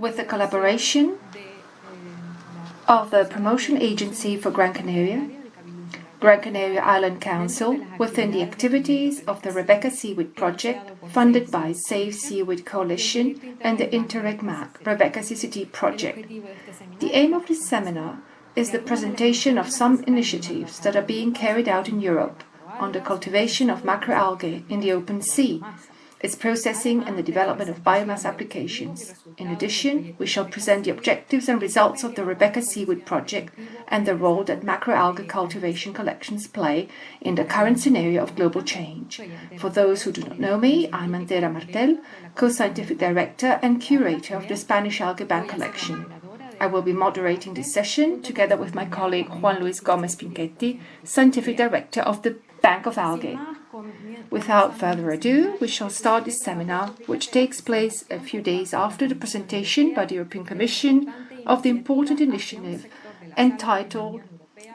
with the collaboration of the Promotion Agency for Gran Canaria Island Council, within the activities of the Rebecca Seaweed Project, funded by Save Seaweed Coalition and the Interreg MAC Rebecca CCT Project. The aim of this seminar is the presentation of some initiatives that are being carried out in Europe on the cultivation of macroalgae in the open sea, its processing and the development of biomass applications. In addition, we shall present the objectives and results of the Rebecca Seaweed Project and the role that macroalgae cultivation collections play in the current scenario of global change. For those who do not know me, I'm Antera Martel, co-scientific director and curator of the Spanish Algae Bank collection. I will be moderating this session together with my colleague Juan Luis Gomez Pinchetti, scientific director of the Bank of Algae. Without further ado, we shall start this seminar, which takes place a few days after the presentation by the European Commission of the important initiative entitled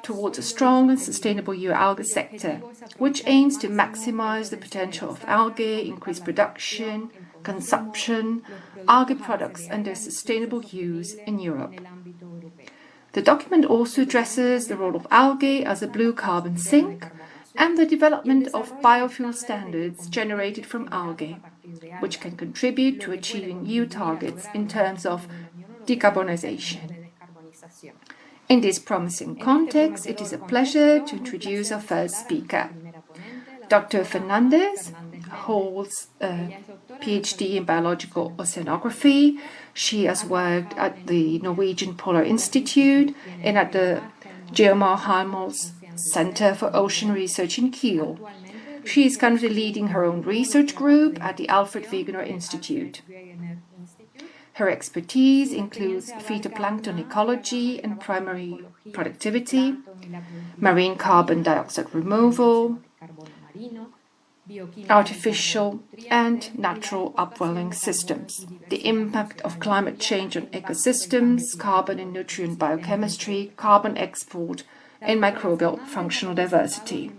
Towards a Strong and Sustainable EU-Algae Sector, which aims to maximize the potential of algae, increase production, consumption, algae products and their sustainable use in Europe. The document also addresses the role of algae as a blue carbon sink and the development of biofuel standards generated from algae, which can contribute to achieving EU targets in terms of decarbonization. In this promising context, it is a pleasure to introduce our first speaker. Dr. Fernandez holds a PhD in biological oceanography. She has worked at the Norwegian Polar Institute and at the Geomar Heimels Center for Ocean Research in Kiel. She is currently leading her own research group at the Alfred Wegener Institute. Her expertise includes phytoplankton ecology and primary productivity, marine carbon dioxide removal, artificial and natural upwelling systems, the impact of climate change on ecosystems, carbon and nutrient biochemistry, carbon export, and microbial functional diversity.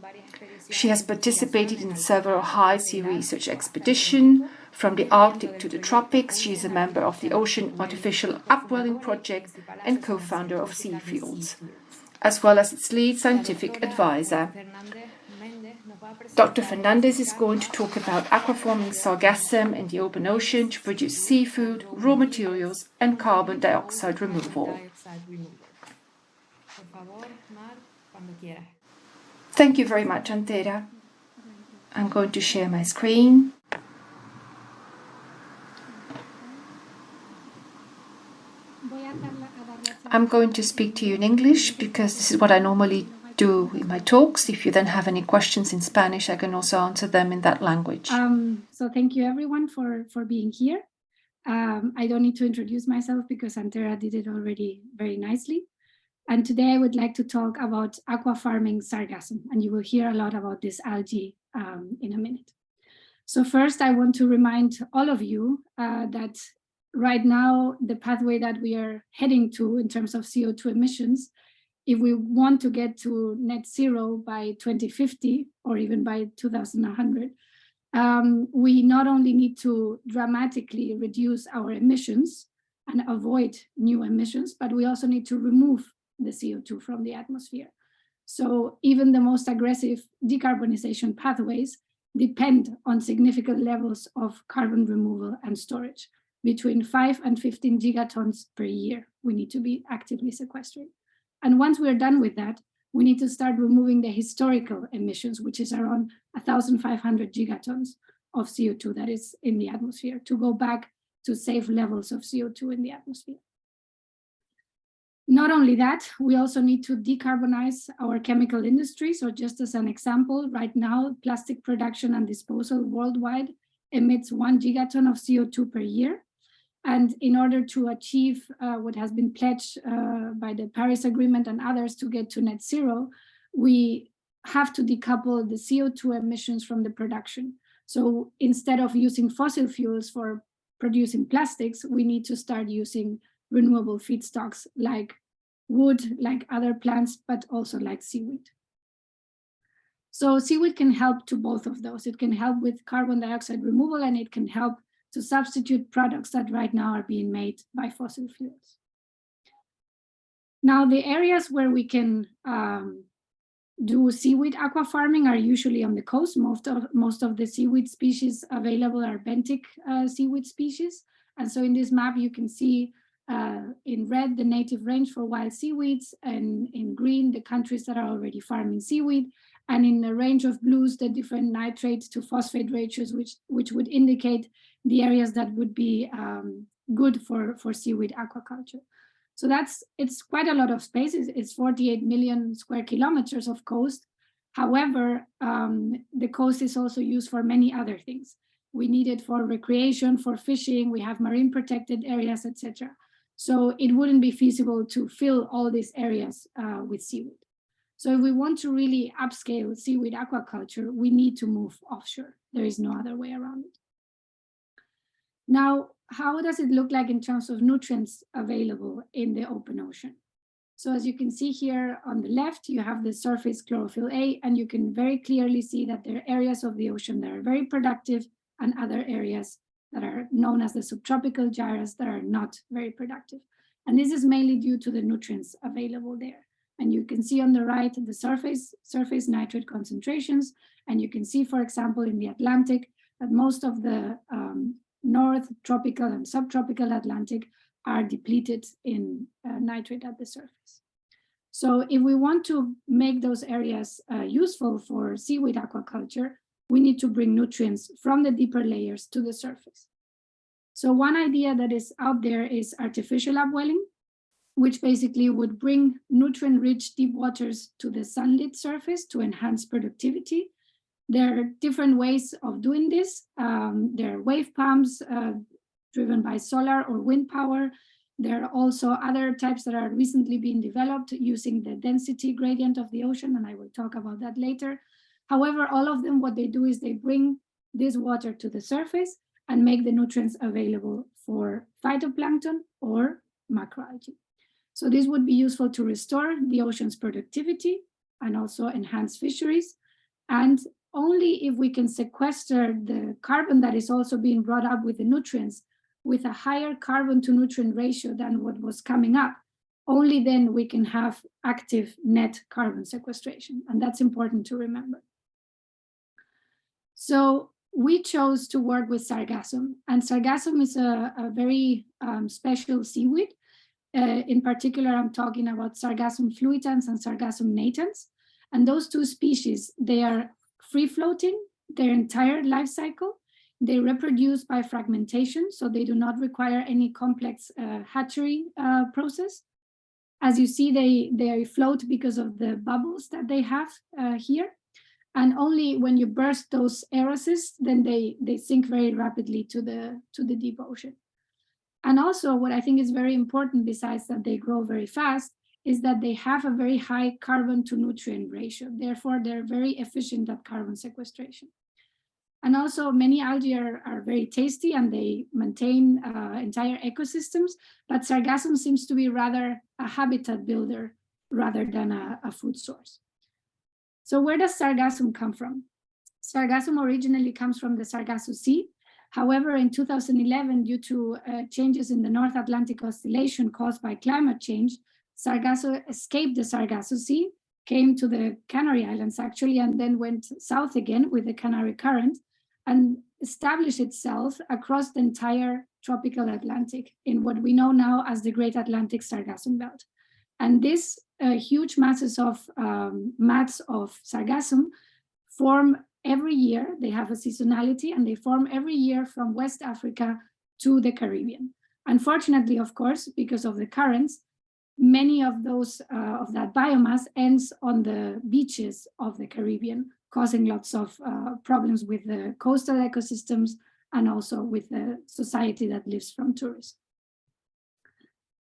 She has participated in several high-sea research expeditions from the Arctic to the tropics. She is a member of the Ocean Artificial Upwelling Project and co-founder of SeaFuels, as well as its lead scientific advisor. Dr. Fernandez is going to talk about aquaforming sargassum in the open ocean to produce seafood, raw materials, and carbon dioxide removal. Thank you very much, Antera. I'm going to share my screen. I'm going to speak to you in English because this is what I normally do in my talks. If you then have any questions in Spanish, I can also answer them in that language. So thank you everyone for being here. I don't need to introduce myself because Antera did it already very nicely. And today I would like to talk about aquafarming sargassum, and you will hear a lot about this algae in a minute. So first, I want to remind all of you that right now, the pathway that we are heading to in terms of CO2 emissions, if we want to get to net zero by 2050 or even by 2100, we not only need to dramatically reduce our emissions and avoid new emissions, but we also need to remove the CO2 from the atmosphere. So even the most aggressive decarbonization pathways depend on significant levels of carbon removal and storage. Between 5 and 15 gigatons per year, we need to be actively sequestering. And once we're done with that, we need to start removing the historical emissions, which is around 1,500 gigatons of CO2 that is in the atmosphere, to go back to safe levels of CO2 in the atmosphere. Not only that, we also need to decarbonize our chemical industry. So just as an example, right now, plastic production and disposal worldwide emits 1 gigaton of CO2 per year. And in order to achieve what has been pledged by the Paris Agreement and others to get to net zero, we have to decouple the CO2 emissions from the production. So instead of using fossil fuels for producing plastics, we need to start using renewable feedstocks like wood, like other plants, but also like seaweed. So seaweed can help to both of those. It can help with carbon dioxide removal, and it can help to substitute products that right now are being made by fossil fuels. Now, the areas where we can do seaweed aqua farming are usually on the coast. Most of the seaweed species available are benthic seaweed species. And so in this map, you can see in red the native range for wild seaweeds, and in green the countries that are already farming seaweed, and in a range of blues the different nitrate to phosphate ratios, which would indicate the areas that would be good for seaweed aquaculture. So it's quite a lot of space. It's 48 million square kilometers of coast. However, the coast is also used for many other things. We need it for recreation, for fishing, we have marine protected areas, etc. So it wouldn't be feasible to fill all these areas with seaweed. So if we want to really upscale seaweed aquaculture, we need to move offshore. There is no other way around it. Now, how does it look like in terms of nutrients available in the open ocean? So as you can see here on the left, you have the surface chlorophyll A, and you can very clearly see that there are areas of the ocean that are very productive and other areas that are known as the subtropical gyres that are not very productive. And this is mainly due to the nutrients available there. And you can see on the right the surface nitrate concentrations. And you can see, for example, in the Atlantic, that most of the North tropical and subtropical Atlantic are depleted in nitrate at the surface. So if we want to make those areas useful for seaweed aquaculture, we need to bring nutrients from the deeper layers to the surface. So one idea that is out there is artificial upwelling, which basically would bring nutrient-rich deep waters to the sunlit surface to enhance productivity. There are different ways of doing this. There are wave pumps driven by solar or wind power. There are also other types that are recently being developed using the density gradient of the ocean, and I will talk about that later. However, all of them, what they do is they bring this water to the surface and make the nutrients available for phytoplankton or macroalgae. So this would be useful to restore the ocean's productivity and also enhance fisheries. And only if we can sequester the carbon that is also being brought up with the nutrients with a higher carbon to nutrient ratio than what was coming up, only then we can have active net carbon sequestration. And that's important to remember. So we chose to work with sargassum, and sargassum is a very special seaweed. In particular, I'm talking about Sargassum fluitans and Sargassum natans. And those two species, they are free-floating their entire life cycle. They reproduce by fragmentation, so they do not require any complex hatchery process. As you see, they float because of the bubbles that they have here. And only when you burst those aerosis, then they sink very rapidly to the deep ocean. And also what I think is very important, besides that they grow very fast, is that they have a very high carbon to nutrient ratio. Therefore, they're very efficient at carbon sequestration. And also many algae are very tasty and they maintain entire ecosystems, but sargassum seems to be rather a habitat builder rather than a food source. So where does sargassum come from? Sargassum originally comes from the Sargasso Sea. However, in 2011, due to changes in the North Atlantic Oscillation caused by climate change, Sargasso escaped the Sargasso Sea, came to the Canary Islands actually, and then went south again with the Canary Current and established itself across the entire tropical Atlantic in what we know now as the Great Atlantic Sargassum Belt. And these huge masses of mats of sargassum form every year. They have a seasonality and they form every year from West Africa to the Caribbean. Unfortunately, of course, because of the currents, many of those of that biomass ends on the beaches of the Caribbean, causing lots of problems with the coastal ecosystems and also with the society that lives from tourism.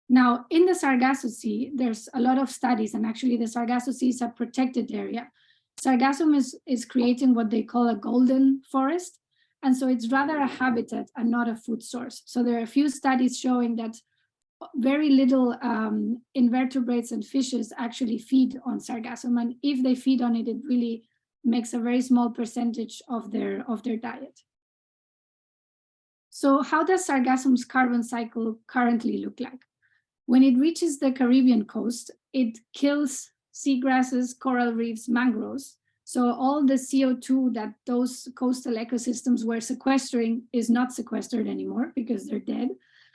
Now, in the Sargasso Sea, there's a lot of studies, and actually the Sargasso Sea is a protected area. Sargassum is creating what they call a golden forest, and so it's rather a habitat and not a food source. So there are a few studies showing that very little invertebrates and fishes actually feed on sargassum, and if they feed on it, it really makes a very small percentage of their diet. So how does sargassum's carbon cycle currently look like? When it reaches the Caribbean coast, it kills seagrasses, coral reefs, mangroves. So all the CO2 that those coastal ecosystems were sequestering is not sequestered anymore because they're dead.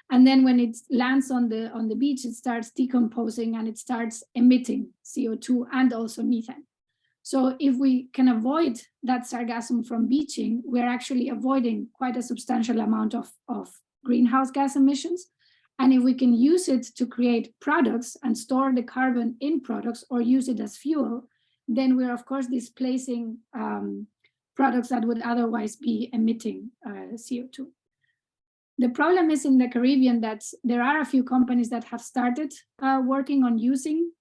And then when it lands on the beach, it starts decomposing and it starts emitting CO2 and also methane. So if we can avoid that sargassum from beaching, we're actually avoiding quite a substantial amount of greenhouse gas emissions. And if we can use it to create products and store the carbon in products or use it as fuel, then we're of course displacing products that would otherwise be emitting CO2. The problem is in the Caribbean that there are a few companies that have started working on using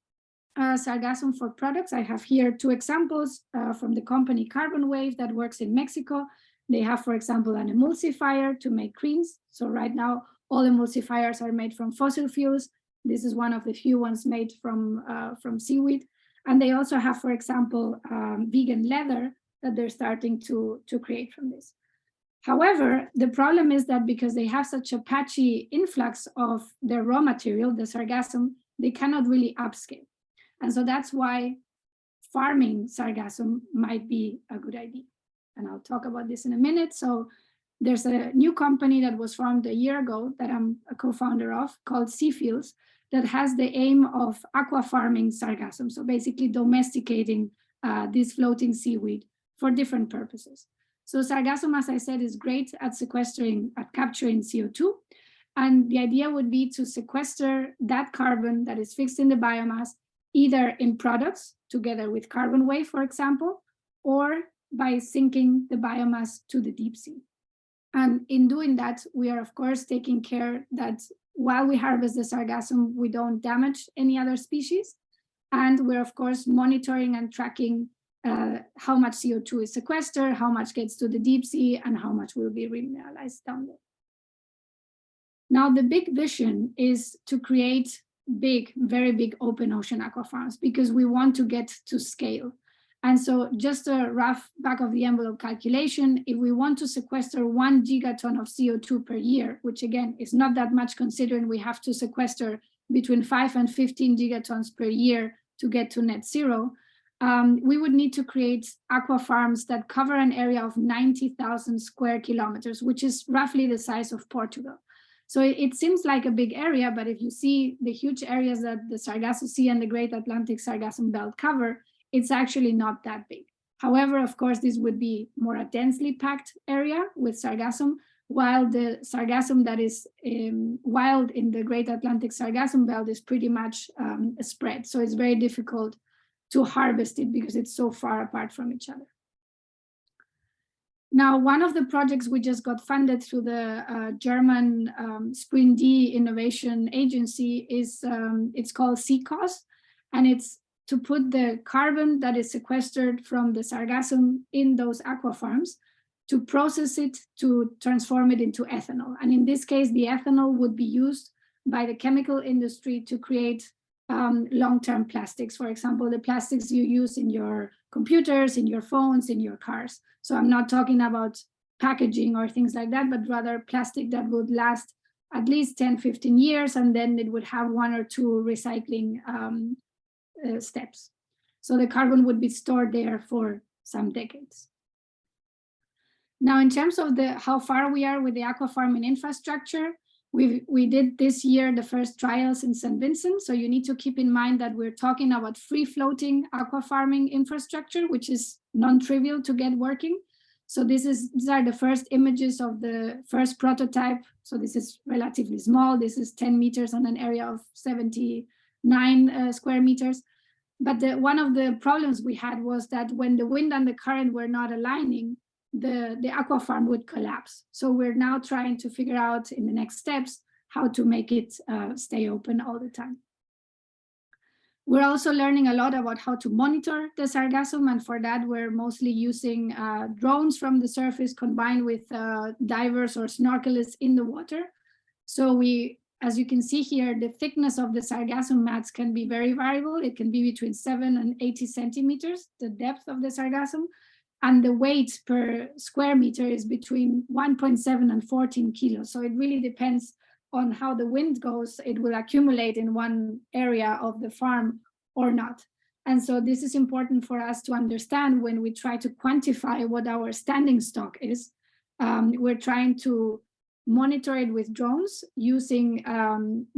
sargassum for products. I have here two examples from the company Carbon Wave that works in Mexico. They have, for example, an emulsifier to make creams. So right now, all emulsifiers are made from fossil fuels. This is one of the few ones made from seaweed. And they also have, for example, vegan leather that they're starting to create from this. However, the problem is that because they have such a patchy influx of their raw material, the sargassum, they cannot really upscale. And so that's why farming sargassum might be a good idea. And I'll talk about this in a minute. So there's a new company that was formed a year ago that I'm a co-founder of called SeaFields that has the aim of aqua farming sargassum. So basically domesticating this floating seaweed for different purposes. So sargassum, as I said, is great at capturing CO2. And the idea would be to sequester that carbon that is fixed in the biomass, either in products together with Carbon Wave, for example, or by sinking the biomass to the deep sea. And in doing that, we are, of course, taking care that while we harvest the sargassum, we don't damage any other species. And we're, of course, monitoring and tracking how much CO2 is sequestered, how much gets to the deep sea, and how much will be remineralized down there. Now, the big vision is to create big, very big open ocean aquafarms because we want to get to scale. And so just a rough back of the envelope calculation, if we want to sequester 1 gigaton of CO2 per year, which again is not that much considering we have to sequester between 5 and 15 gigatons per year to get to net zero, we would need to create aquafarms that cover an area of 90,000 square kilometers, which is roughly the size of Portugal. So it seems like a big area, but if you see the huge areas that the Sargasso Sea and the Great Atlantic Sargassum Belt cover, it's actually not that big. However, of course, this would be more a densely packed area with sargassum, while the sargassum that is wild in the Great Atlantic Sargassum Belt is pretty much spread. So it's very difficult to harvest it because it's so far apart from each other. Now, one of the projects we just got funded through the German SPRING-D Innovation Agency is, it's called SEACOS, and it's to put the carbon that is sequestered from the sargassum in those aquafarms, to process it, to transform it into ethanol. And in this case, the ethanol would be used by the chemical industry to create long-term plastics. For example, the plastics you use in your computers, in your phones, in your cars. So I'm not talking about packaging or things like that, but rather plastic that would last at least 10, 15 years, and then it would have 1 or 2 recycling steps. So the carbon would be stored there for some decades. Now, in terms of how far we are with the aquafarming infrastructure, we did this year the first trials in St. Vincent. So you need to keep in mind that we're talking about free-floating aquafarming infrastructure, which is non-trivial to get working. So these are the first images of the first prototype. So this is relatively small. This is 10 meters on an area of 79 square meters. But one of the problems we had was that when the wind and the current were not aligning, the aquafarm would collapse. So we're now trying to figure out in the next steps how to make it stay open all the time. We're also learning a lot about how to monitor the sargassum, and for that we're mostly using drones from the surface combined with divers or snorkelists in the water. So as you can see here, the thickness of the sargassum mats can be very variable. It can be between 7 and 80 centimeters, the depth of the sargassum. and the weight per square meter is between 1.7 and 14 kilos. So it really depends on how the wind goes. It will accumulate in one area of the farm or not. And so this is important for us to understand when we try to quantify what our standing stock is. We're trying to monitor it with drones using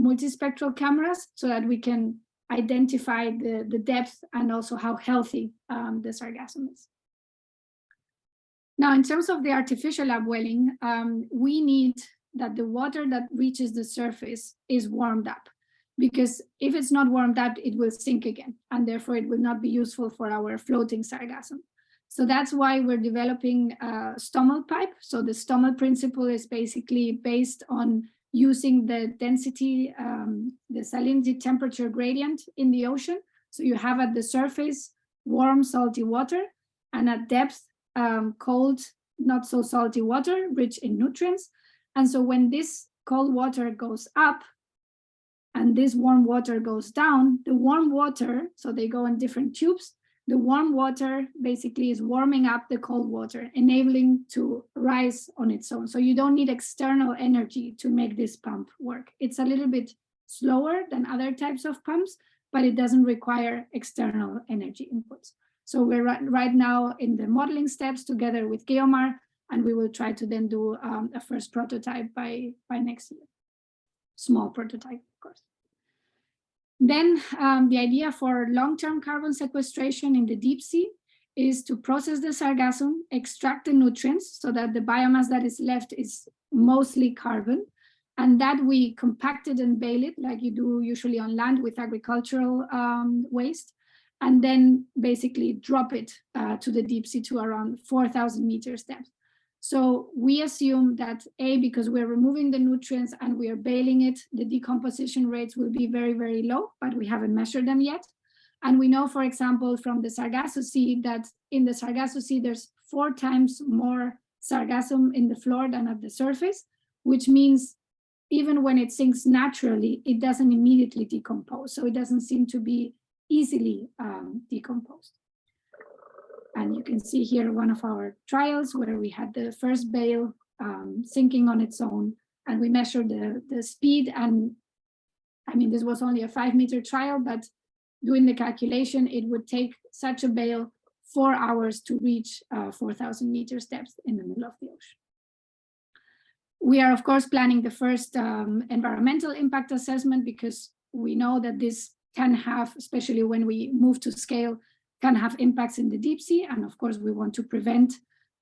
multispectral cameras so that we can identify the depth and also how healthy the sargassum is. Now, in terms of the artificial upwelling, we need that the water that reaches the surface is warmed up, because if it's not warmed up, it will sink again, and therefore it will not be useful for our floating sargassum. So that's why we're developing a stomal pipe. So the stomal principle is basically based on using the density, the salinity temperature gradient in the ocean. So you have at the surface warm, salty water, and at depth, cold, not so salty water, rich in nutrients. And so when this cold water goes up and this warm water goes down, the warm water, so they go in different tubes, the warm water basically is warming up the cold water, enabling to rise on its own. So you don't need external energy to make this pump work. It's a little bit slower than other types of pumps, but it doesn't require external energy inputs. So we're right now in the modeling steps together with Geomar, and we will try to then do a first prototype by next year. Small prototype, of course. Then the idea for long-term carbon sequestration in the deep sea is to process the sargassum, extract the nutrients so that the biomass that is left is mostly carbon, and that we compact it and bale it like you do usually on land with agricultural waste, and then basically drop it to the deep sea to around 4,000 meters depth. So we assume that because we're removing the nutrients and we are baling it, the decomposition rates will be very, very low, but we haven't measured them yet. And we know, for example, from the Sargasso Sea that in the Sargasso Sea, there's 4 times more sargassum in the floor than at the surface, which means even when it sinks naturally, it doesn't immediately decompose. So it doesn't seem to be easily decomposed. And you can see here one of our trials where we had the first bale sinking on its own, and we measured the speed. And I mean, this was only a 5-meter trial, but doing the calculation, it would take such a bale 4 hours to reach 4,000 meters depth in the middle of the ocean. We are, of course, planning the first environmental impact assessment, because we know that this can have, especially when we move to scale, can have impacts in the deep sea. And of course, we want to prevent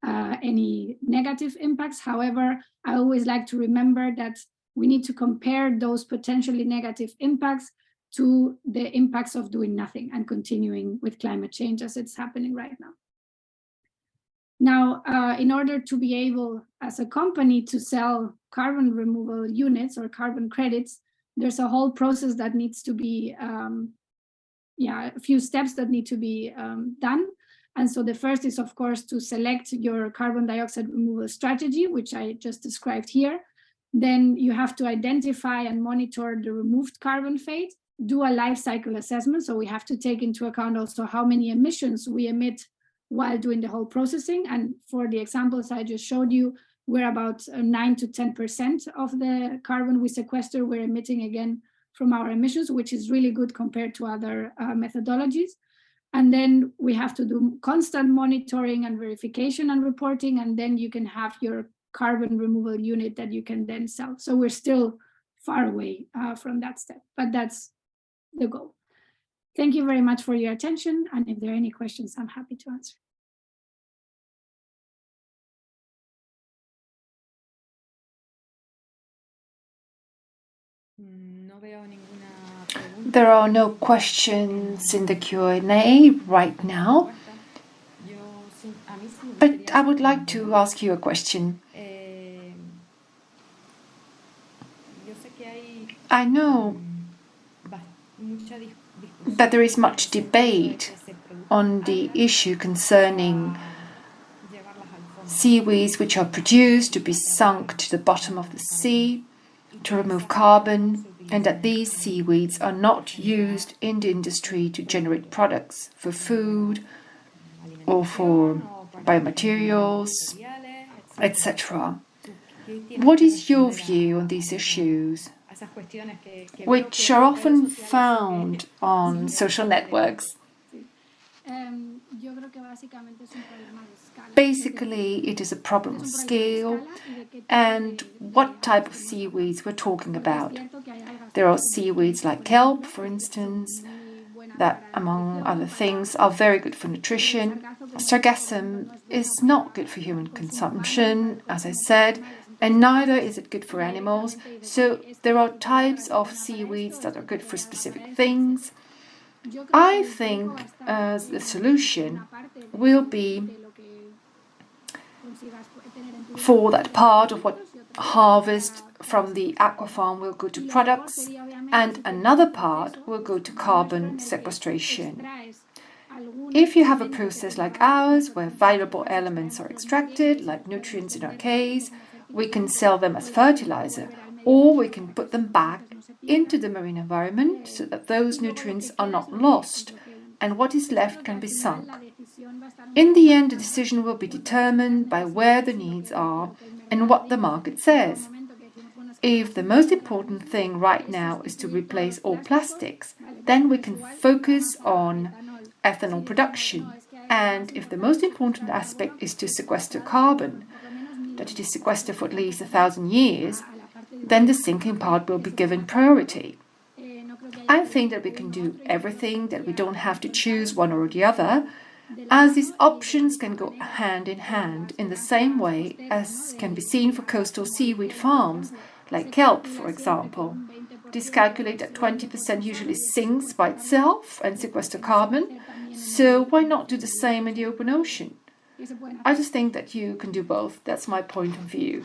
any negative impacts. However, I always like to remember that we need to compare those potentially negative impacts to the impacts of doing nothing and continuing with climate change as it's happening right now. Now, in order to be able as a company to sell carbon removal units or carbon credits, there's a whole process that needs to be a few steps that need to be done. And so the first is, of course, to select your carbon dioxide removal strategy, which I just described here. Then you have to identify and monitor the removed carbon fate, do a life cycle assessment. So we have to take into account also how many emissions we emit while doing the whole processing. And for the examples I just showed you, we're about 9 to 10% of the carbon we sequester, we're emitting again from our emissions, which is really good compared to other methodologies. And then we have to do constant monitoring and verification and reporting, and then you can have your carbon removal unit that you can then sell. So we're still far away from that step, but that's the goal. Thank you very much for your attention, and if there are any questions, I'm happy to answer. There are no questions in the Q&A right now, but I would like to ask you a question. I know that there is much debate on the issue concerning seaweeds which are produced to be sunk to the bottom of the sea to remove carbon, and that these seaweeds are not used in the industry to generate products for food or for biomaterials, etc. What is your view on these issues, which are often found on social networks? Basically, it is a problem of scale and what type of seaweeds we're talking about. There are seaweeds like kelp, for instance, that, among other things, are very good for nutrition. Sargassum is not good for human consumption, as I said, and neither is it good for animals. So there are types of seaweeds that are good for specific things. I think the solution will be for that part of what harvest from the aqua farm will go to products, and another part will go to carbon sequestration. If you have a process like ours, where valuable elements are extracted, like nutrients in our case, we can sell them as fertilizer, or we can put them back into the marine environment so that those nutrients are not lost, and what is left can be sunk. In the end, the decision will be determined by where the needs are and what the market says. If the most important thing right now is to replace all plastics, then we can focus on ethanol production. And if the most important aspect is to sequester carbon, that it is sequestered for at least 1,000 years, then the sinking part will be given priority. I think that we can do everything, that we don't have to choose one or the other, as these options can go hand in hand in the same way as can be seen for coastal seaweed farms, like kelp, for example. These calculate that 20% usually sinks by itself and sequester carbon, so why not do the same in the open ocean? I just think that you can do both. That's my point of view.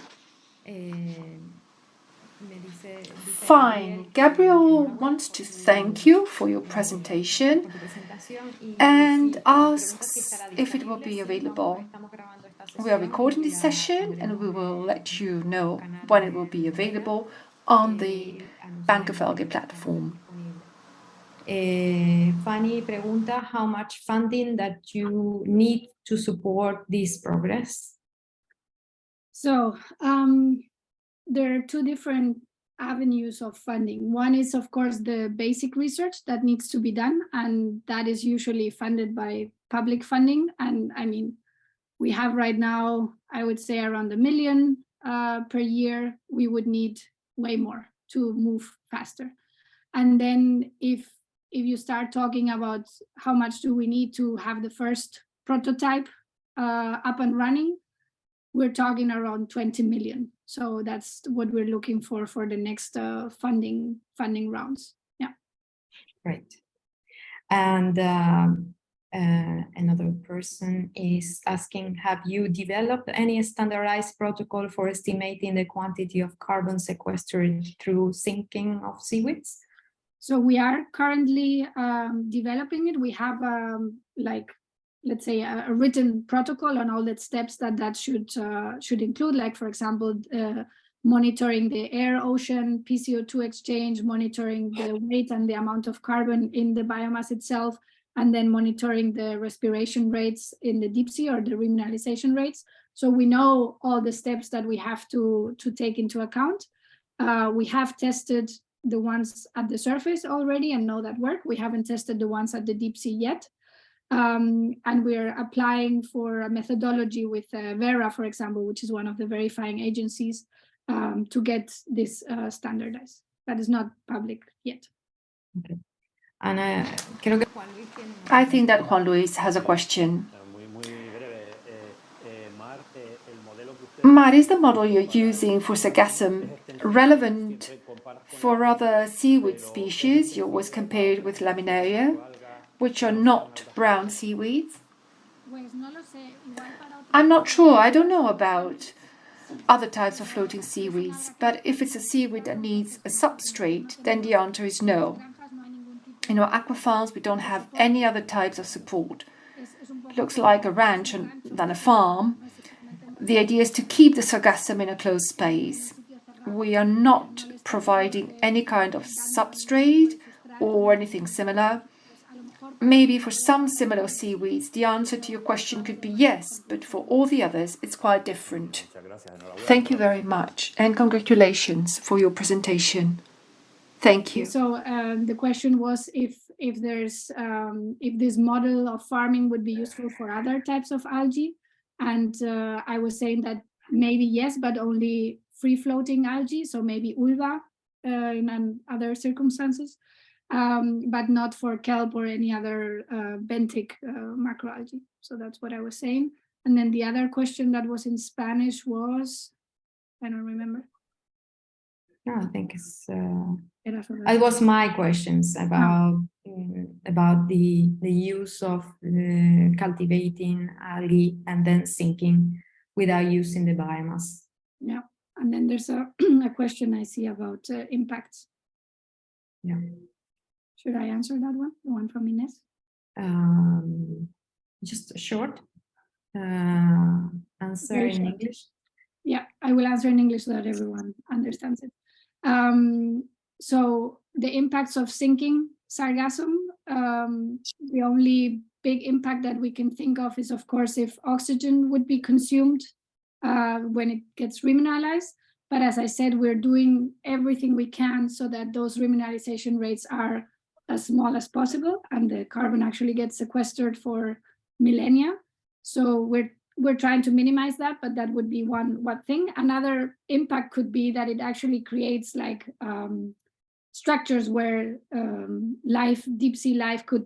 Fine. Gabriel wants to thank you for your presentation and asks if it will be available. We are recording this session and we will let you know when it will be available on the Bank of Algae platform. Fanny pregunta how much funding that you need to support this progress. So there are two different avenues of funding. One is, of course, the basic research that needs to be done, and that is usually funded by public funding. And I mean, we have right now, I would say, around $1 million per year. We would need way more to move faster. And then if you start talking about how much do we need to have the first prototype up and running, we're talking around 20 million. So that's what we're looking for the next funding rounds. Yeah. Right. And another person is asking, have you developed any standardized protocol for estimating the quantity of carbon sequestered through sinking of seaweeds? So we are currently developing it. We have let's say a written protocol on all the steps that should include, like, for example, monitoring the air-ocean PCO2 exchange, monitoring the weight and the amount of carbon in the biomass itself, and then monitoring the respiration rates in the deep sea or the remineralization rates. So we know all the steps that we have to take into account. We have tested the ones at the surface already and know that work. We haven't tested the ones at the deep sea yet. And we're applying for a methodology with Vera, for example, which is one of the verifying agencies, to get this standardized. That is not public yet. Okay. And I think that Juan Luis has a question. Mar, is the model you're using for sargassum relevant for other seaweed species? You always compare it with laminaria, which are not brown seaweeds? I'm not sure. I don't know about other types of floating seaweeds, but if it's a seaweed that needs a substrate, then the answer is no. In our aquafarms, we don't have any other types of support. It looks like a ranch than a farm. The idea is to keep the sargassum in a closed space. We are not providing any kind of substrate or anything similar. Maybe for some similar seaweeds, the answer to your question could be yes, but for all the others, it's quite different. Thank you very much, and congratulations for your presentation. Thank you. So the question was if there's if this model of farming would be useful for other types of algae, and I was saying that maybe yes, but only free-floating algae, so maybe ulva in other circumstances, but not for kelp or any other benthic macroalgae. So that's what I was saying. And then the other question that was in Spanish was, I don't remember. No, I think it's. It was my questions about the use of cultivating algae and then sinking without using the biomass. Yeah, and then there's a question I see about impacts. Yeah. Should I answer that one? The one from Ines? Just a short answer Very in short. English. Yeah, I will answer in English so that everyone understands it. So the impacts of sinking sargassum, the only big impact that we can think of is, of course, if oxygen would be consumed when it gets remineralized. But as I said, we're doing everything we can so that those remineralization rates are as small as possible, and the carbon actually gets sequestered for millennia. So we're trying to minimize that, but that would be one thing. Another impact could be that it actually creates like structures where deep sea life could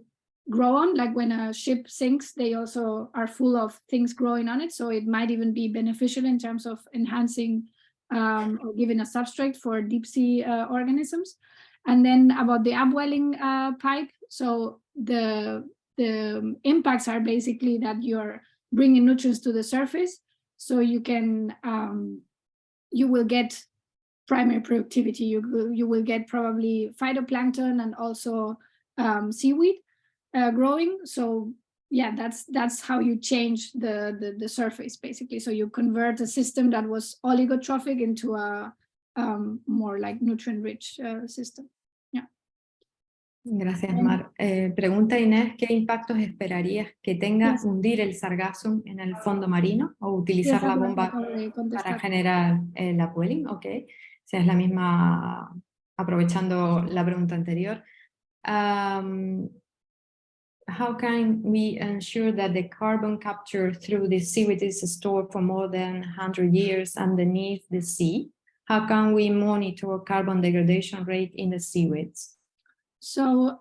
grow on. Like when a ship sinks, they also are full of things growing on it. So it might even be beneficial in terms of enhancing or giving a substrate for deep sea organisms. And then about the upwelling pipe. So the impacts are basically that you're bringing nutrients to the surface, so you can you will get primary productivity. You will get probably phytoplankton and also seaweed growing. So yeah, that's how you change the surface basically. So you convert a system that was oligotrophic into a more like nutrient-rich system. Gracias, Mar. Pregunta Inés, ¿qué impactos esperarías que tenga hundir el sargassum en el fondo marino o utilizar la bomba para generar el upwelling? Ok, si es la misma, aprovechando la pregunta anterior. How can we ensure that the carbon capture through the seaweed is stored for more than 100 years underneath the sea? How can we monitor carbon degradation rate in the seaweeds? So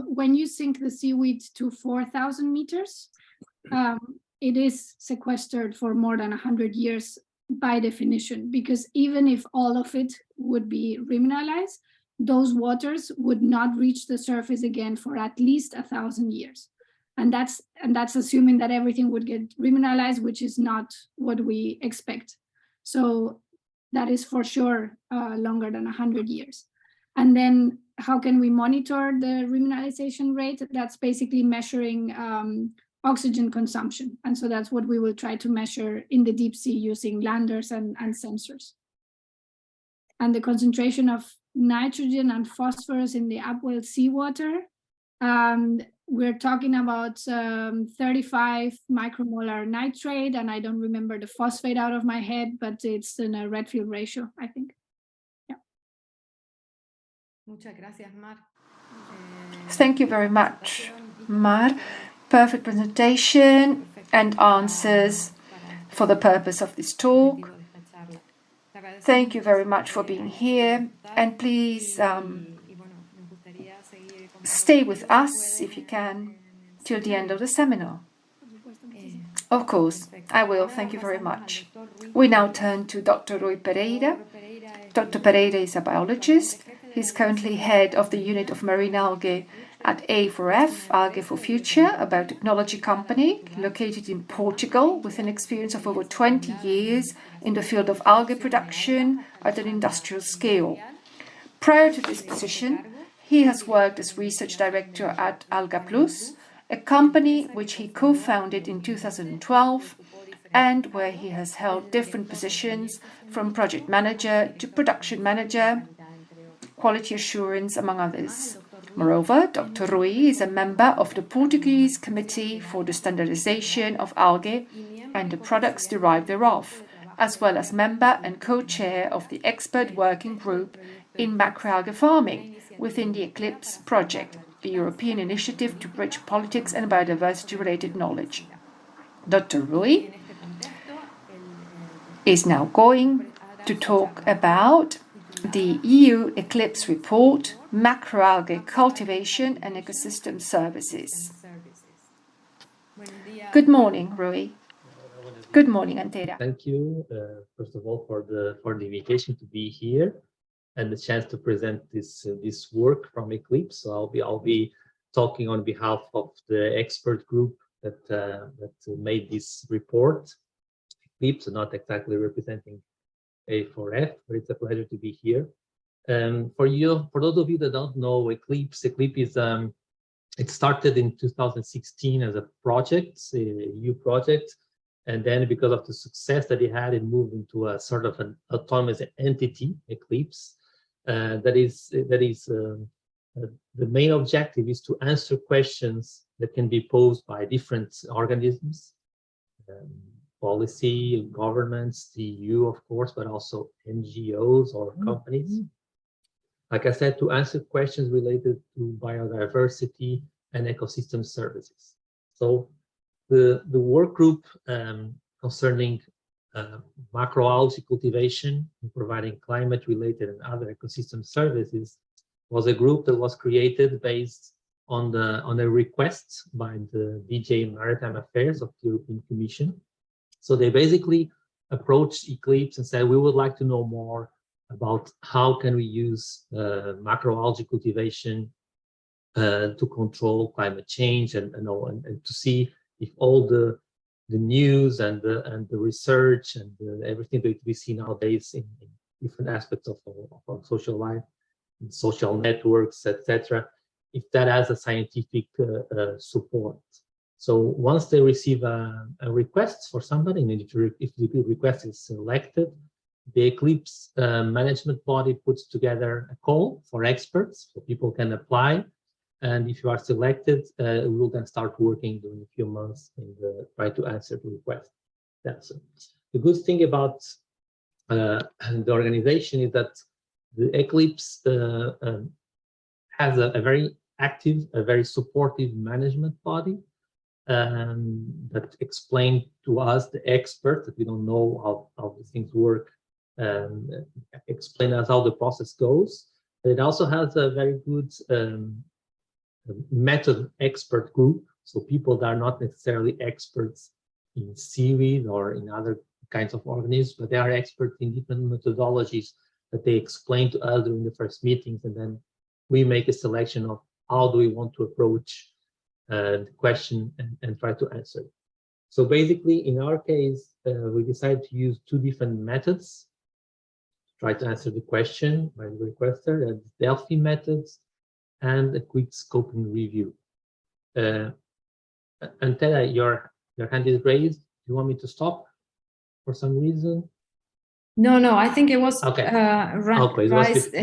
when you sink the seaweed to 4,000 meters, it is sequestered for more than 100 years by definition, because even if all of it would be remineralized, those waters would not reach the surface again for at least 1,000 years. And that's assuming that everything would get remineralized, which is not what we expect. So that is for sure longer than 100 years. And then how can we monitor the remineralization rate? That's basically measuring oxygen consumption. And so that's what we will try to measure in the deep sea using landers and sensors. And the concentration of nitrogen and phosphorus in the upwelled seawater, we're talking about 35 micromolar nitrate, and I don't remember the phosphate out of my head, but it's in a Redfield ratio, I think. Muchas gracias, Mar. Thank you very much, Mar. Perfect presentation and answers for the purpose of this talk. Thank you very much for being here, and please stay with us, if you can, till the end of the seminar. Of course, I will. Thank you very much. We now turn to Dr. Rui Pereira. Dr. Pereira is a biologist. He's currently head of the unit of marine algae at A4F, Algae for Future, a biotechnology company located in Portugal with an experience of over 20 years in the field of algae production at an industrial scale. Prior to this position, he has worked as research director at Alga Plus, a company which he co-founded in 2012 and where he has held different positions from project manager to production manager, quality assurance, among others. Moreover, Dr. Rui is a member of the Portuguese Committee for the Standardization of Algae and the products derived thereof, as well as member and co-chair of the expert working group in macroalgae farming within the ECLIPSE project, the European initiative to bridge politics and biodiversity-related knowledge. Dr. Rui is now going to talk about the EU ECLIPSE report, macroalgae cultivation and ecosystem services. Good morning, Rui. Good morning, Antera. Thank you, first of all, for the invitation to be here and the chance to present this work from ECLIPSE. So I'll be talking on behalf of the expert group that made this report. ECLIPSE, not exactly representing A4F, but it's a pleasure to be here. For those of you that don't know ECLIPSE is it started in 2016 as a project, a EU project. And then because of the success that it had, it moved into a sort of an autonomous entity, ECLIPSE. The main objective is to answer questions that can be posed by different organisms, policy, governments, the EU, of course, but also NGOs or companies. Like I said, to answer questions related to biodiversity and ecosystem services. So the work group concerning macroalgae cultivation and providing climate-related and other ecosystem services was a group that was created based on a request by the DG Maritime Affairs of the European Commission. So they basically approached ECLIPSE and said, we would like to know more about how can we use macroalgae cultivation to control climate change and to see if all the news and the research and everything that we see nowadays in different aspects of our social life, social networks, etc., if that has a scientific support. So once they receive a request for somebody, and if the request is selected, the ECLIPSE management body puts together a call for experts, so people can apply. And if you are selected, we will then start working during a few months and try to answer the request. That's it. The good thing about the organization is that the ECLIPSE has a very active, a very supportive management body that explain to us, the experts, that we don't know how these things work, explain us how the process goes. But it also has a very good method expert group, so people that are not necessarily experts in seaweed or in other kinds of organisms, but they are experts in different methodologies that they explain to us during the first meetings, and then we make a selection of how do we want to approach the question and try to answer it. So basically, in our case, we decided to use two different methods to try to answer the question by the requester, the Delphi methods and a quick scoping review. Antera, your hand is raised. Do you want me to stop for some reason? No, I think it was okay. raised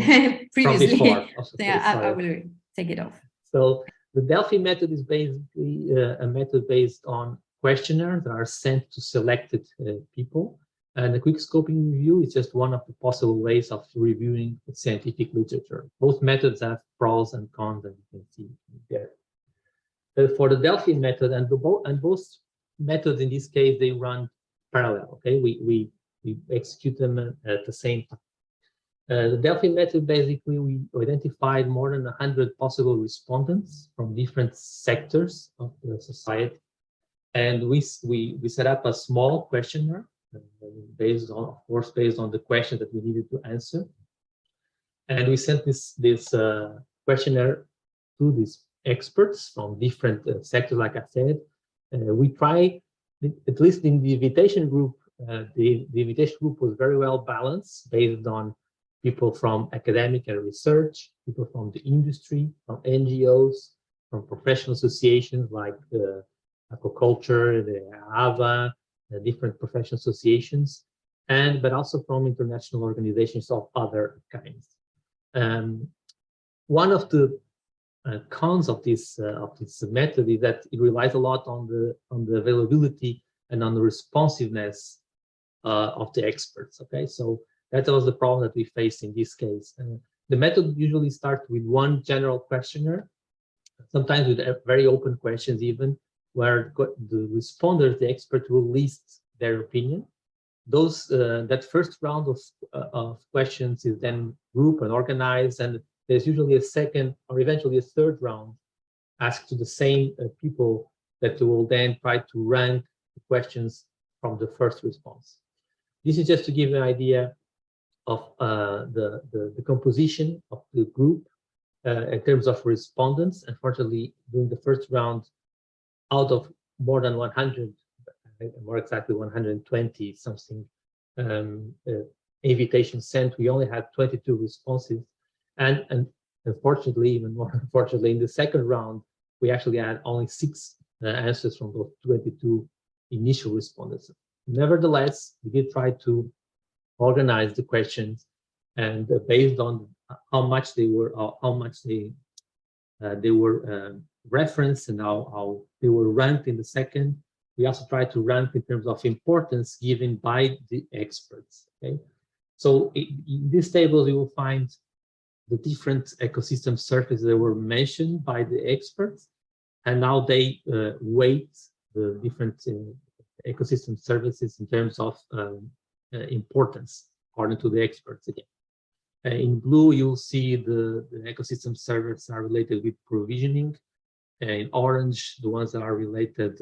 previously. Before. Yeah, I will take it off. So the Delphi method is basically a method based on questionnaires that are sent to selected people. And the quick scoping review is just one of the possible ways of reviewing the scientific literature. Both methods have pros and cons, and you can see there. For the Delphi method, and both methods in this case, they run parallel. Okay, we execute them at the same time. The Delphi method, basically, we identified more than 100 possible respondents from different sectors of the society, and we set up a small questionnaire based on, of course, based on the question that we needed to answer, and we sent this questionnaire to these experts from different sectors. Like I said, we try, at least in the invitation group, the invitation group was very well balanced, based on people from academic and research, people from the industry, from NGOs, from professional associations like aquaculture, the AVA, different professional associations, but also from international organizations of other kinds. One of the cons of this method is that it relies a lot on the availability and on the responsiveness of the experts. Okay, so that was the problem that we faced in this case. The method usually starts with one general questionnaire, sometimes with very open questions even, where the responders, the expert, will list their opinion. Those that first round of questions is then grouped and organized, and there's usually a second or eventually a third round asked to the same people that will then try to rank the questions from the first response. This is just to give you an idea of the composition of the group in terms of respondents. Unfortunately, during the first round, out of more than 100, more exactly 120 something invitations sent, we only had 22 responses. And unfortunately, even more unfortunately, in the second round, we actually had only 6 answers from those 22 initial respondents. Nevertheless, we did try to organize the questions, and based on how much they were referenced and how they were ranked in the second, we also tried to rank in terms of importance given by the experts. Okay, so in this table you will find the different ecosystem services that were mentioned by the experts, and now they weight the different ecosystem services in terms of importance according to the experts again. In blue, you'll see the ecosystem services are related with provisioning. In orange, the ones that are related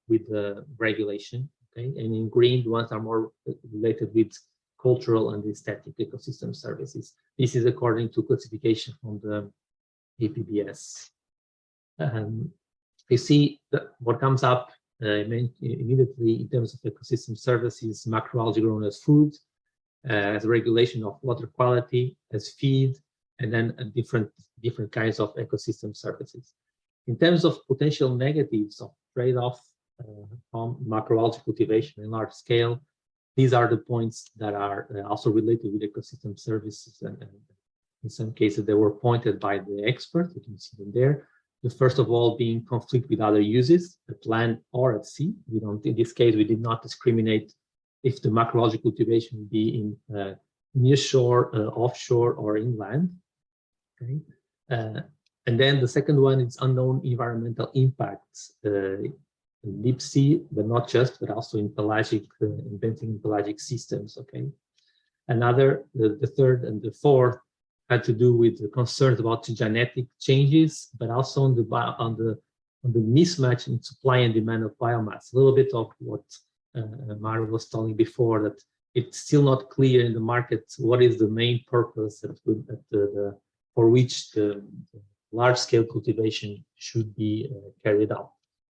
with the regulation. Okay, and in green, the ones that are more related with cultural and aesthetic ecosystem services. This is according to classification from the EPBS. You see that what comes up immediately in terms of ecosystem services: macroalgae grown as food, as regulation of water quality, as feed, and then different kinds of ecosystem services. In terms of potential negatives of trade-off from macroalgae cultivation in large scale, these are the points that are also related with ecosystem services, and in some cases they were pointed by the expert. You can see them there. The first of all being conflict with other uses, at land or at sea. We don't, in this case, we did not discriminate if the macroalgae cultivation would be in near shore, offshore, or inland. Okay, and then the second one is unknown environmental impacts in deep sea, but not just, but also in pelagic, in pelagic systems. Okay, another, the third and the fourth had to do with the concerns about genetic changes, but also on the mismatch in supply and demand of biomass. A little bit of what Mario was telling before, that it's still not clear in the market what is the main purpose for which the large-scale cultivation should be carried out.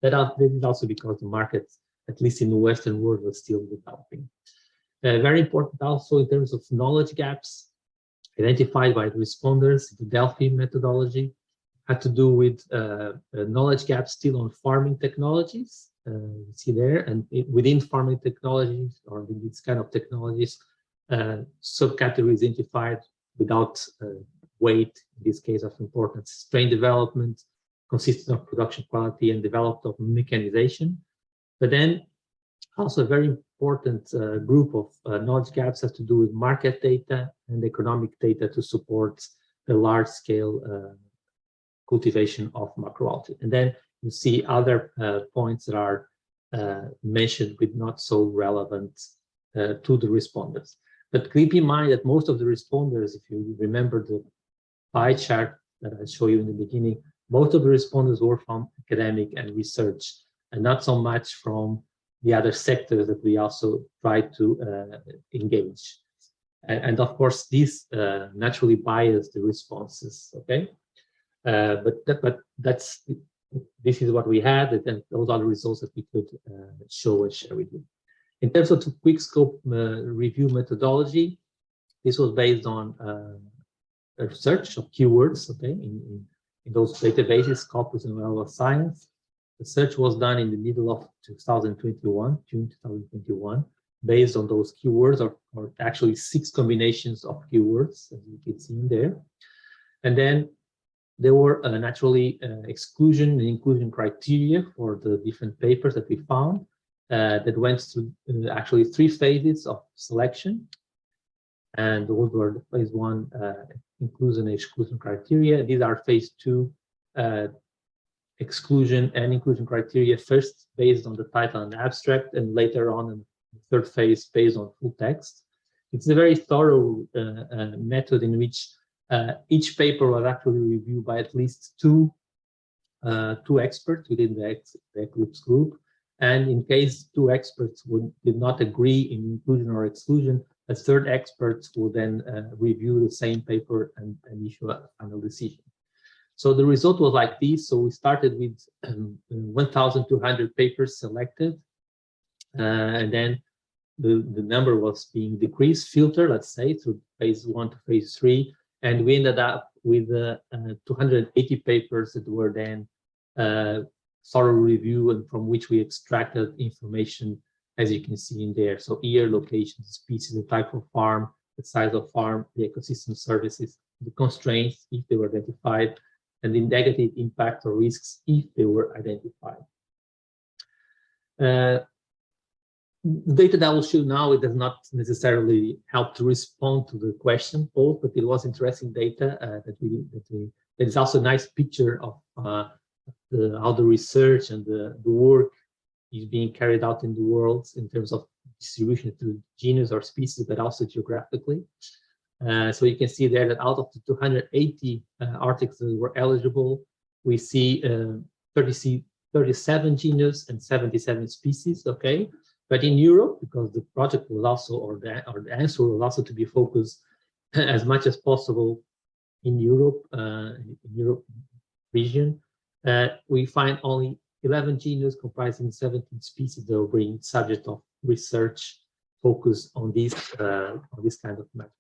That is also because the market, at least in the Western world, was still developing. Very important also in terms of knowledge gaps identified by the responders. The Delphi methodology had to do with knowledge gaps still on farming technologies. You see there, and within farming technologies, or in these kind of technologies, subcategories identified without weight, in this case of importance: strain development, consistent of production quality, and developed of mechanization. But then also a very important group of knowledge gaps has to do with market data and economic data to support the large-scale cultivation of macroalgae. And then you see other points that are mentioned with not so relevant to the responders. But keep in mind that most of the responders, if you remember the pie chart that I showed you in the beginning, most of the responders were from academic and research, and not so much from the other sectors that we also try to engage. And of course, this naturally bias the responses, okay? This is what we had, and those are the results that we could show and share with you. In terms of the quick scope review methodology, this was based on a research of keywords, okay, in those databases, Corpus and Web of Science. The search was done in the middle of 2021, June 2021, based on those keywords, or actually 6 combinations of keywords, as you can see in there. And then there were naturally exclusion and inclusion criteria for the different papers that we found that went through actually 3 phases of selection. And those were the phase 1 inclusion and exclusion criteria. These are phase 2 exclusion and inclusion criteria, first based on the title and abstract, and later on in the third phase based on full text. It's a very thorough method in which each paper was actually reviewed by at least two experts within the Eclipse group. And in case 2 experts did not agree in inclusion or exclusion, a third expert will then review the same paper and issue a final decision. So the result was like this. So we started with 1,200 papers selected, and then the number was being decreased, filtered, let's say, through phase 1 to phase 3, and we ended up with 280 papers that were then thorough review, and from which we extracted information, as you can see in there. So year, location, species, the type of farm, the size of farm, the ecosystem services, the constraints, if they were identified, and the negative impact or risks, if they were identified. The data that I will show now, it does not necessarily help to respond to the question posed, but it was interesting data that is also a nice picture of how the research and the work is being carried out in the world in terms of distribution through genus or species, but also geographically. So you can see there that out of the 280 articles that were eligible, we see 37 genus and 77 species, okay? But in Europe, because the project was also, or the answer was also to be focused as much as possible in Europe region, we find only 11 genus comprising 17 species that were being subject of research focused on this kind of matter.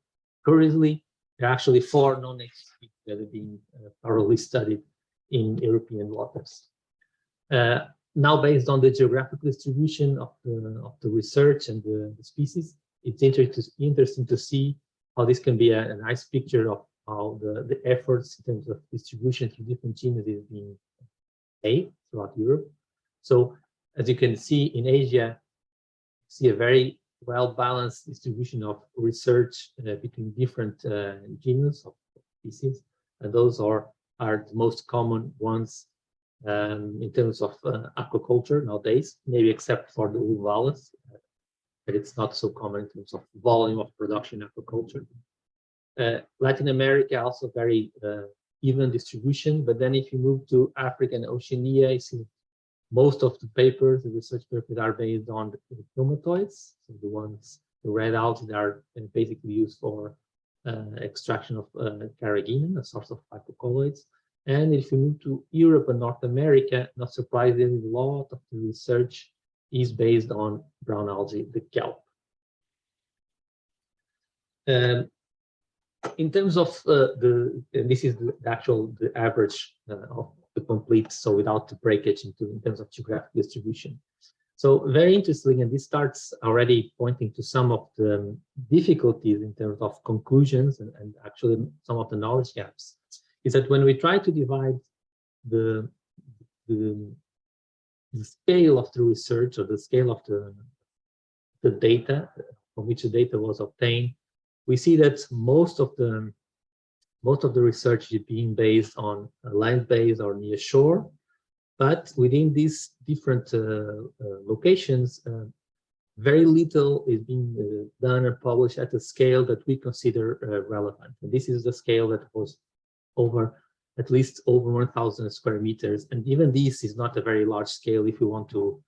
Currently, there are actually 4 non-native species that are being thoroughly studied in European waters. Now, based on the geographical distribution of the research and the species, it's interesting to see how this can be a nice picture of how the efforts in terms of distribution through different genus is being made throughout Europe. So, as you can see in Asia, see a very well-balanced distribution of research between different genus of species, and those are the most common ones in terms of aquaculture nowadays, maybe except for the Uvalis, but it's not so common in terms of volume of production aquaculture. Latin America also very even distribution, but then if you move to Africa and Oceania, you see most of the papers, the research papers, are based on the chromatoids, so the ones read out that are basically used for extraction of carrageenan, a source of phycocolloids. And if you move to Europe and North America, not surprisingly, a lot of the research is based on brown algae, the kelp. In terms of this is the average of the complete, so without the breakage in terms of geographic distribution. So very interesting, and this starts already pointing to some of the difficulties in terms of conclusions and actually some of the knowledge gaps, is that when we try to divide the scale of the research or the scale of the data from which the data was obtained, we see that most of the research is being based on land-based or near shore, but within these different locations, very little is being done and published at a scale that we consider relevant. And this is the scale that was at least over 1,000 square meters, and even this is not a very large scale if you want to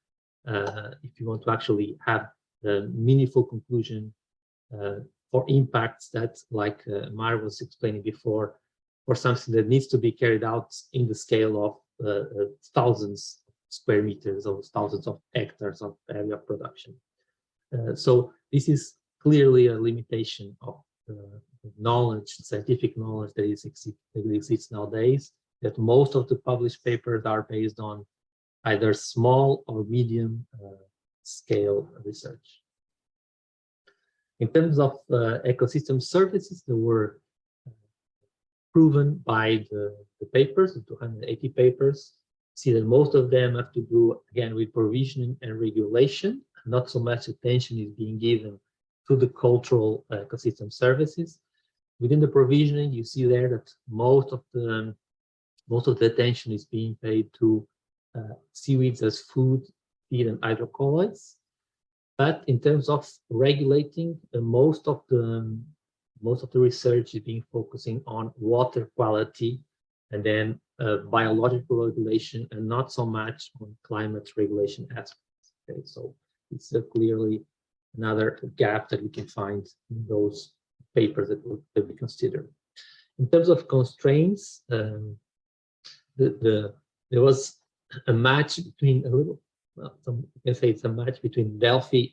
actually have a meaningful conclusion for impacts that, like Mar was explaining before, for something that needs to be carried out in the scale of thousands of square meters or thousands of hectares of area of production. So this is clearly a limitation of knowledge, scientific knowledge that exists nowadays, that most of the published papers are based on either small or medium scale research. In terms of ecosystem services, they were proven by the the papers, the 280 papers. See that most of them have to do, again, with provisioning and regulation. Not so much attention is being given to the cultural ecosystem services. Within the provisioning, you see there that most of the attention is being paid to seaweeds as food, feed, and hydrocolloids. But in terms of regulating, most of the research is being focusing on water quality and then biological regulation, and not so much on climate regulation aspects. Okay, so it's clearly another gap that we can find in those papers that we consider. In terms of constraints, there was a match between you can say it's a match between Delphi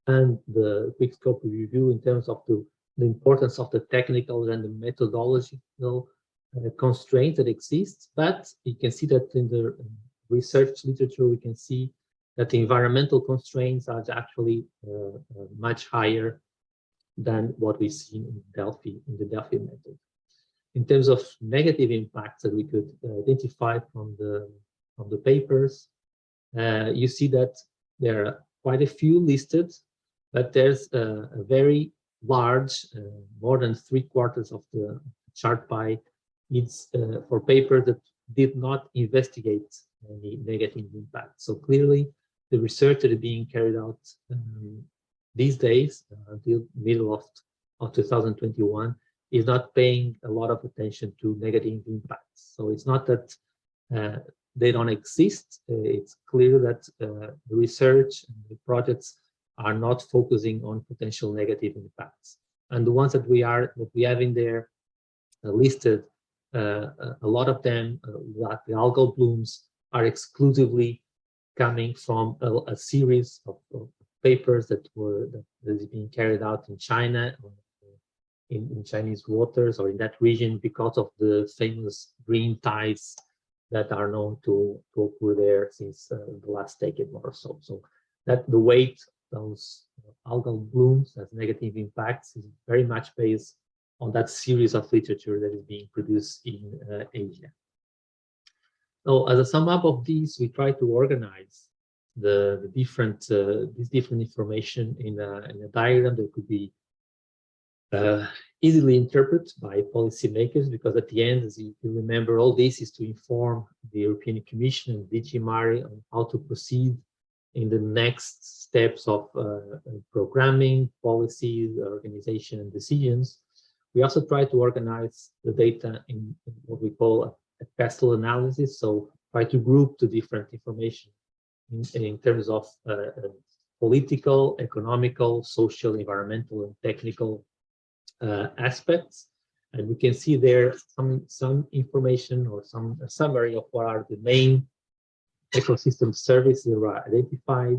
and the quick scope review in terms of the importance of the technical and the methodological constraints that exist. But you can see that in the research literature, we can see that the environmental constraints are actually much higher than what we see in Delphi, in the Delphi method. In terms of negative impacts that we could identify from the papers, you see that there are quite a few listed, but there's a very large, more than 3/4 of the chart pie, it's for papers that did not investigate any negative impact. So clearly, the research that is being carried out these days, until middle of 2021, is not paying a lot of attention to negative impacts. So it's not that they don't exist. It's clear that the research and the projects are not focusing on potential negative impacts. And the ones that we have in there listed, a lot of them, like the algal blooms, are exclusively coming from a series of papers that is being carried out in China, or in Chinese waters, or in that region, because of the famous green tides that are known to occur there since the last decade or so. So that the weight of those algal blooms as negative impacts is very much based on that series of literature that is being produced in Asia. So as a sum up of these, we try to organize the different this different information in a diagram that could be easily interpreted by policymakers, because at the end, as you remember, all this is to inform the European Commission and DG Mare on how to proceed in the next steps of programming, policies, organization, and decisions. We also try to organize the data in what we call a pestle analysis, so try to group the different information in terms of political, economical, social, environmental, and technical aspects. And we can see there some information or some summary of what are the main ecosystem services that are identified,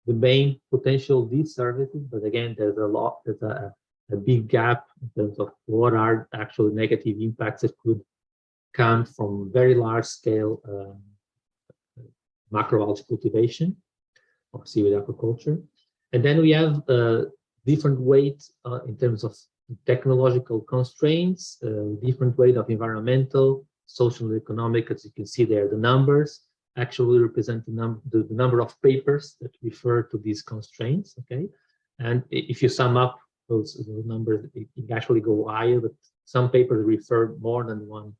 the main potential these services. But again, there's a big gap in terms of what are actual negative impacts that could come from very large scale macroalgae cultivation or seaweed aquaculture. And then we have different weight in terms of technological constraints, different weight of environmental, social, and economic. As you can see there, the numbers actually represent the number of papers that refer to these constraints. Okay, and if you sum up those numbers, it can actually go higher, but some papers refer more than one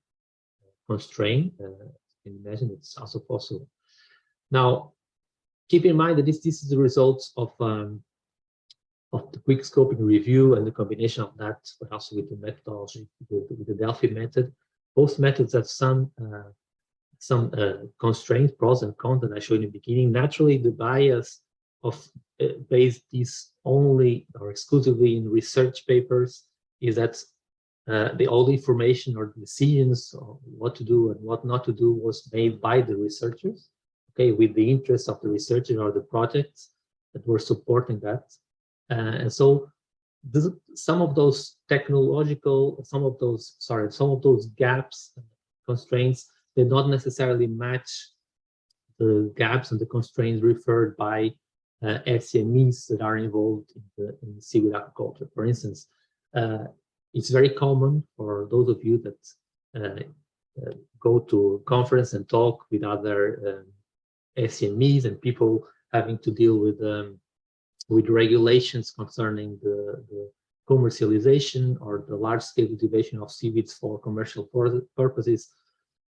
constraint. You can imagine it's also possible. Now, keep in mind that this is the results of the quick scoping review and the combination of that, but also with the methodology, with the Delphi method. Both methods have some constraints, pros and cons that I showed in the beginning. Naturally, the bias of based this only or exclusively in research papers is that all the information or decisions on what to do and what not to do was made by the researchers, okay, with the interest of the researcher or the projects that were supporting that. And so some of those technological, some of those gaps, constraints, they not necessarily match the gaps and the constraints referred by SMEs that are involved in seaweed aquaculture. For instance, it's very common for those of you that go to a conference and talk with other SMEs and people having to deal with regulations concerning the commercialization or the large-scale cultivation of seaweeds for commercial purposes.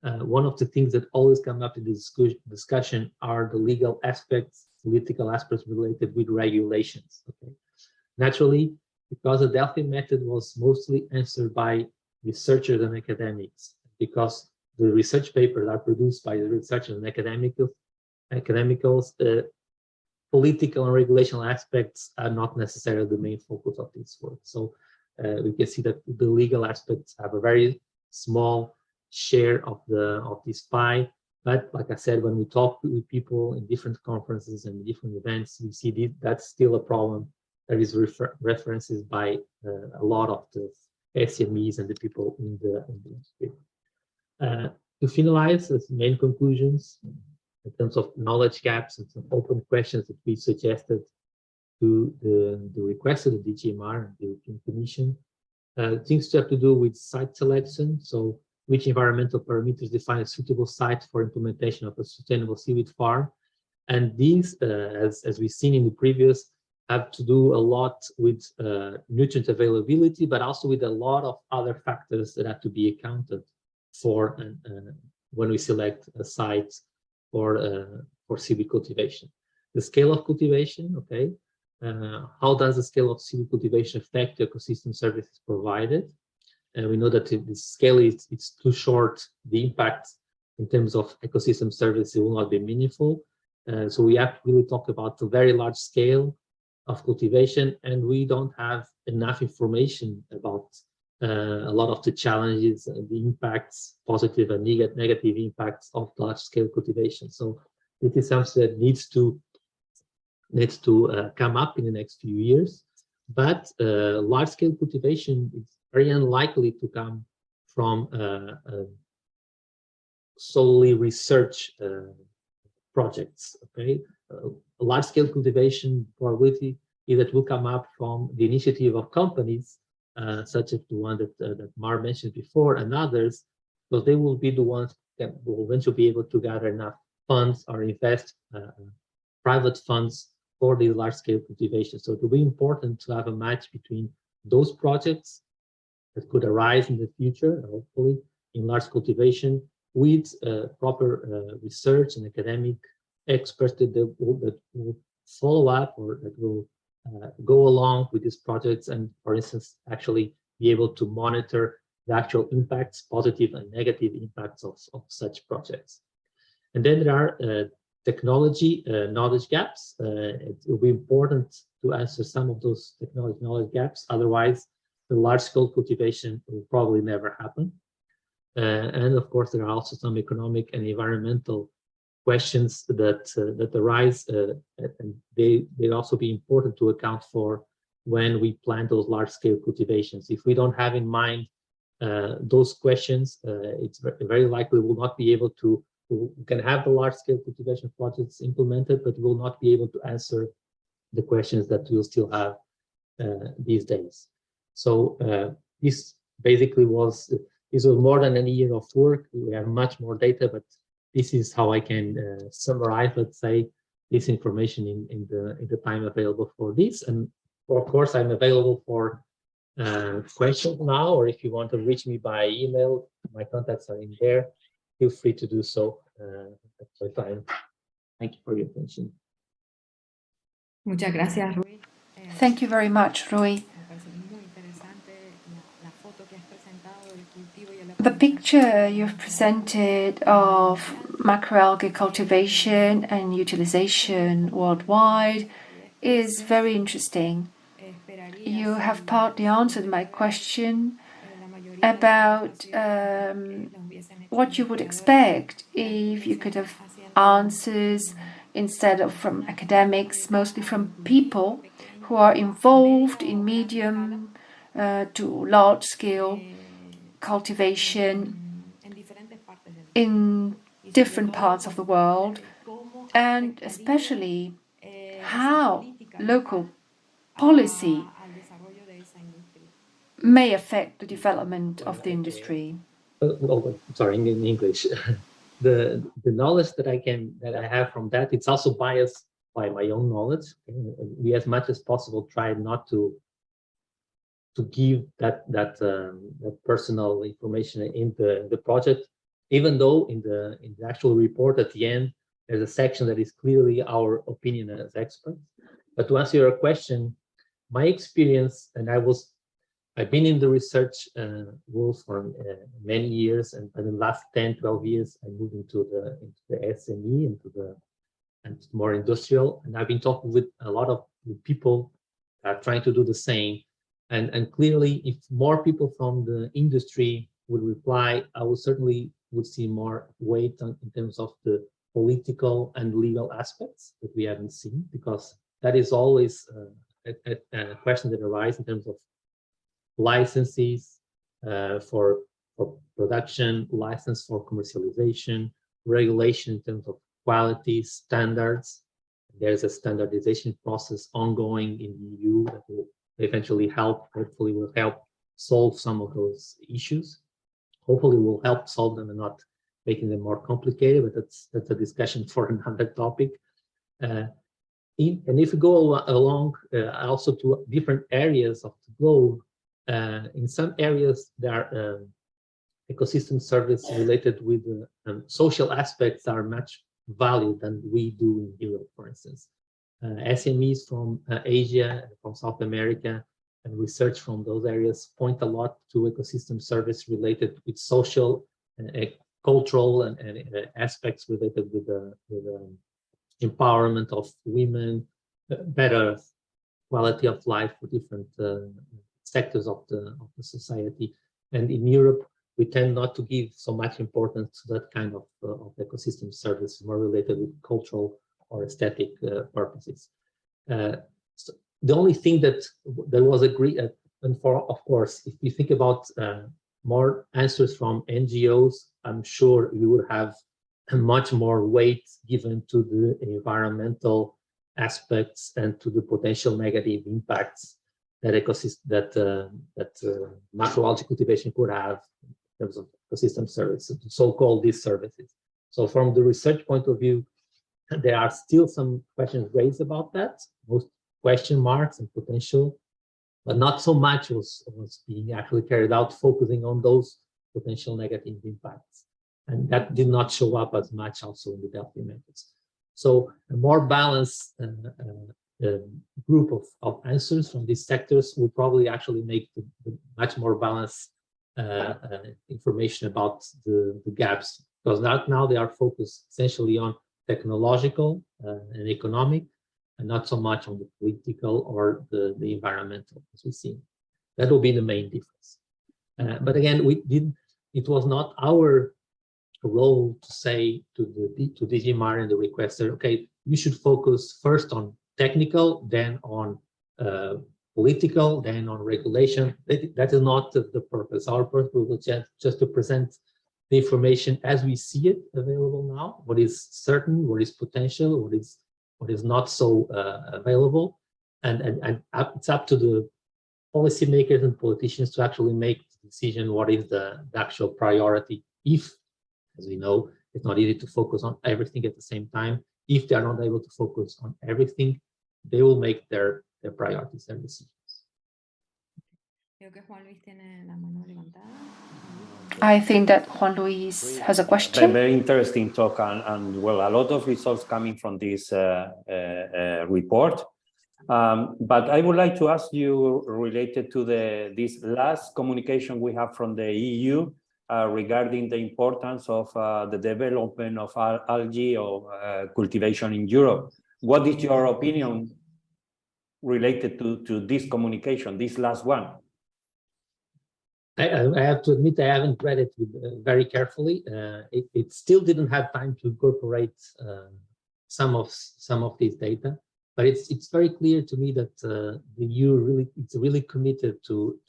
One of the things that always come up in this discussion are the legal aspects, political aspects related with regulations. Okay? Naturally, because the Delphi method was mostly answered by researchers and academics, because the research papers are produced by the researchers and academicals, political and regulational aspects are not necessarily the main focus of this work. So we can see that the legal aspects have a very small share of this pie. But like I said, when we talk with people in different conferences and different events, we see that's still a problem. There is references by a lot of the SMEs and the people in the industry. To finalize, as main conclusions, in terms of knowledge gaps and some open questions that we suggested to the request of the DGMR and the European Commission, things to have to do with site selection. So which environmental parameters define a suitable site for implementation of a sustainable seaweed farm. And these, as we've seen in the previous, have to do a lot with nutrient availability, but also with a lot of other factors that have to be accounted for when we select a site for seaweed cultivation. The scale of cultivation, okay, how does the scale of seaweed cultivation affect the ecosystem services provided? And we know that if the scale is too short, the impact in terms of ecosystem services will not be meaningful. So we have to really talk about the very large scale of cultivation, and we don't have enough information about a lot of the challenges and the impacts, positive and negative impacts of large-scale cultivation. So it is something that needs to come up in the next few years. But large-scale cultivation is very unlikely to come from solely research projects. Okay, large-scale cultivation probability is that will come up from the initiative of companies, such as the one that Mar mentioned before, and others, because they will be the ones that will eventually be able to gather enough funds or invest private funds for the large-scale cultivation. So it will be important to have a match between those projects that could arise in the future, hopefully, in large cultivation, with proper research and academic experts that will follow up or that will go along with these projects and, for instance, actually be able to monitor the actual impacts, positive and negative impacts of such projects. And then there are technology knowledge gaps. It will be important to answer some of those technology knowledge gaps. Otherwise, the large-scale cultivation will probably never happen. And of course, there are also some economic and environmental questions that arise, and they also be important to account for when we plan those large-scale cultivations. If we don't have in mind those questions, it's very likely we'll not be able to. We can have the large-scale cultivation projects implemented, but we'll not be able to answer the questions that we'll still have these days. So this basically was more than a year of work. We have much more data, but this is how I can summarize, let's say, this information in the time available for this. And of course, I'm available for questions now, or if you want to reach me by email, my contacts are in there. Feel free to do so. That's my time. Thank you for your attention. Muchas gracias, Rui. Thank you very much, Rui. The picture you've presented of macroalgae cultivation and utilization worldwide is very interesting. You have partly answered my question about what you would expect if you could have answers instead of from academics, mostly from people who are involved in medium to large scale cultivation in different parts of the world, and especially how local policy may affect the development of the industry. sorry, in English. The knowledge that I have from that, it's also biased by my own knowledge. We, as much as possible, try not to give that personal information in the project, even though in the actual report at the end there's a section that is clearly our opinion as experts. But to answer your question, my experience, and I've been in the research world for many years, and in the last 10, 12 years, I moved into the SME, and more industrial. And I've been talking with a lot of people trying to do the same. And clearly, if more people from the industry would reply, I would certainly see more weight in terms of the political and legal aspects that we haven't seen, because that is always a question that arises in terms of licenses for production, license for commercialization, regulation in terms of quality standards. There's a standardization process ongoing in the EU that will eventually hopefully will help solve some of those issues. Hopefully will help solve them and not making them more complicated, but that's a discussion for another topic. And if we go along also to different areas of the globe, in some areas there are ecosystem service related with social aspects are much valued than we do in Europe, for instance. SMEs from Asia, from South America, and research from those areas point a lot to ecosystem service related with social, cultural, and aspects related with the empowerment of women, better quality of life for different sectors of the society. And in Europe, we tend not to give so much importance to that kind of ecosystem service, more related with cultural or aesthetic purposes. So the only thing that was agreed, and for, of course, if you think about more answers from NGOs, I'm sure you would have much more weight given to the environmental aspects and to the potential negative impacts that macroalgae cultivation could have in terms of ecosystem services, so-called these services. So from the research point of view, there are still some questions raised about that, most question marks and potential, but not so much was being actually carried out, focusing on those potential negative impacts. And that did not show up as much also in the Delphi methods. So a more balanced group of answers from these sectors will probably actually make the much more balanced information about the gaps, because now they are focused essentially on technological and economic, and not so much on the political or the environmental, as we see. That will be the main difference. But again, it was not our role to say to DG Mar and the requester, okay, you should focus first on technical, then on political, then on regulation. That is not the purpose. Our purpose was just to present the information as we see it available now, what is certain, what is potential, what is not so available, and it's up to the policymakers and politicians to actually make the decision what is the actual priority. If, as we know, it's not easy to focus on everything at the same time. If they are not able to focus on everything, they will make their priorities, their decisions. I think that Juan Luis has a question. Very interesting talk, and well, a lot of results coming from this report. But I would like to ask you, related to this last communication we have from the EU regarding the importance of the development of algae or cultivation in Europe. What is your opinion related to this communication, this last one? I have to admit I haven't read it very carefully. It still didn't have time to incorporate some of these data, but it's very clear to me that the EU it's really committed to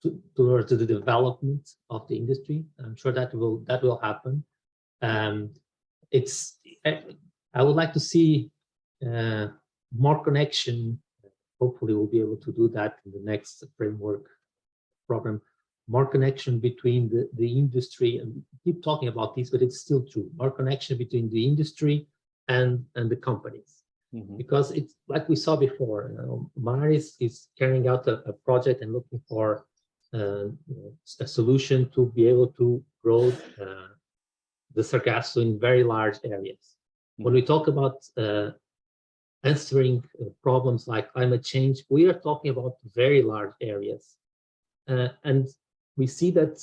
the development of the industry. I'm sure that will happen. I would like to see more connection. Hopefully, we'll be able to do that in the next framework program more connection between the industry, and we keep talking about this, but it's still true, more connection between the industry and the companies. Because it's like we saw before, Mars is carrying out a project and looking for a solution to be able to grow the sargasso in very large areas. When we talk about answering problems like climate change, we are talking about very large areas. And we see that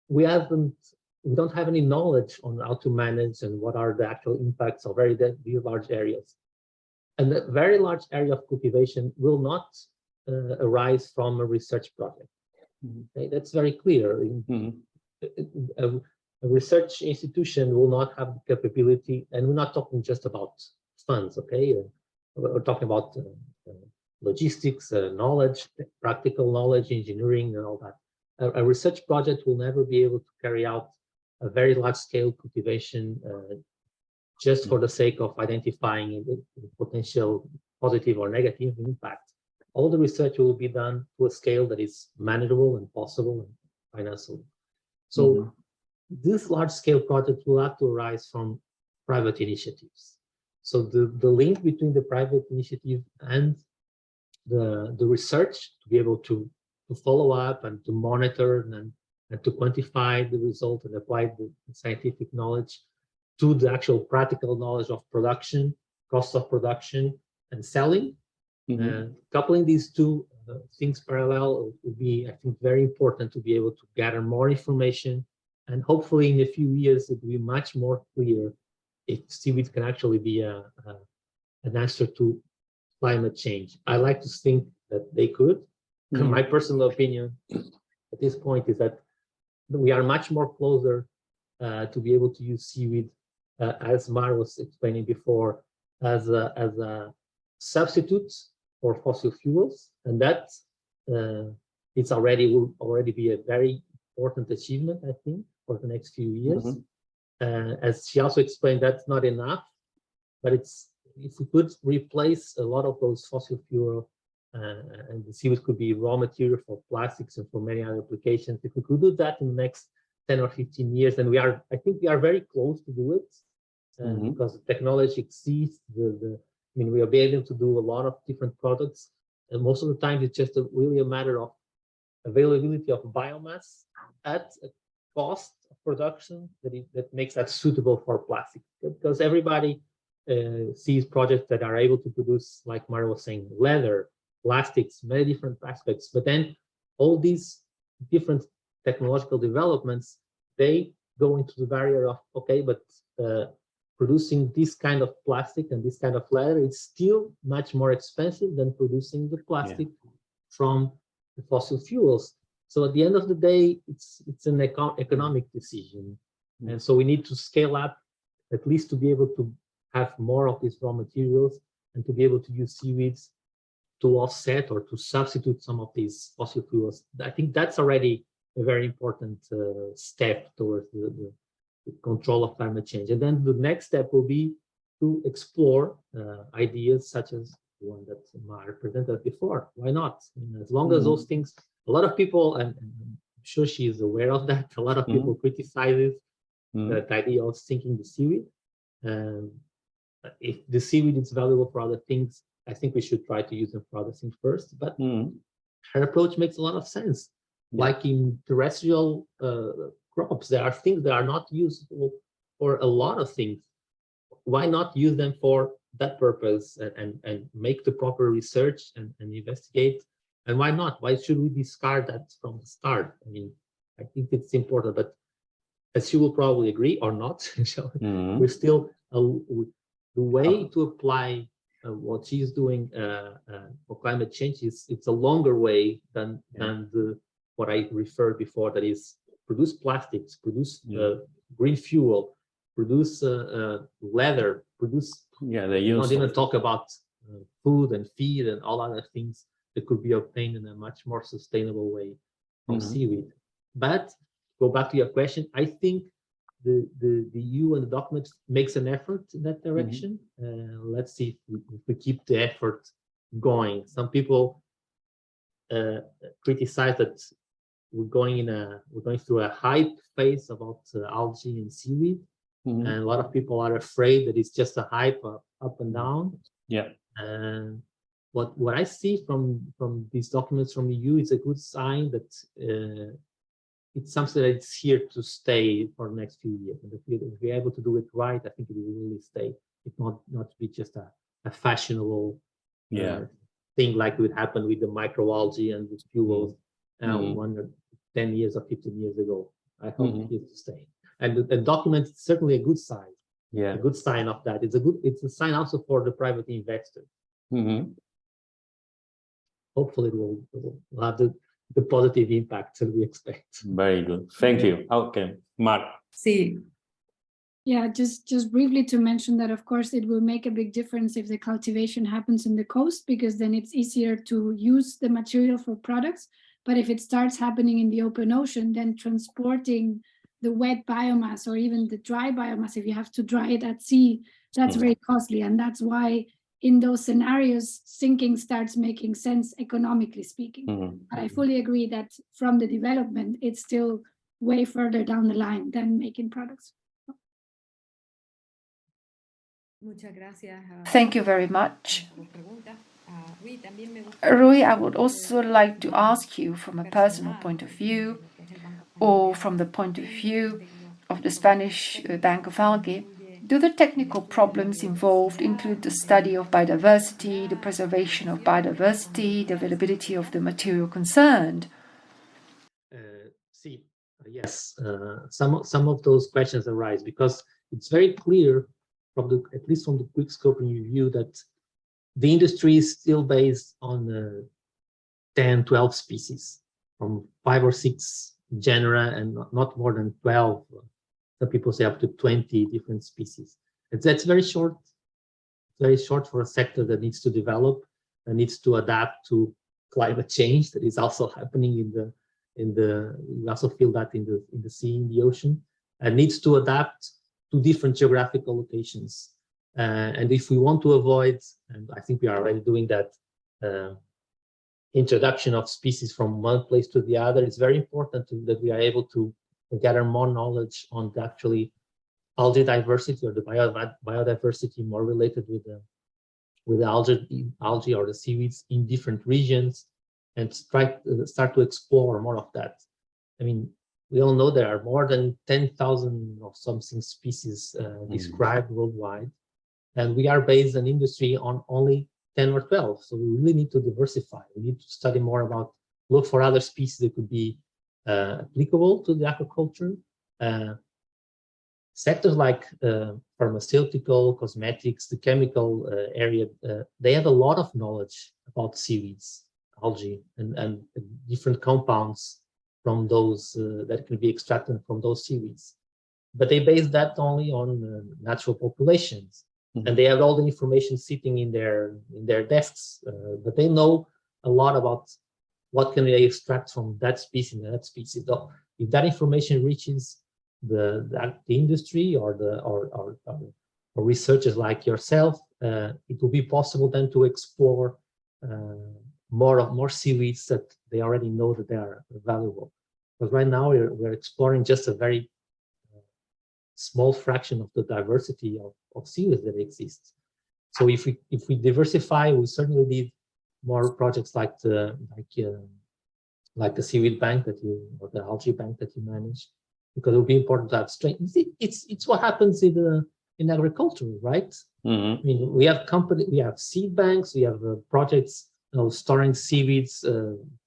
we don't have any knowledge on how to manage and what are the actual impacts of these large areas. And a very large area of cultivation will not arise from a research project. Okay? That's very clear. A research institution will not have the capability, and we're not talking just about funds, okay? We're talking about logistics, knowledge, practical knowledge, engineering, and all that. A research project will never be able to carry out a very large-scale cultivation just for the sake of identifying the potential positive or negative impact. All the research will be done to a scale that is manageable and possible and financeable. So this large-scale project will have to arise from private initiatives. So the link between the private initiative and the research to be able to follow up and to monitor and to quantify the result and apply the scientific knowledge to the actual practical knowledge of production, cost of production, and selling. Coupling these two things parallel will be, I think, very important to be able to gather more information, and hopefully in a few years it will be much more clear if seaweed can actually be an answer to climate change. I like to think that they could. My personal opinion at this point is that we are much more closer to be able to use seaweed, as Mar was explaining before, as a substitute for fossil fuels, and that will already be a very important achievement, I think, for the next few years. As she also explained, that's not enough, but if we could replace a lot of those fossil fuel, and the seaweed could be raw material for plastics and for many other applications. If we could do that in the next 10 or 15 years, then I think we are very close to do it, because the technology exceeds we are able to do a lot of different products, and most of the time it's just really a matter of availability of biomass at a cost of production that makes that suitable for plastic. Because everybody sees projects that are able to produce, like Mario was saying, leather, plastics, many different aspects, but then all these different technological developments, they go into the barrier of, okay, but producing this kind of plastic and this kind of leather, it's still much more expensive than producing the plastic from the fossil fuels. So at the end of the day, it's an economic decision. And so we need to scale up, at least to be able to have more of these raw materials and to be able to use seaweeds to offset or to substitute some of these fossil fuels. I think that's already a very important step towards the control of climate change. And then the next step will be to explore ideas such as the one that Mar presented before. Why not? As long as those things, a lot of people, and I'm sure she is aware of that, a lot of people criticize that idea of sinking the seaweed. If the seaweed is valuable for other things, I think we should try to use them for other things first. But her approach makes a lot of sense. Like in terrestrial crops, there are things that are not useful for a lot of things. Why not use them for that purpose and make the proper research and investigate? And why not? Why should we discard that from the start? I mean, I think it's important, but as she will probably agree or not, we're still the way to apply what she's doing for climate change it's a longer way than what I referred before, that is produce plastics, produce green fuel, produce leather, produce not even talk about food and feed and all other things that could be obtained in a much more sustainable way from seaweed. But go back to your question, I think the EU and the document makes an effort in that direction. Let's see if we keep the effort going. Some people criticize that we're going through a hype phase about algae and seaweed, and a lot of people are afraid that it's just a hype up and down. Yeah. And what I see from these documents from EU is a good sign that it's something that's here to stay for the next few years. And if we're able to do it right, I think it will really stay. It not be just a fashionable thing like would happen with the microalgae and with fuels 10 years or 15 years ago. I hope it's here to stay. And the document is certainly a good sign. Yeah. A good sign of that. It's a sign also for the private investor. Hopefully it will have the positive impact that we expect. Very good. Thank you. Okay, Mark. Sí. Yeah, just briefly to mention that, of course, it will make a big difference if the cultivation happens in the coast, because then it's easier to use the material for products. But if it starts happening in the open ocean, then transporting the wet biomass or even the dry biomass, if you have to dry it at sea, that's very costly. And that's why in those scenarios, sinking starts making sense economically speaking. But I fully agree that from the development, it's still way further down the line than making products. Thank you very much. Rui, I would also like to ask you from a personal point of view, or from the point of view of the Spanish Bank of Algae, do the technical problems involved include the study of biodiversity, the preservation of biodiversity, the availability of the material concerned? Yes, some of those questions arise because it's very clear from at least from the quick scoping review that the industry is still based on 10, 12 species from 5 or 6 genera and not more than 12. Some people say up to 20 different species. That's very short for a sector that needs to develop and needs to adapt to climate change that is also happening we also feel that in the sea, in the ocean, and needs to adapt to different geographical locations. And if we want to avoid, and I think we are already doing that, introduction of species from one place to the other, it's very important that we are able to gather more knowledge on the actually algae diversity or the biodiversity more related with the algae or the seaweeds in different regions, and start to explore more of that. I mean, we all know there are more than 10,000 or something species described worldwide, and we are based an industry on only 10 or 12. So we really need to diversify. We need to study more about, look for other species that could be applicable to the aquaculture. Sectors like pharmaceutical, cosmetics, the chemical area, they have a lot of knowledge about seaweeds, algae, and different compounds from those that can be extracted from those seaweeds. But they base that only on natural populations. And they have all the information sitting in their desks, but they know a lot about what can they extract from that species and that species. So if that information reaches the industry or researchers like yourself, it will be possible then to explore more seaweeds that they already know that they are valuable. Because right now we're exploring just a very small fraction of the diversity of seaweeds that exist. So if we diversify, we certainly need more projects like the seaweed bank or the algae bank that you manage, because it will be important to have strength. It's what happens in agriculture, right? I mean, we have seed banks, we have projects storing seaweeds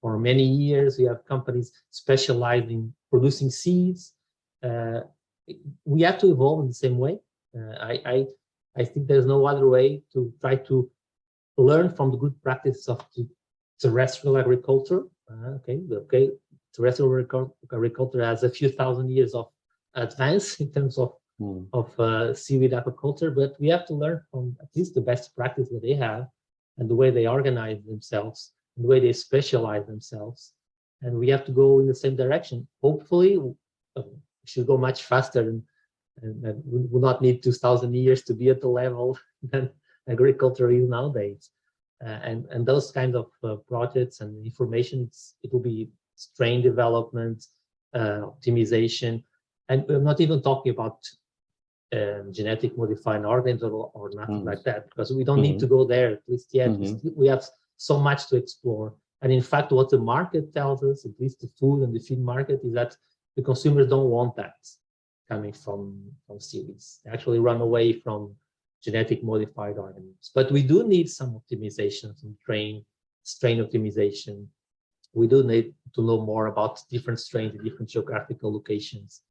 for many years. We have companies specialized in producing seeds. We have to evolve in the same way. I think there's no other way to try to learn from the good practices of terrestrial agriculture. Terrestrial agriculture has a few thousand years of advance in terms of seaweed aquaculture, but we have to learn from at least the best practice that they have and the way they organize themselves, and the way they specialize themselves. And we have to go in the same direction. Hopefully, we should go much faster, and we will not need 2,000 years to be at the level that agriculture is nowadays. And those kinds of projects and information, it will be strain development, optimization, and we're not even talking about genetic modifying organisms or nothing like that, because we don't need to go there, at least yet. We have so much to explore. And in fact, what the market tells us, at least the food and the feed market, is that the consumers don't want that coming from seaweeds. They actually run away from genetic modified organisms. But we do need some optimization, some strain optimization. We do need to know more about different strains in different geographical locations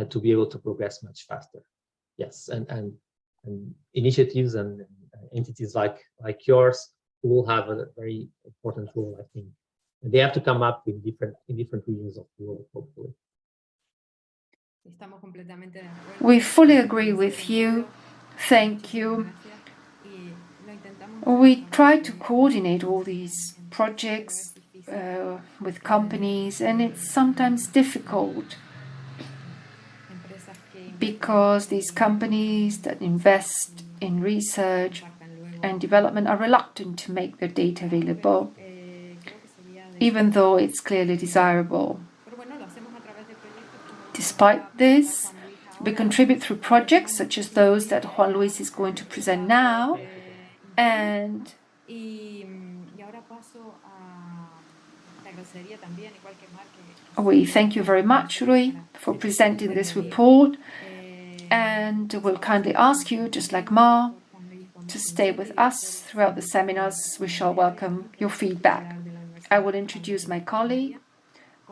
to be able to progress much faster. Yes, and initiatives and entities like yours will have a very important role, I think. And they have to come up in different regions of the world, hopefully. We fully agree with you. Thank you. We try to coordinate all these projects with companies, and it's sometimes difficult because these companies that invest in research and development are reluctant to make their data available, even though it's clearly desirable. Despite this, we contribute through projects such as those that Juan Luis is going to present now, and we thank you very much, Rui, for presenting this report, and we'll kindly ask you, just like Ma, to stay with us throughout the seminars. We shall welcome your feedback. I will introduce my colleague,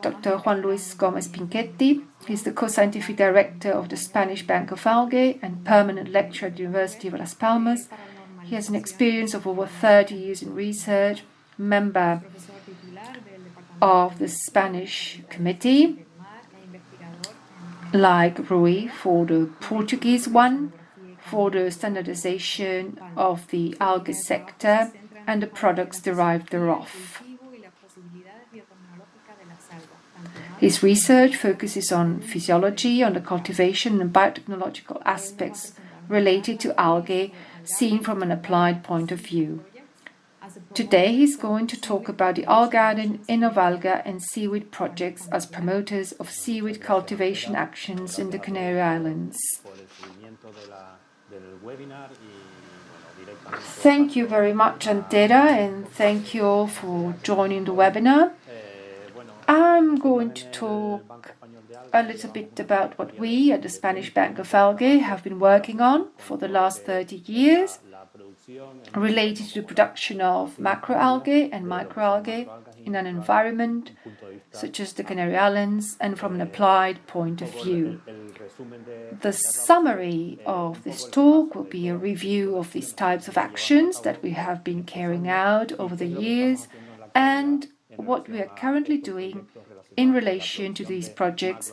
Dr. Juan Luis Gomez Pinchetti. He's the co-scientific director of the Spanish Bank of Algae and permanent lecturer at the University of Las Palmas. He has an experience of over 30 years in research, member of the Spanish committee, like Rui for the Portuguese one, for the standardization of the algae sector and the products derived thereof. His research focuses on physiology, on the cultivation and biotechnological aspects related to algae, seen from an applied point of view. Today he's going to talk about the Allgarden, Innovalga and Seaweed projects as promoters of seaweed cultivation actions in the Canary Islands. Thank you very much, Antera, and thank you all for joining the webinar. I'm going to talk a little bit about what we at the Spanish Bank of Algae have been working on for the last 30 years, related to the production of macroalgae and microalgae in an environment such as the Canary Islands and from an applied point of view. The summary of this talk will be a review of these types of actions that we have been carrying out over the years and what we are currently doing in relation to these projects,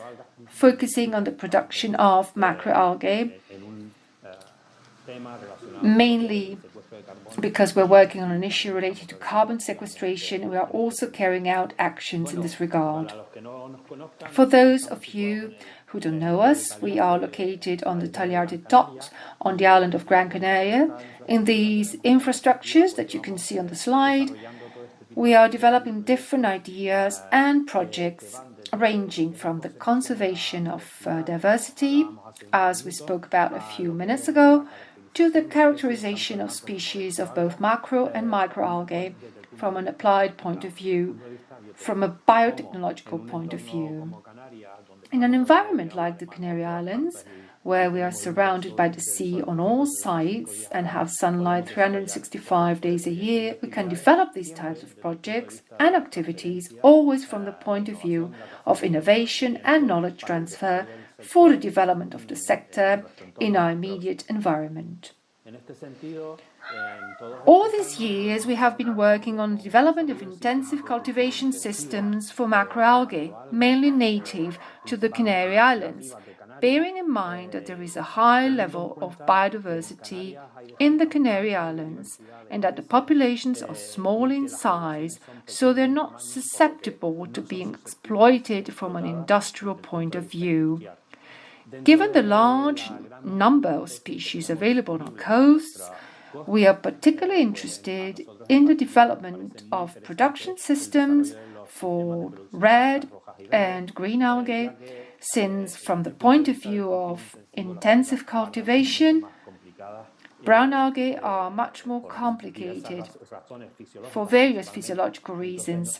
focusing on the production of macroalgae, mainly because we're working on an issue related to carbon sequestration. We are also carrying out actions in this regard. For those of you who don't know us, we are located on the Tagliardi Docks on the island of Gran Canaria. In these infrastructures that you can see on the slide, we are developing different ideas and projects ranging from the conservation of diversity, as we spoke about a few minutes ago, to the characterization of species of both macro and microalgae from an applied point of view, from a biotechnological point of view. In an environment like the Canary Islands, where we are surrounded by the sea on all sides and have sunlight 365 days a year, we can develop these types of projects and activities always from the point of view of innovation and knowledge transfer for the development of the sector in our immediate environment. All these years we have been working on the development of intensive cultivation systems for macroalgae, mainly native to the Canary Islands, bearing in mind that there is a high level of biodiversity in the Canary Islands and that the populations are small in size, so they're not susceptible to being exploited from an industrial point of view. Given the large number of species available on coasts, we are particularly interested in the development of production systems for red and green algae, since from the point of view of intensive cultivation, brown algae are much more complicated for various physiological reasons.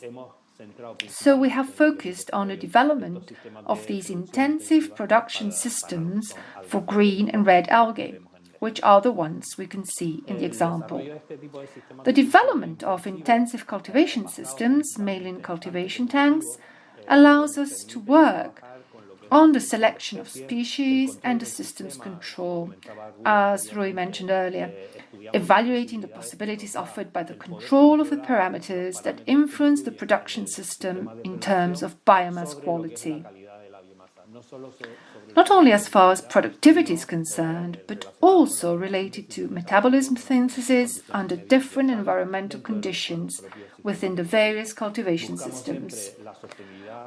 So we have focused on the development of these intensive production systems for green and red algae, which are the ones we can see in the example. The development of intensive cultivation systems, mainly in cultivation tanks, allows us to work on the selection of species and the systems control, as Rui mentioned earlier, evaluating the possibilities offered by the control of the parameters that influence the production system in terms of biomass quality. Not only as far as productivity is concerned, but also related to metabolism synthesis under different environmental conditions within the various cultivation systems.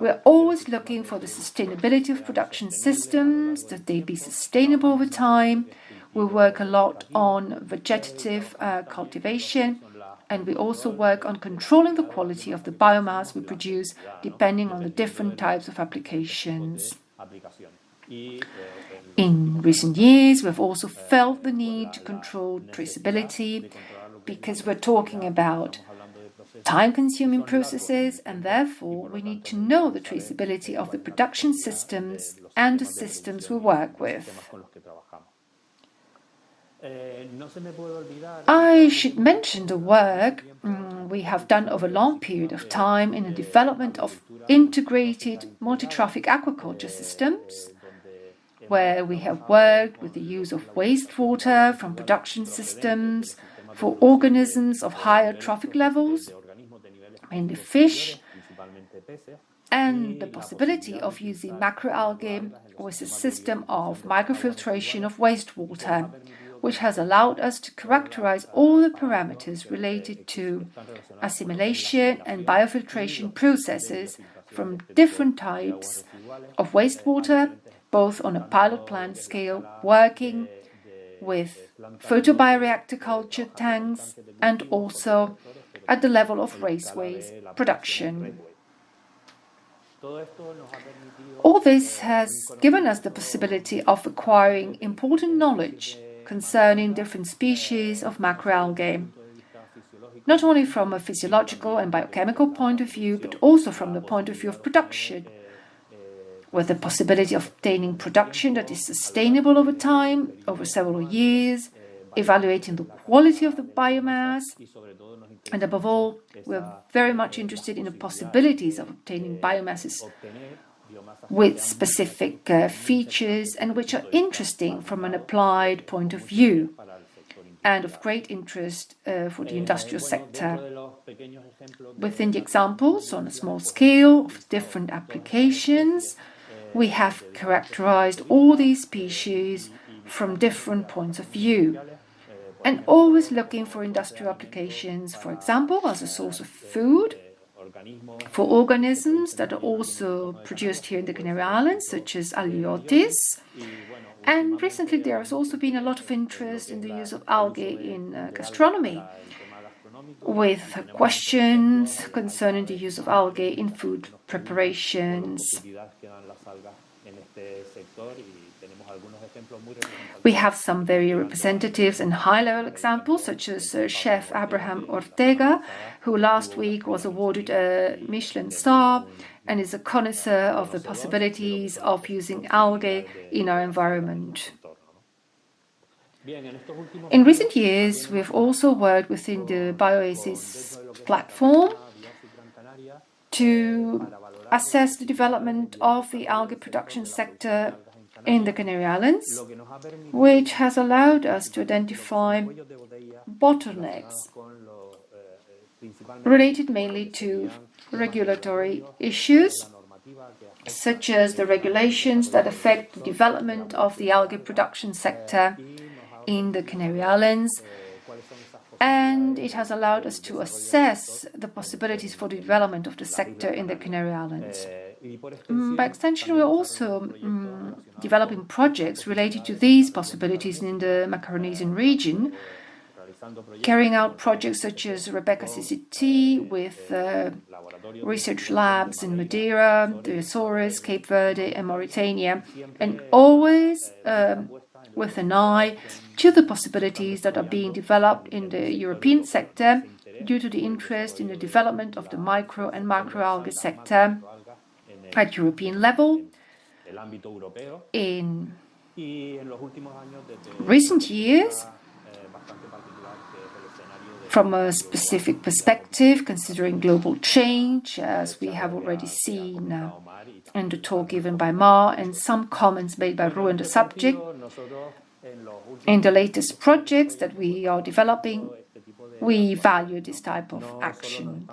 We're always looking for the sustainability of production systems, that they be sustainable over time. We work a lot on vegetative cultivation, and we also work on controlling the quality of the biomass we produce depending on the different types of applications. In recent years, we've also felt the need to control traceability because we're talking about time-consuming processes, and therefore we need to know the traceability of the production systems and the systems we work with. I should mention the work we have done over a long period of time in the development of integrated multi-trophic aquaculture systems, where we have worked with the use of wastewater from production systems for organisms of higher trophic levels, mainly fish, and the possibility of using macroalgae with a system of microfiltration of wastewater, which has allowed us to characterize all the parameters related to assimilation and biofiltration processes from different types of wastewater, both on a pilot plant scale, working with photobioreactor culture tanks, and also at the level of raceways production. All this has given us the possibility of acquiring important knowledge concerning different species of macroalgae, not only from a physiological and biochemical point of view, but also from the point of view of production, with the possibility of obtaining production that is sustainable over time, over several years, evaluating the quality of the biomass, and above all, we're very much interested in the possibilities of obtaining biomasses with specific features and which are interesting from an applied point of view and of great interest for the industrial sector. Within the examples, on a small scale of different applications, we have characterized all these species from different points of view, and always looking for industrial applications, for example, as a source of food, for organisms that are also produced here in the Canary Islands, such as aliotis. And recently there has also been a lot of interest in the use of algae in gastronomy, with questions concerning the use of algae in food preparations. We have some very representatives and high-level examples, such as Chef Abraham Ortega, who last week was awarded a Michelin star and is a connoisseur of the possibilities of using algae in our environment. In recent years, we've also worked within the Bioasis platform to assess the development of the algae production sector in the Canary Islands, which has allowed us to identify bottlenecks related mainly to regulatory issues, such as the regulations that affect the development of the algae production sector in the Canary Islands, and it has allowed us to assess the possibilities for the development of the sector in the Canary Islands. By extension, we're also developing projects related to these possibilities in the Macaronesian region, carrying out projects such as Rebecca CCT with research labs in Madeira, the Azores, Cape Verde and Mauritania, and always with an eye to the possibilities that are being developed in the European sector due to the interest in the development of the micro and macroalgae sector at European level. In recent years, from a specific perspective, considering global change, as we have already seen in the talk given by Ma and some comments made by Ru on the subject, in the latest projects that we are developing, we value this type of action.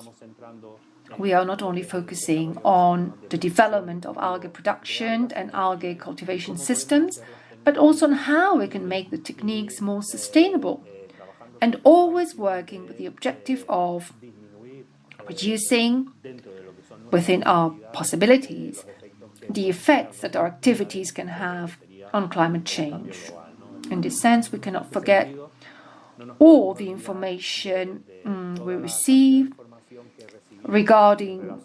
We are not only focusing on the development of algae production and algae cultivation systems, but also on how we can make the techniques more sustainable, and always working with the objective of reducing, within our possibilities, the effects that our activities can have on climate change. In this sense, we cannot forget all the information we receive regarding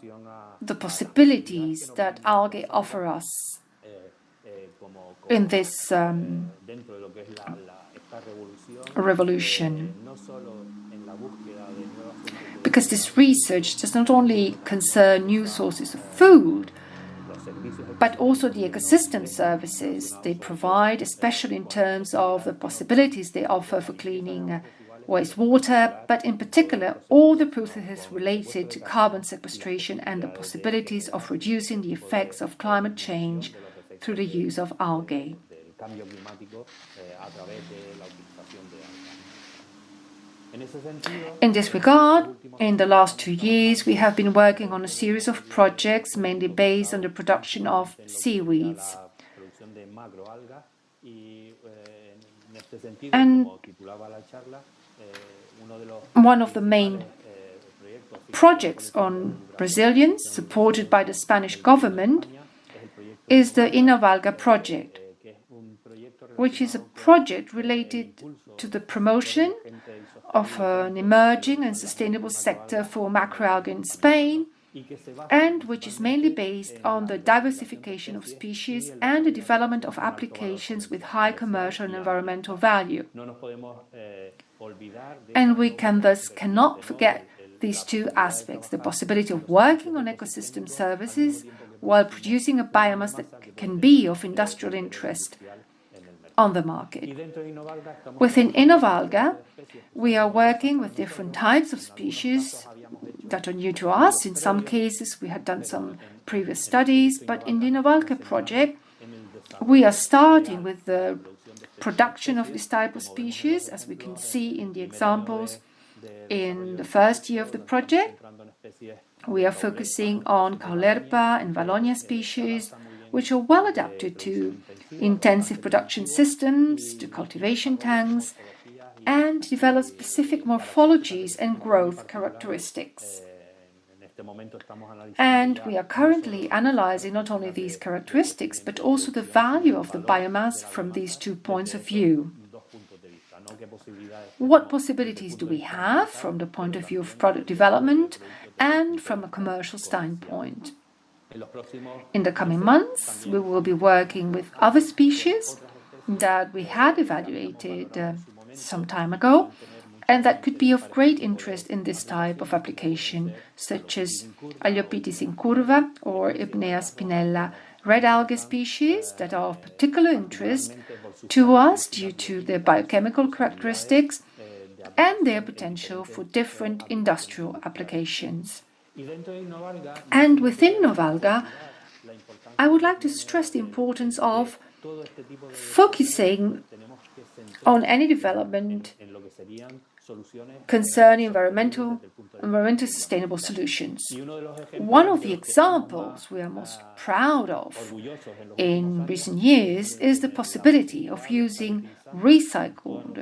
the possibilities that algae offer us in this revolution. Because this research does not only concern new sources of food, but also the ecosystem services they provide, especially in terms of the possibilities they offer for cleaning wastewater, but in particular all the processes related to carbon sequestration and the possibilities of reducing the effects of climate change through the use of algae. In this regard, in the last 2 years, we have been working on a series of projects mainly based on the production of seaweeds. And one of the main projects on Brazilians, supported by the Spanish government, is the Innovalga project, which is a project related to the promotion of an emerging and sustainable sector for macroalgae in Spain, and which is mainly based on the diversification of species and the development of applications with high commercial and environmental value. And we cannot forget these two aspects: the possibility of working on ecosystem services while producing a biomass that can be of industrial interest on the market. Within Innovalga, we are working with different types of species that are new to us. In some cases, we had done some previous studies, but in the Innovalga project, we are starting with the production of this type of species, as we can see in the examples. In the first year of the project, we are focusing on Caulerpa and Valonia species, which are well adapted to intensive production systems, to cultivation tanks, and develop specific morphologies and growth characteristics. And we are currently analyzing not only these characteristics, but also the value of the biomass from these 2 points of view. What possibilities do we have from the point of view of product development and from a commercial standpoint? In the coming months, we will be working with other species that we had evaluated some time ago and that could be of great interest in this type of application, such as Aliopitis incurva or Ipnea spinella, red algae species that are of particular interest to us due to their biochemical characteristics and their potential for different industrial applications. And within Innovalga, I would like to stress the importance of focusing on any development concerning environmental sustainable solutions. One of the examples we are most proud of in recent years is the possibility of using recycled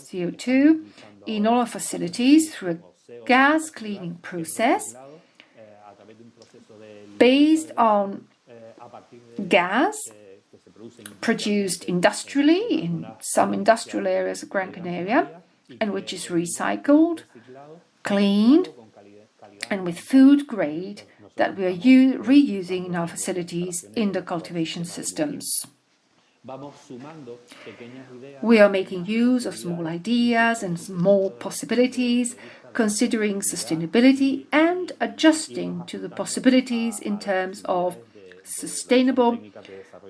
CO2 in all our facilities through a gas cleaning process based on gas produced industrially in some industrial areas of Gran Canaria, and which is recycled, cleaned, and with food grade that we are reusing in our facilities in the cultivation systems. We are making use of small ideas and small possibilities, considering sustainability and adjusting to the possibilities in terms of sustainable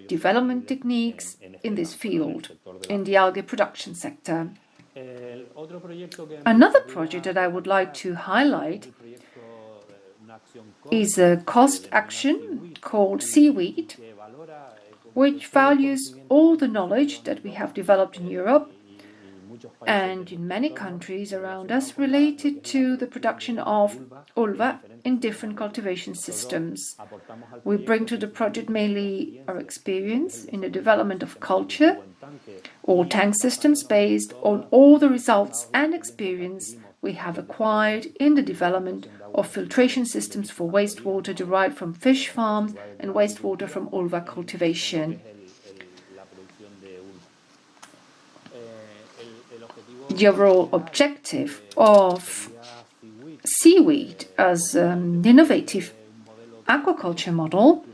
development techniques in this field, in the algae production sector. Another project that I would like to highlight is a cost action called SEAWEED, which values all the knowledge that we have developed in Europe and in many countries around us related to the production of ulva in different cultivation systems. We bring to the project mainly our experience in the development of culture or tank systems based on all the results and experience we have acquired in the development of filtration systems for wastewater derived from fish farms and wastewater from ulva cultivation. The overall objective of SEAWEED as an innovative aquaculture model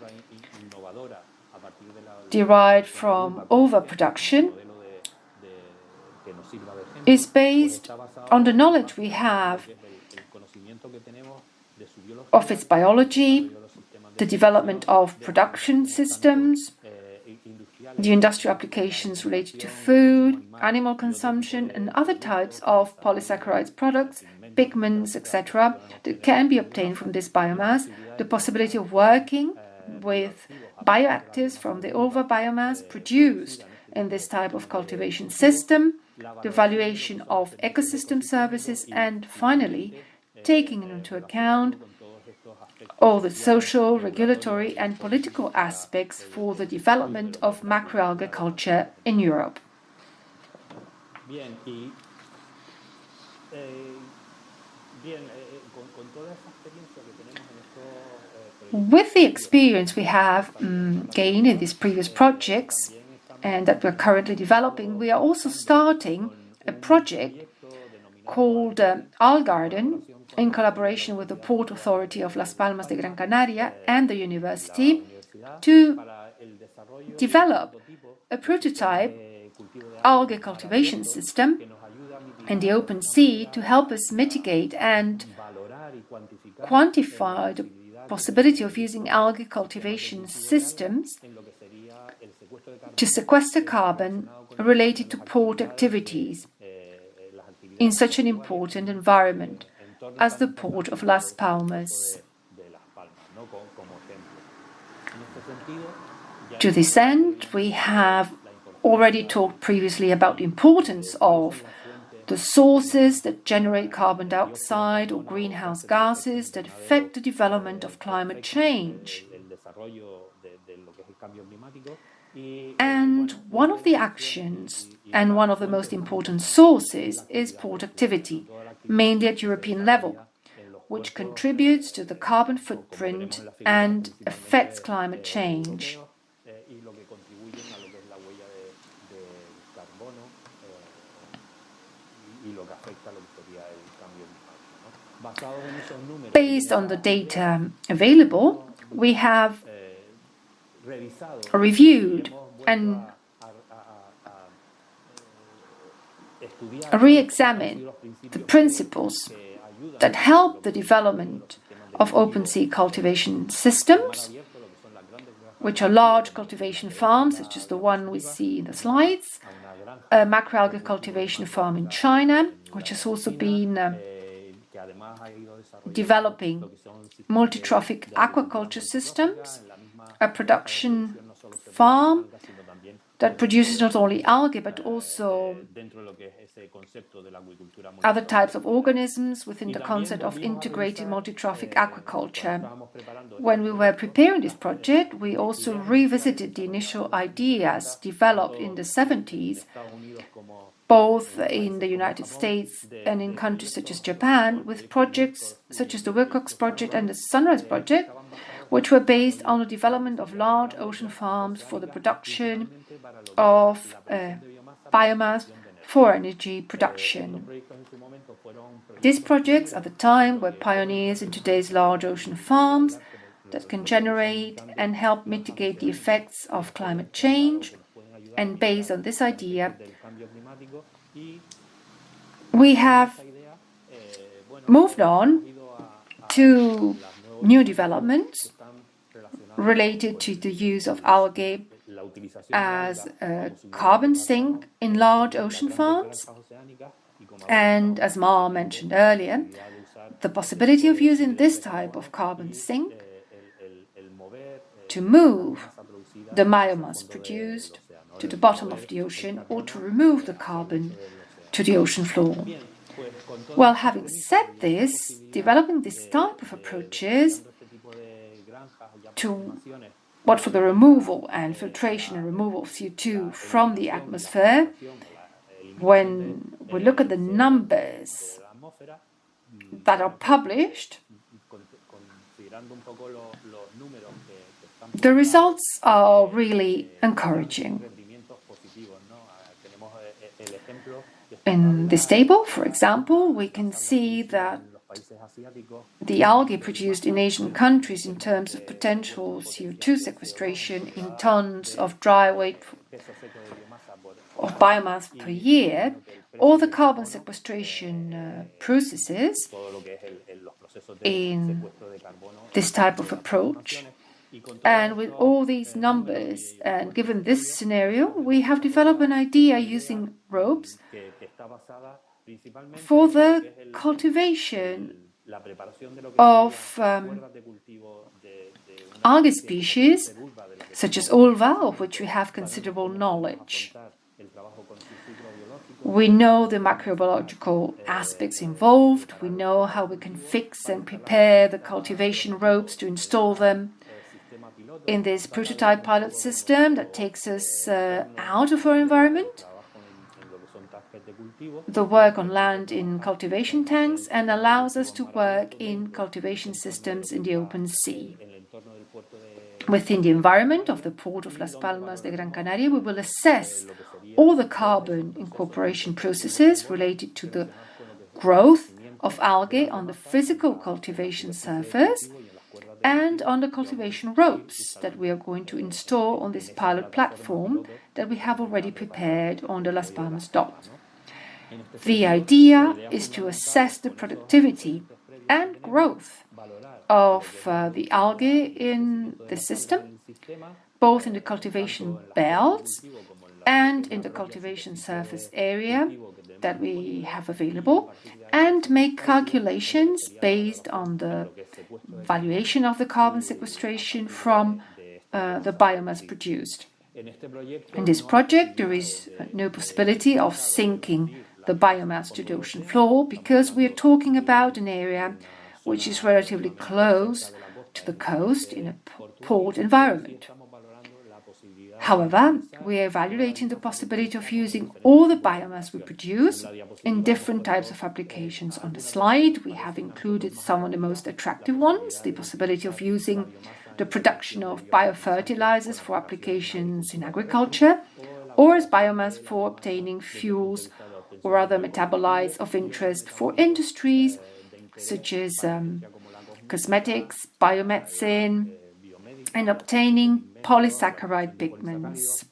derived from overproduction is based on the knowledge we have of its biology, the development of production systems, the industrial applications related to food, animal consumption, and other types of polysaccharides products, pigments, etc., that can be obtained from this biomass, the possibility of working with bioactives from the ulva biomass produced in this type of cultivation system, the valuation of ecosystem services, and finally, taking into account all the social, regulatory, and political aspects for the development of macroalgae culture in Europe. With the experience we have gained in these previous projects and that we're currently developing, we are also starting a project called Algarden in collaboration with the Port Authority of Las Palmas de Gran Canaria and the university to develop a prototype algae cultivation system in the open sea to help us mitigate and quantify the possibility of using algae cultivation systems to sequester carbon related to port activities in such an important environment as the port of Las Palmas. To this end, we have already talked previously about the importance of the sources that generate carbon dioxide or greenhouse gases that affect the development of climate change. And one of the actions and one of the most important sources is port activity, mainly at European level, which contributes to the carbon footprint and affects climate change. Based on the data available, we have reviewed and re-examined the principles that help the development of open sea cultivation systems, which are large cultivation farms, such as the one we see in the slides, a macroalgae cultivation farm in China, which has also been developing multi-trophic aquaculture systems, a production farm that produces not only algae but also other types of organisms within the concept of integrated multi-trophic aquaculture. When we were preparing this project, we also revisited the initial ideas developed in the 70s, both in the United States and in countries such as Japan, with projects such as the Wilcox Project and the Sunrise Project, which were based on the development of large ocean farms for the production of biomass for energy production. These projects at the time were pioneers in today's large ocean farms that can generate and help mitigate the effects of climate change. And based on this idea, we have moved on to new developments related to the use of algae as a carbon sink in large ocean farms. And as Ma mentioned earlier, the possibility of using this type of carbon sink to move the biomass produced to the bottom of the ocean or to remove the carbon to the ocean floor. Well, having said this, developing this type of approaches to for the removal and filtration and removal of CO2 from the atmosphere, when we look at the numbers that are published, the results are really encouraging. In this table, for example, we can see that the algae produced in Asian countries in terms of potential CO2 sequestration in tons of dry weight of biomass per year, all the carbon sequestration processes in this type of approach. And with all these numbers, and given this scenario, we have developed an idea using ropes for the cultivation of algae species, such as ulva, of which we have considerable knowledge. We know the macrobiological aspects involved, we know how we can fix and prepare the cultivation ropes to install them in this prototype pilot system that takes us out of our environment, the work on land in cultivation tanks, and allows us to work in cultivation systems in the open sea. Within the environment of the port of Las Palmas de Gran Canaria, we will assess all the carbon incorporation processes related to the growth of algae on the physical cultivation surface and on the cultivation ropes that we are going to install on this pilot platform that we have already prepared on the Las Palmas dock. The idea is to assess the productivity and growth of the algae in the system, both in the cultivation belts and in the cultivation surface area that we have available, and make calculations based on the valuation of the carbon sequestration from the biomass produced. In this project, there is no possibility of sinking the biomass to the ocean floor because we are talking about an area which is relatively close to the coast in a port environment. However, we are evaluating the possibility of using all the biomass we produce in different types of applications. On the slide, we have included some of the most attractive ones, the possibility of using the production of biofertilizers for applications in agriculture, or as biomass for obtaining fuels or other metabolites of interest for industries such as cosmetics, biomedicine, and obtaining polysaccharide pigments.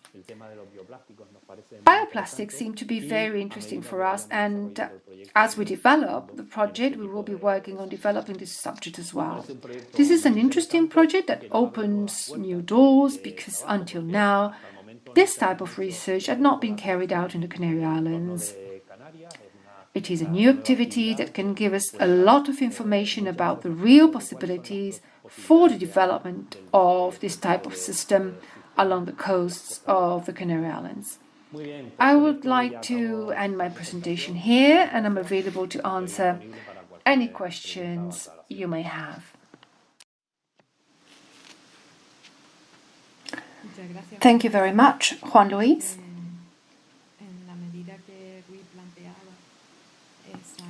Bioplastics seem to be very interesting for us, and as we develop the project, we will be working on developing this subject as well. This is an interesting project that opens new doors because until now, this type of research had not been carried out in the Canary Islands. It is a new activity that can give us a lot of information about the real possibilities for the development of this type of system along the coasts of the Canary Islands. I would like to end my presentation here, and I'm available to answer any questions you may have. Thank you very much, Juan Luis.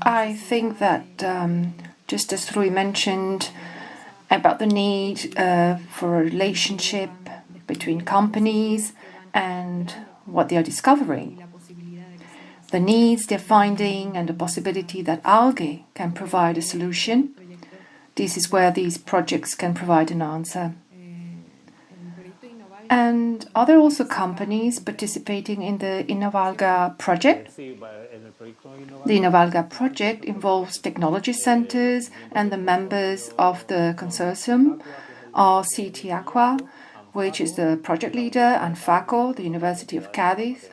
I think that just as Rui mentioned about the need for a relationship between companies and what they are discovering, the needs they're finding and the possibility that algae can provide a solution. This is where these projects can provide an answer. And are there also companies participating in the Innovalga project? The Innovalga project involves technology centers, and the members of the consortium are CT Aqua, which is the project leader, and FACO, the University of Cádiz,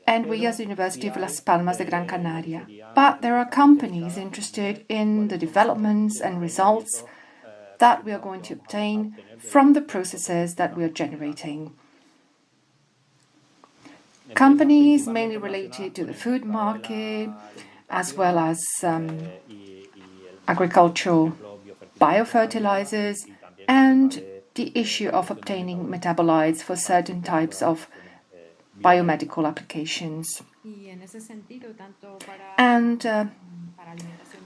and we as the University of Las Palmas de Gran Canaria. But there are companies interested in the developments and results that we are going to obtain from the processes that we are generating. Companies mainly related to the food market, as well as agricultural biofertilizers, and the issue of obtaining metabolites for certain types of biomedical applications. And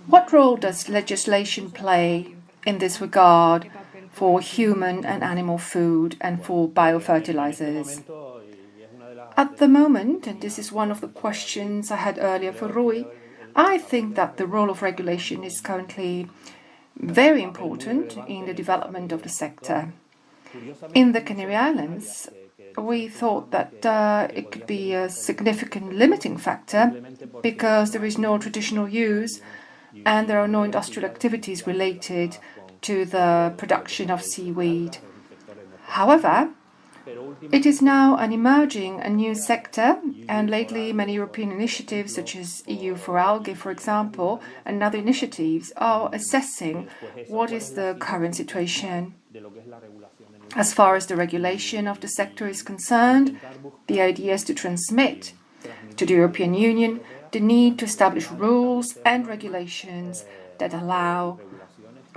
what role does legislation play in this regard for human and animal food and for biofertilizers? At the moment, and this is one of the questions I had earlier for Rui, I think that the role of regulation is currently very important in the development of the sector. In the Canary Islands, we thought that it could be a significant limiting factor because there is no traditional use and there are no industrial activities related to the production of seaweed. However, it is now an emerging, a new sector, and lately many European initiatives such as EU for Algae, for example, and other initiatives are assessing what is the current situation. As far as the regulation of the sector is concerned, the idea is to transmit to the European Union the need to establish rules and regulations that allow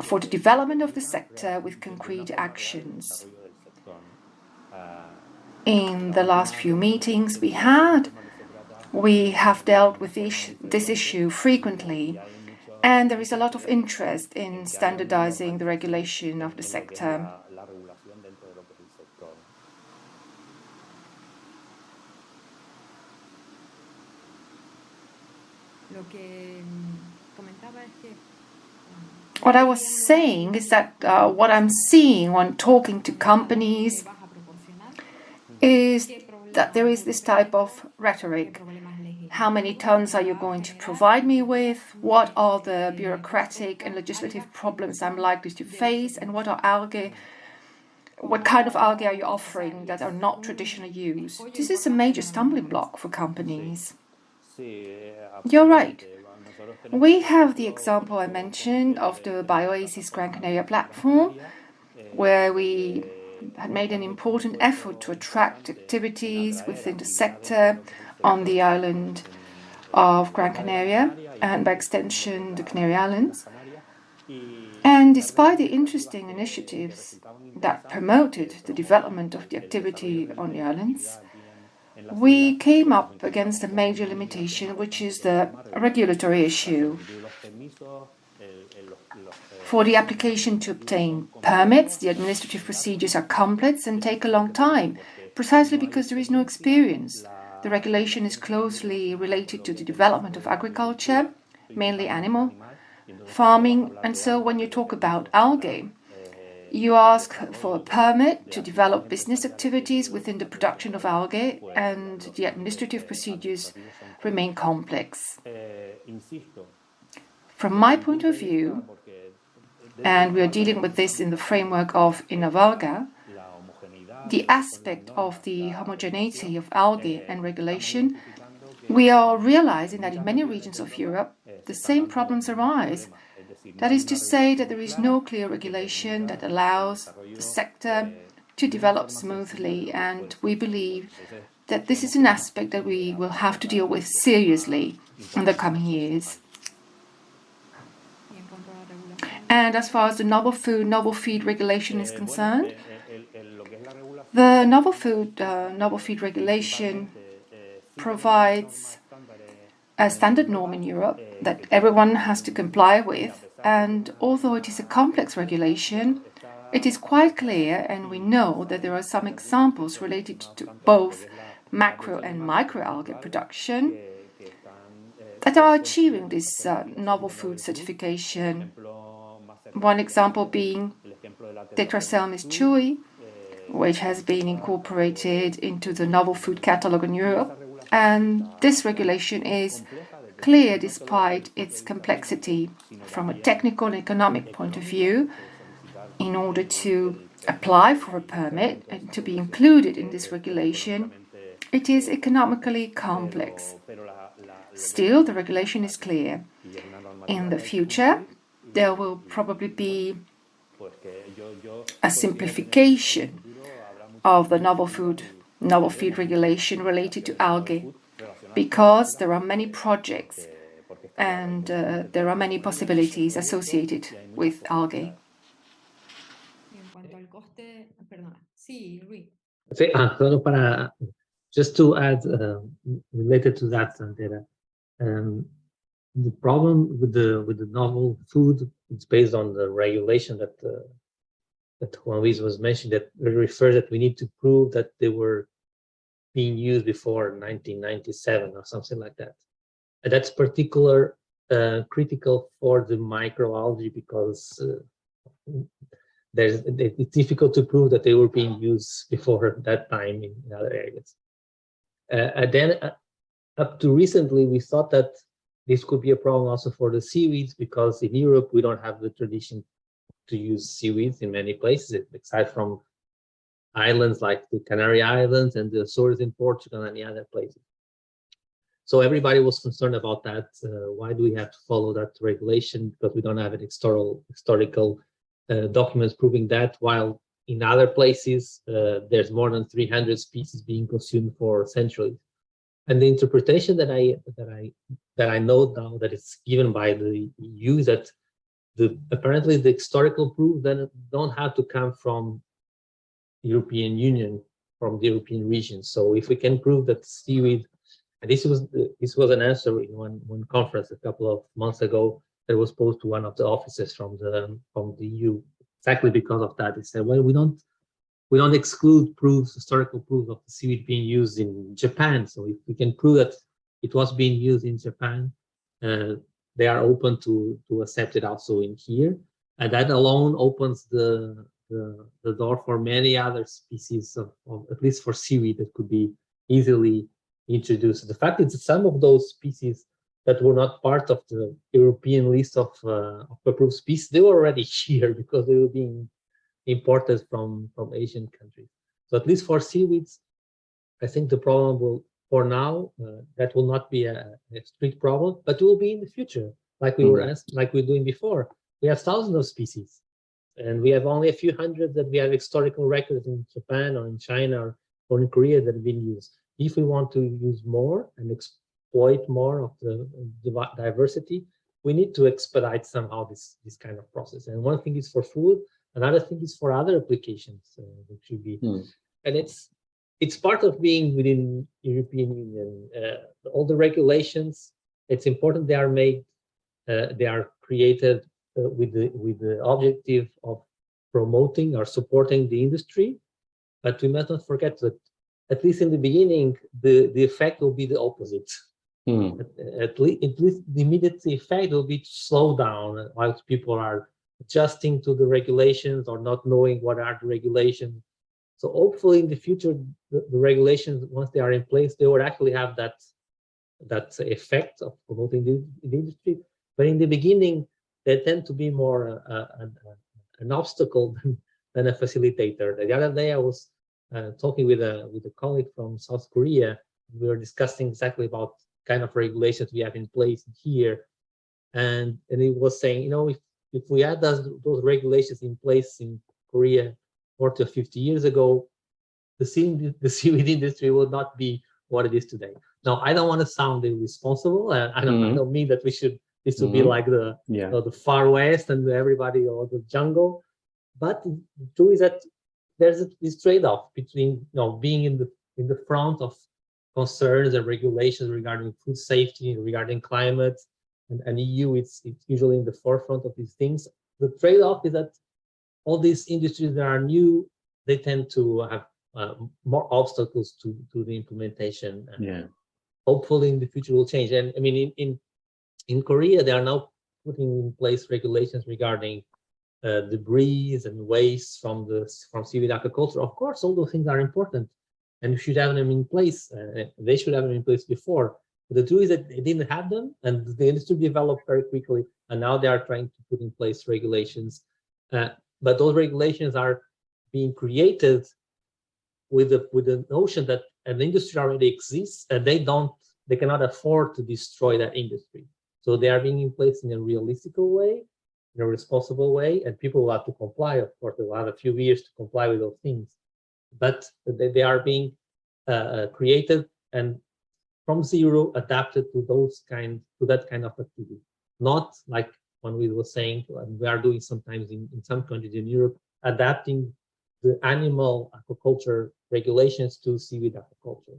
for the development of the sector with concrete actions. In the last few meetings we have dealt with this issue frequently, and there is a lot of interest in standardizing the regulation of the sector. What I was saying is that what I'm seeing when talking to companies is that there is this type of rhetoric. How many tons are you going to provide me with? What are the bureaucratic and legislative problems I'm likely to face? And what kind of algae are you offering that are not traditionally used? This is a major stumbling block for companies. You're right. We have the example I mentioned of the Bioasis Gran Canaria platform, where we had made an important effort to attract activities within the sector on the island of Gran Canaria and by extension the Canary Islands. And despite the interesting initiatives that promoted the development of the activity on the islands, we came up against a major limitation, which is the regulatory issue. For the application to obtain permits, the administrative procedures are complex and take a long time, precisely because there is no experience. The regulation is closely related to the development of agriculture, mainly animal farming, and so when you talk about algae, you ask for a permit to develop business activities within the production of algae, and the administrative procedures remain complex. From my point of view, and we are dealing with this in the framework of Innovalga, the aspect of the homogeneity of algae and regulation, we are realizing that in many regions of Europe, the same problems arise. That is to say that there is no clear regulation that allows the sector to develop smoothly, and we believe that this is an aspect that we will have to deal with seriously in the coming years. And as far as the novel food, novel feed regulation is concerned, the novel feed regulation provides a standard norm in Europe that everyone has to comply with, and although it is a complex regulation, it is quite clear, and we know that there are some examples related to both macro and microalgae production that are achieving this novel food certification. One example being Tetraselmis chewy, which has been incorporated into the novel food catalog in Europe. And this regulation is clear despite its complexity from a technical and economic point of view. In order to apply for a permit and to be included in this regulation, it is economically complex. Still, the regulation is clear. In the future, there will probably be a simplification of the novel feed regulation related to algae, because there are many projects and there are many possibilities associated with algae. Solo para, just to add, related to that, Santera, the problem with the novel food, it's based on the regulation that Juan Luis was mentioning, that refers that we need to prove that they were being used before 1997 or something like that. And that's particular critical for the microalgae, because it's difficult to prove that they were being used before that time in other areas. And then up to recently, we thought that this could be a problem also for the seaweeds, because in Europe, we don't have the tradition to use seaweeds in many places, aside from islands like the Canary Islands and the Azores in Portugal and any other places. So everybody was concerned about that. Why do we have to follow that regulation? Because we don't have an historical documents proving that, while in other places, there's more than 300 species being consumed for centuries. And the interpretation that I know now that it's given by the EU is that apparently the historical proof then don't have to come from European Union, from the European region. So if we can prove that seaweed, and this was an answer in one conference a couple of months ago that was posed to one of the officers from the EU, exactly because of that. They said, well, we don't exclude historical proofs of the seaweed being used in Japan. So if we can prove that it was being used in Japan, they are open to accept it also in here. And that alone opens the door for many other species of at least for seaweed, that could be easily introduced. The fact is that some of those species that were not part of the European list of approved species, they were already here because they were being imported from Asian countries. So at least for seaweeds, I think the problem will, for now, that will not be a strict problem, but it will be in the future, like we were doing before. We have thousands of species, and we have only a few hundred that we have historical records in Japan or in China or in Korea that have been used. If we want to use more and exploit more of the diversity, we need to expedite somehow this kind of process. And one thing is for food, another thing is for other applications, which should be, and it's part of being within European Union. All the regulations, it's important they are made, they are created with the objective of promoting or supporting the industry, but we must not forget that at least in the beginning, the effect will be the opposite. At least the immediate effect will be to slow down while people are adjusting to the regulations or not knowing what are the regulations. So hopefully in the future, the regulations, once they are in place, they will actually have that effect of promoting the industry. But in the beginning, they tend to be more an obstacle than a facilitator. The other day I was talking with a colleague from South Korea. We were discussing exactly about kind of regulations we have in place here, and he was saying, you know, if we had those regulations in place in Korea 40 or 50 years ago, the seaweed industry would not be what it is today. Now, I don't want to sound irresponsible. I don't mean that this would be like the Far West and everybody or the jungle. But the truth is that there's this trade-off between being in the front of concerns and regulations regarding food safety, regarding climate, and EU, it's usually in the forefront of these things. The trade-off is that all these industries that are new, they tend to have more obstacles to the implementation. Hopefully in the future will change. And I mean, in In Korea, they are now putting in place regulations regarding debris and waste from seaweed aquaculture. Of course, all those things are important, and you should have them in place. They should have them in place before. But the truth is that they didn't have them, and the industry developed very quickly, and now they are trying to put in place regulations. But those regulations are being created with the notion that an industry already exists, and they cannot afford to destroy that industry. So they are being in place in a realistic way, in a responsible way, and people will have to comply. Of course, they will have a few years to comply with those things, but they are being created and from zero adapted to that kind of activity. Not like when we were saying, we are doing sometimes in some countries in Europe, adapting the animal aquaculture regulations to seaweed aquaculture,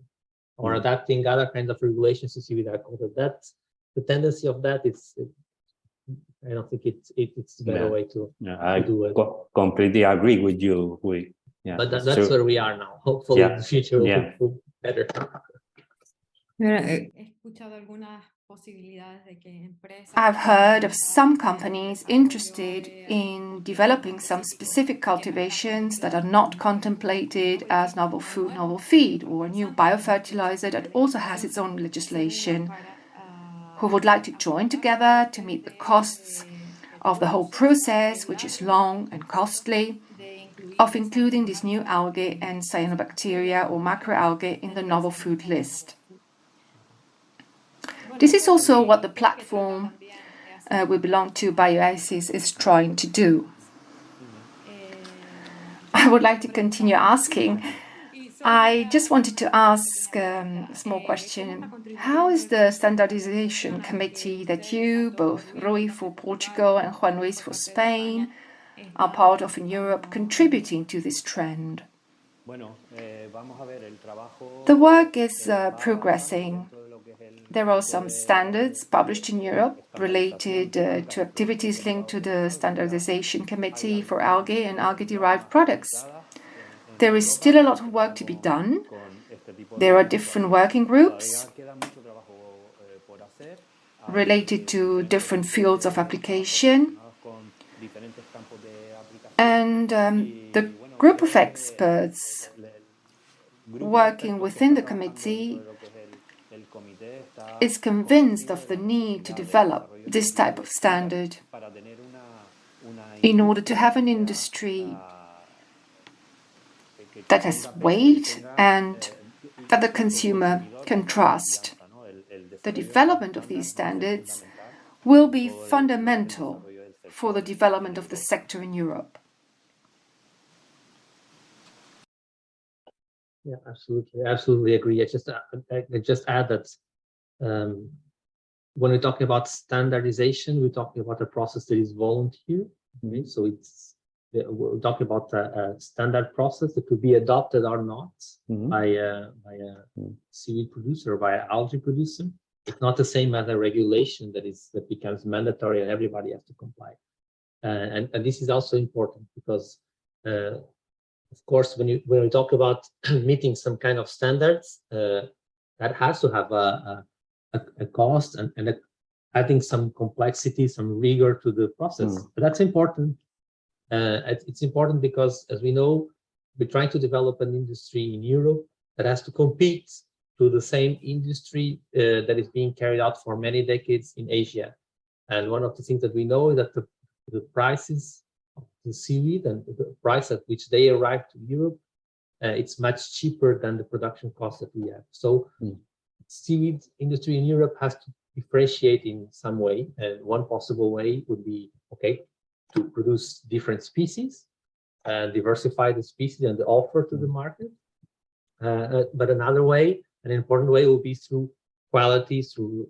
or adapting other kinds of regulations to seaweed aquaculture. That's the tendency of that. I don't think it's the better way to do it. Completely agree with you. But that's where we are now. Hopefully, in the future will be better. I've heard of some companies interested in developing some specific cultivations that are not contemplated as novel food, novel feed, or a new biofertilizer that also has its own legislation, who would like to join together to meet the costs of the whole process, which is long and costly, of including these new algae and cyanobacteria or macroalgae in the novel food list. This is also what the platform we belong to, Bioasis, is trying to do. I would like to continue asking. I just wanted to ask a small question. How is the standardization committee that you, both Rui for Portugal and Juan Luis for Spain, are part of in Europe, contributing to this trend? The work is progressing. There are some standards published in Europe related to activities linked to the Standardization Committee for Algae and algae-derived products. There is still a lot of work to be done. There are different working groups related to different fields of application. And the group of experts working within the committee is convinced of the need to develop this type of standard in order to have an industry that has weight and that the consumer can trust. The development of these standards will be fundamental for the development of the sector in Europe. Yeah, absolutely agree. I just add that when we're talking about standardization, we're talking about a process that is voluntary. So we're talking about a standard process that could be adopted or not by a seaweed producer or by an algae producer. It's not the same as a regulation that becomes mandatory and everybody has to comply. And this is also important because, of course, when we talk about meeting some kind of standards, that has to have a cost and adding some complexity, some rigor to the process. But that's important. It's important because, as we know, we're trying to develop an industry in Europe that has to compete to the same industry that is being carried out for many decades in Asia. And one of the things that we know is that the prices of the seaweed and the price at which they arrive to Europe, it's much cheaper than the production cost that we have. So seaweed industry in Europe has to differentiate in some way. And one possible way would be, to produce different species and diversify the species and the offer to the market. But another way, an important way, will be through quality, through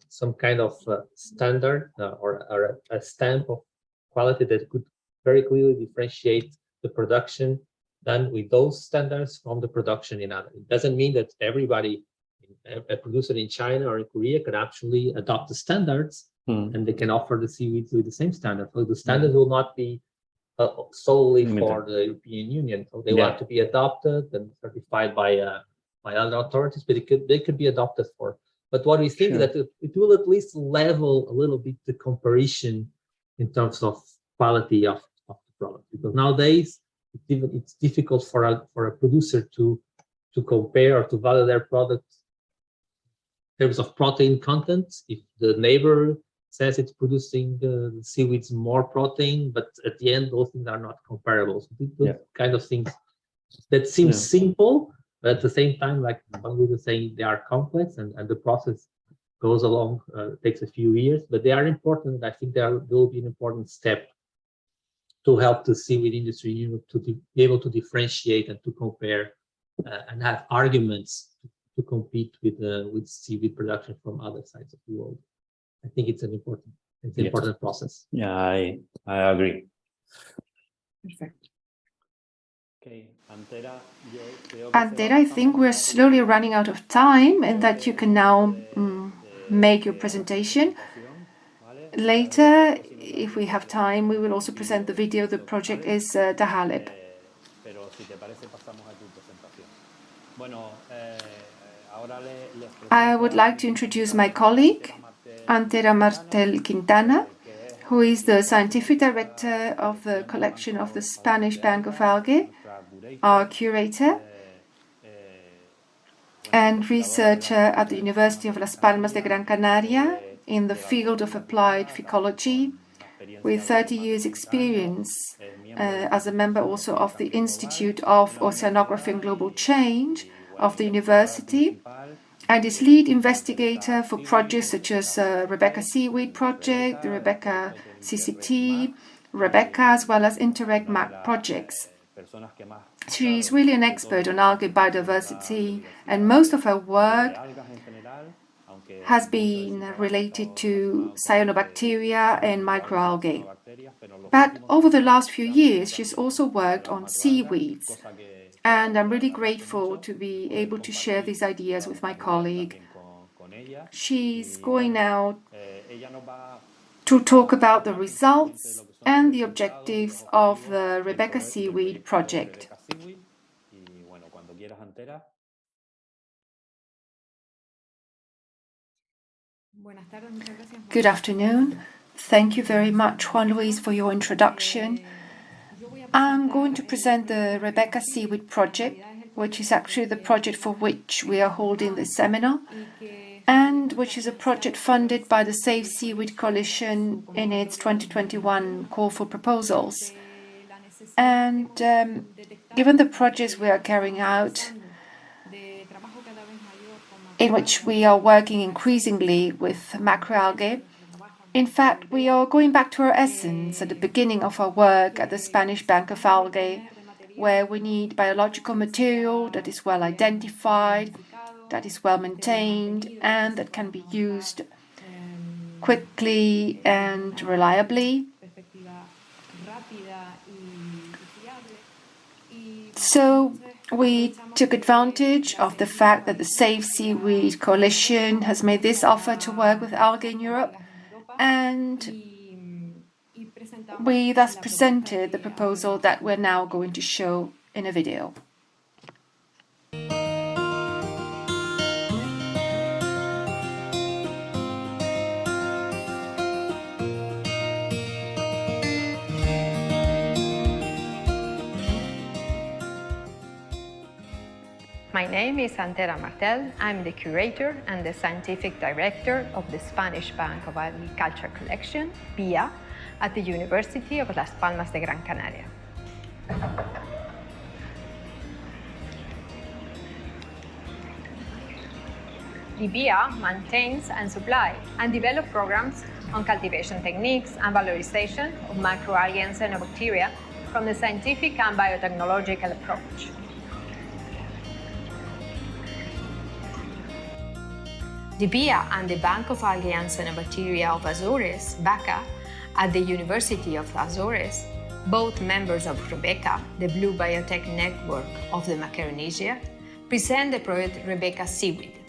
some kind of standard or a stamp of quality that could very clearly differentiate the production done with those standards from the production in other. It doesn't mean that everybody, a producer in China or in Korea, can actually adopt the standards and they can offer the seaweeds with the same standard. So the standards will not be solely for the European Union. So they want to be adopted and certified by other authorities, but they could be adopted for But what we think that it will at least level a little bit the comparison in terms of quality of the product, because nowadays it's difficult for a producer to compare or to value their product in terms of protein content. If the neighbor says it's producing seaweeds more protein, but at the end those things are not comparable. So those kind of things that seem simple, but at the same time, like Bangui was saying, they are complex, and the process goes along, takes a few years, but they are important. I think they will be an important step to help the seaweed industry, to be able to differentiate and to compare and have arguments to compete with seaweed production from other sides of the world. I think it's an important process. Yeah, I agree. Perfect. Okay, Antera, I think we're slowly running out of time and that you can now make your presentation. Later, if we have time, we will also present the video. The project is Dahaleb. I would like to introduce my colleague, Antera Martel Quintana, who is the scientific director of the collection of the Spanish Bank of Algae, our curator and researcher at the University of Las Palmas de Gran Canaria in the field of applied phycology, with 30 years experience as a member also of the Institute of Oceanography and Global Change of the university, and is lead investigator for projects such as Rebecca Seaweed Project, the Rebecca CCT, Rebecca, as well as Interreg MAC projects. She is really an expert on algae biodiversity, and most of her work has been related to cyanobacteria and microalgae. But over the last few years, she's also worked on seaweeds, and I'm really grateful to be able to share these ideas with my colleague. She's going now to talk about the results and the objectives of the Rebecca Seaweed project. Good afternoon. Thank you very much, Juan Luis, for your introduction. I'm going to present the Rebecca Seaweed project, which is actually the project for which we are holding this seminar, and which is a project funded by the Save Seaweed Coalition in its 2021 call for proposals. And given the projects we are carrying out, in which we are working increasingly with macroalgae, in fact, we are going back to our essence at the beginning of our work at the Spanish Bank of Algae, where we need biological material that is well identified, that is well maintained, and that can be used quickly and reliably. So we took advantage of the fact that the Save Seaweed Coalition has made this offer to work with algae in Europe, and we thus presented the proposal that we're now going to show in a video. My name is Antera Martel. I'm the curator and the scientific director of the Spanish Bank of Agriculture Collection, BIA, at the University of Las Palmas de Gran Canaria. The BIA maintains and supplies and develops programs on cultivation techniques and valorization of macroalgae and cyanobacteria from the scientific and biotechnological approach. The BIA and the Bank of Algae and Cyanobacteria of Azores, BACA, at the University of Azores, both members of Rebecca, the Blue Biotech Network of the Macaronesia, present the project Rebecca Seaweed.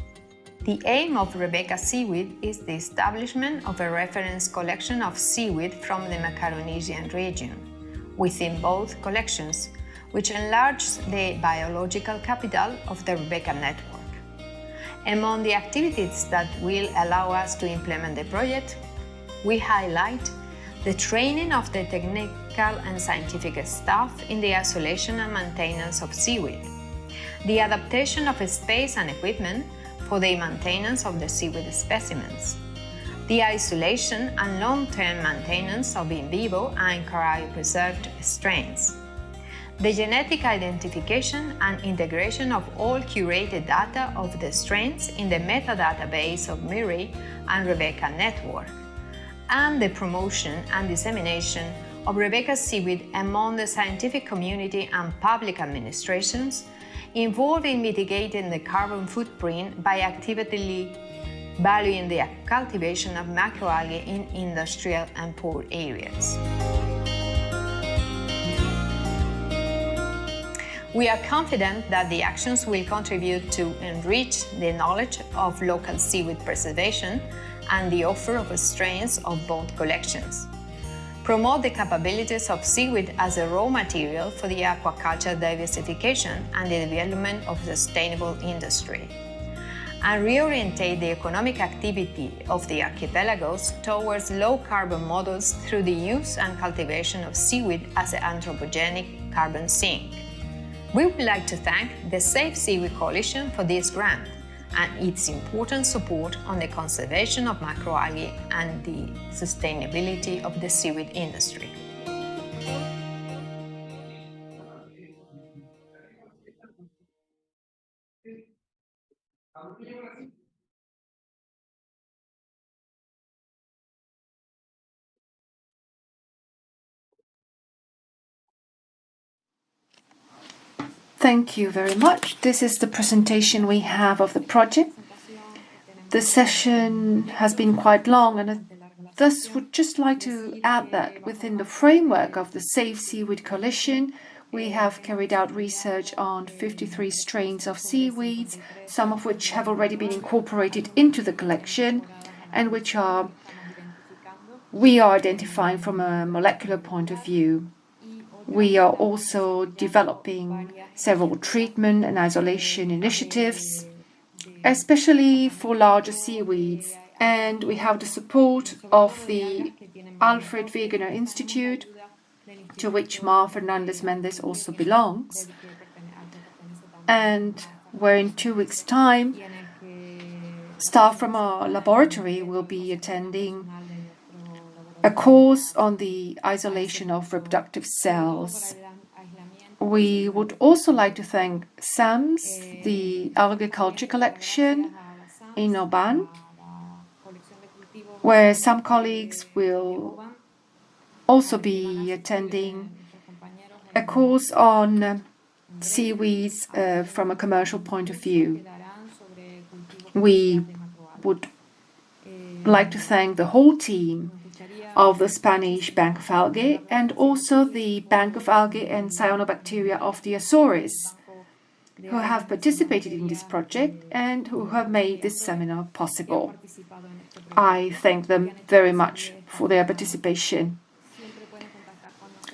The aim of Rebecca Seaweed is the establishment of a reference collection of seaweed from the Macaronesian region, within both collections, which enlarges the biological capital of the Rebecca network. Among the activities that will allow us to implement the project, we highlight the training of the technical and scientific staff in the isolation and maintenance of seaweed, the adaptation of space and equipment for the maintenance of the seaweed specimens, the isolation and long-term maintenance of in vivo and cryopreserved strains, the genetic identification and integration of all curated data of the strains in the metadatabase of MIRI and Rebecca network, and the promotion and dissemination of Rebecca seaweed among the scientific community and public administrations involved in mitigating the carbon footprint by actively valuing the cultivation of macroalgae in industrial and poor areas. We are confident that the actions will contribute to enrich the knowledge of local seaweed preservation and the offer of strains of both collections, promote the capabilities of seaweed as a raw material for the aquaculture diversification and the development of sustainable industry, and reorientate the economic activity of the archipelagos towards low-carbon models through the use and cultivation of seaweed as an anthropogenic carbon sink. We would like to thank the Safe Seaweed Coalition for this grant and its important support on the conservation of macroalgae and the sustainability of the seaweed industry. Thank you very much. This is the presentation we have of the project. The session has been quite long, and I thus would just like to add that within the framework of the Safe Seaweed Coalition, we have carried out research on 53 strains of seaweeds, some of which have already been incorporated into the collection and which we are identifying from a molecular point of view. We are also developing several treatment and isolation initiatives, especially for larger seaweeds, and we have the support of the Alfred Wegener Institute, to which Mar Fernandez Mendez also belongs, and where in 2 weeks' time, staff from our laboratory will be attending a course on the isolation of reproductive cells. We would also like to thank SAMS, the algae culture collection in Oban, where some colleagues will also be attending a course on seaweeds from a commercial point of view. We would like to thank the whole team of the Spanish Bank of Algae and also the Bank of Algae and Cyanobacteria of the Azores, who have participated in this project and who have made this seminar possible. I thank them very much for their participation.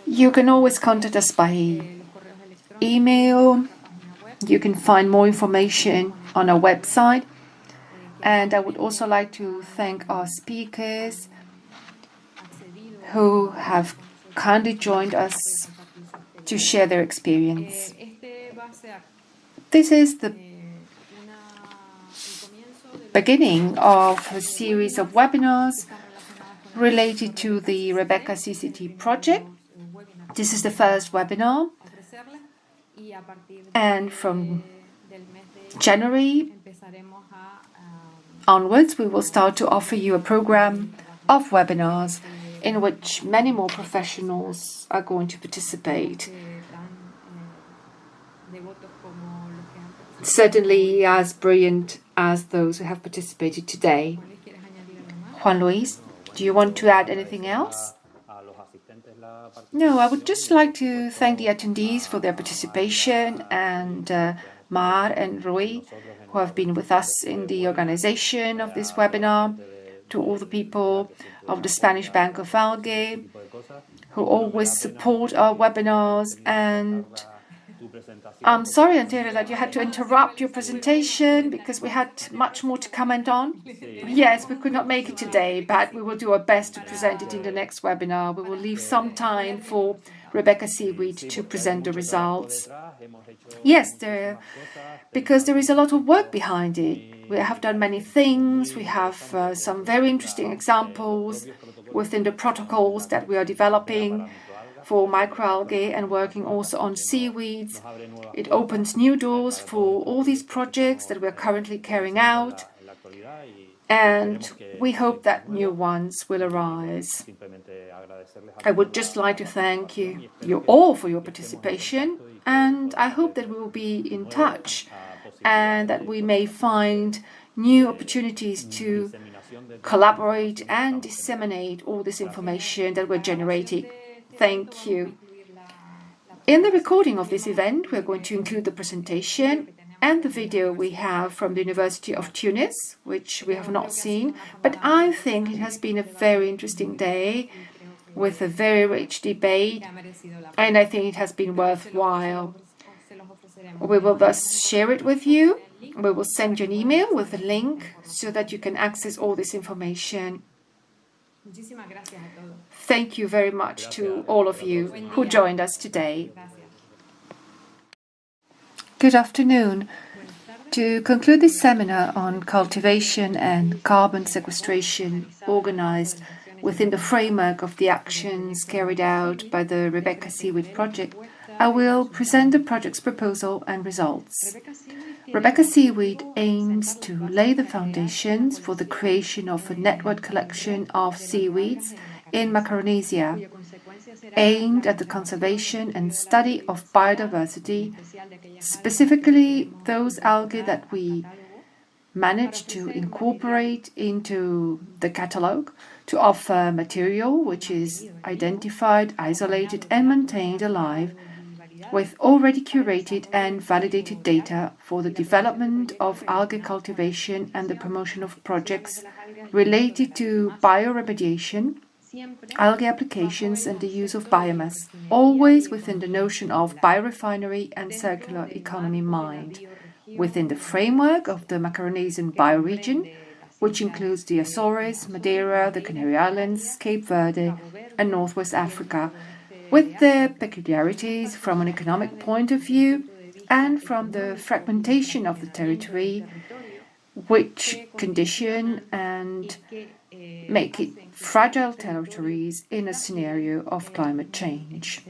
You can always contact us by email. You can find more information on our website. And I would also like to thank our speakers who have kindly joined us to share their experience. This is the beginning of a series of webinars related to the Rebecca CCT project. This is the first webinar, and from January onwards we will start to offer you a program of webinars in which many more professionals are going to participate. Certainly as brilliant as those who have participated today. Juan Luis, do you want to add anything else? No, I would just like to thank the attendees for their participation, and Mar and Rui, who have been with us in the organization of this webinar, to all the people of the Spanish Bank of Algae, who always support our webinars and I'm sorry, Antero, that you had to interrupt your presentation because we had much more to comment on. Yes, we could not make it today, but we will do our best to present it in the next webinar. We will leave some time for Rebecca Seaweed to present the results. Yes, because there is a lot of work behind it. We have done many things. We have some very interesting examples within the protocols that we are developing for microalgae and working also on seaweeds. It opens new doors for all these projects that we're currently carrying out, and we hope that new ones will arise. I would just like to thank you all for your participation, and I hope that we will be in touch and that we may find new opportunities to collaborate and disseminate all this information that we're generating. Thank you. In the recording of this event, we're going to include the presentation and the video we have from the University of Tunis, which we have not seen, but I think it has been a very interesting day with a very rich debate, and I think it has been worthwhile. We will thus share it with you. We will send you an email with a link so that you can access all this information. Thank you very much to all of you who joined us today. Good afternoon. To conclude this seminar on cultivation and carbon sequestration organized within the framework of the actions carried out by the Rebecca Seaweed project, I will present the project's proposal and results. Rebecca Seaweed aims to lay the foundations for the creation of a network collection of seaweeds in Macaronesia, aimed at the conservation and study of biodiversity, specifically those algae that we managed to incorporate into the catalogue to offer material which is identified, isolated and maintained alive with already curated and validated data for the development of algae cultivation and the promotion of projects related to bioremediation, algae applications and the use of biomass, always within the notion of biorefinery and circular economy in mind, within the framework of the Macaronesian bioregion, which includes the Azores, Madeira, the Canary Islands, Cape Verde and Northwest Africa, with their peculiarities from an economic point of view and from the fragmentation of the territory, which condition and make it fragile territories in a scenario of climate change.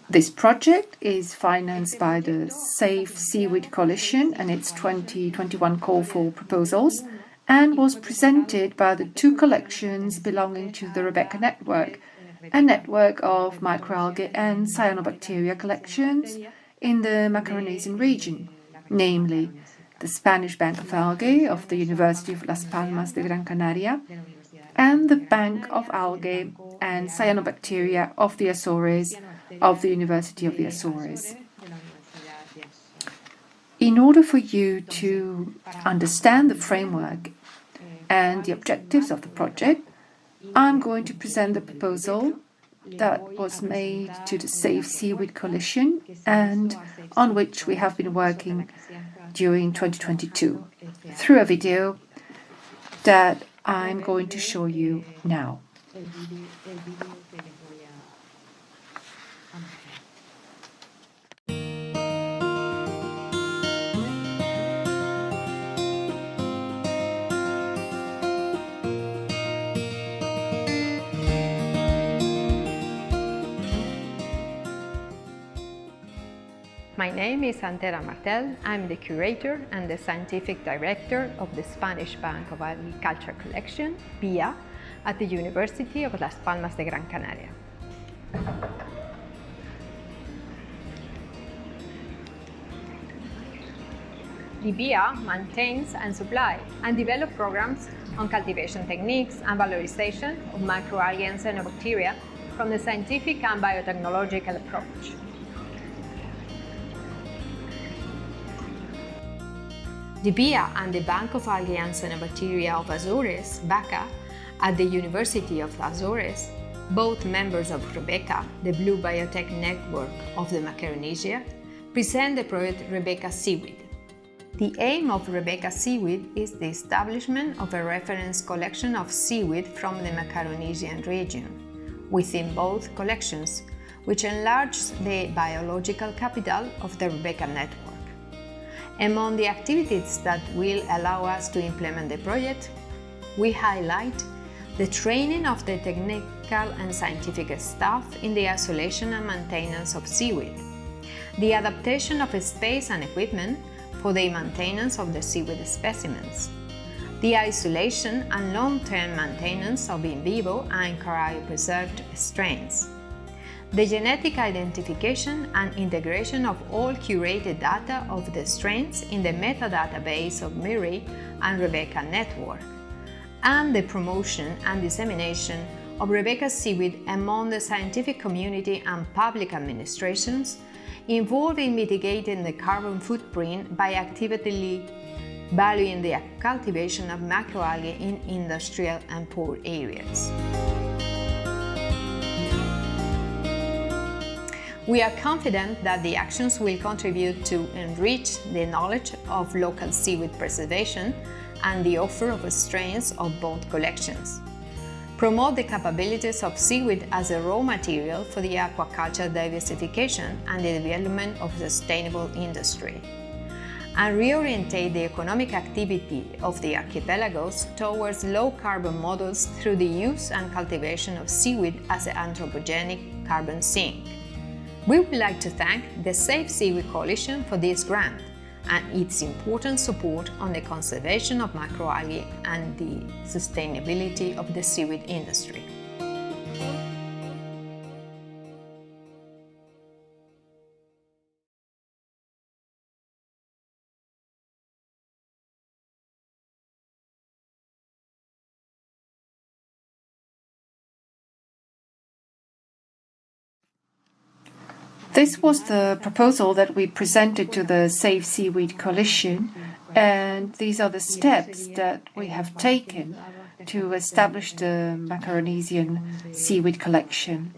This project is financed by the Safe Seaweed Coalition and its 2021 call for proposals, and was presented by the two collections belonging to the Rebecca Network, a network of microalgae and cyanobacteria collections in the Macaronesian region, namely the Spanish Bank of Algae of the University of Las Palmas de Gran Canaria and the Bank of Algae and Cyanobacteria of the Azores of the University of the Azores. In order for you to understand the framework and the objectives of the project, I'm going to present the proposal that was made to the Safe Seaweed Coalition and on which we have been working during 2022 through a video that I'm going to show you now. My name is Antera Martel. I'm the curator and the scientific director of the Spanish Bank of Agriculture Collection, BIA, at the University of Las Palmas de Gran Canaria. The BIA maintains and supplies and develops programs on cultivation techniques and valorization of microalgae and cyanobacteria from the scientific and biotechnological approach. The BIA and the Bank of Algae and Cyanobacteria of Azores, BACA, at the University of Azores, both members of Rebecca, the Blue Biotech Network of the Macaronesia, present the project Rebecca SEAWEED. The aim of Rebecca SEAWEED is the establishment of a reference collection of seaweed from the Macaronesian region, within both collections, which enlarges the biological capital of the Rebecca network. Among the activities that will allow us to implement the project, we highlight the training of the technical and scientific staff in the isolation and maintenance of seaweed, the adaptation of space and equipment for the maintenance of the seaweed specimens, the isolation and long-term maintenance of in vivo and cryopreserved strains, the genetic identification and integration of all curated data of the strains in the metadatabase of MIRI and Rebecca network, and the promotion and dissemination of Rebecca SEAWEED among the scientific community and public administrations involved in mitigating the carbon footprint by actively valuing the cultivation of macroalgae in industrial and poor areas. We are confident that the actions will contribute to enrich the knowledge of local seaweed preservation and the offer of strains of both collections, promote the capabilities of seaweed as a raw material for the aquaculture diversification and the development of sustainable industry, and reorientate the economic activity of the archipelagos towards low-carbon models through the use and cultivation of seaweed as an anthropogenic carbon sink. We would like to thank the Safe Seaweed Coalition for this grant and its important support on the conservation of macroalgae and the sustainability of the seaweed industry. This was the proposal that we presented to the Safe Seaweed Coalition, and these are the steps that we have taken to establish the Macaronesian seaweed collection.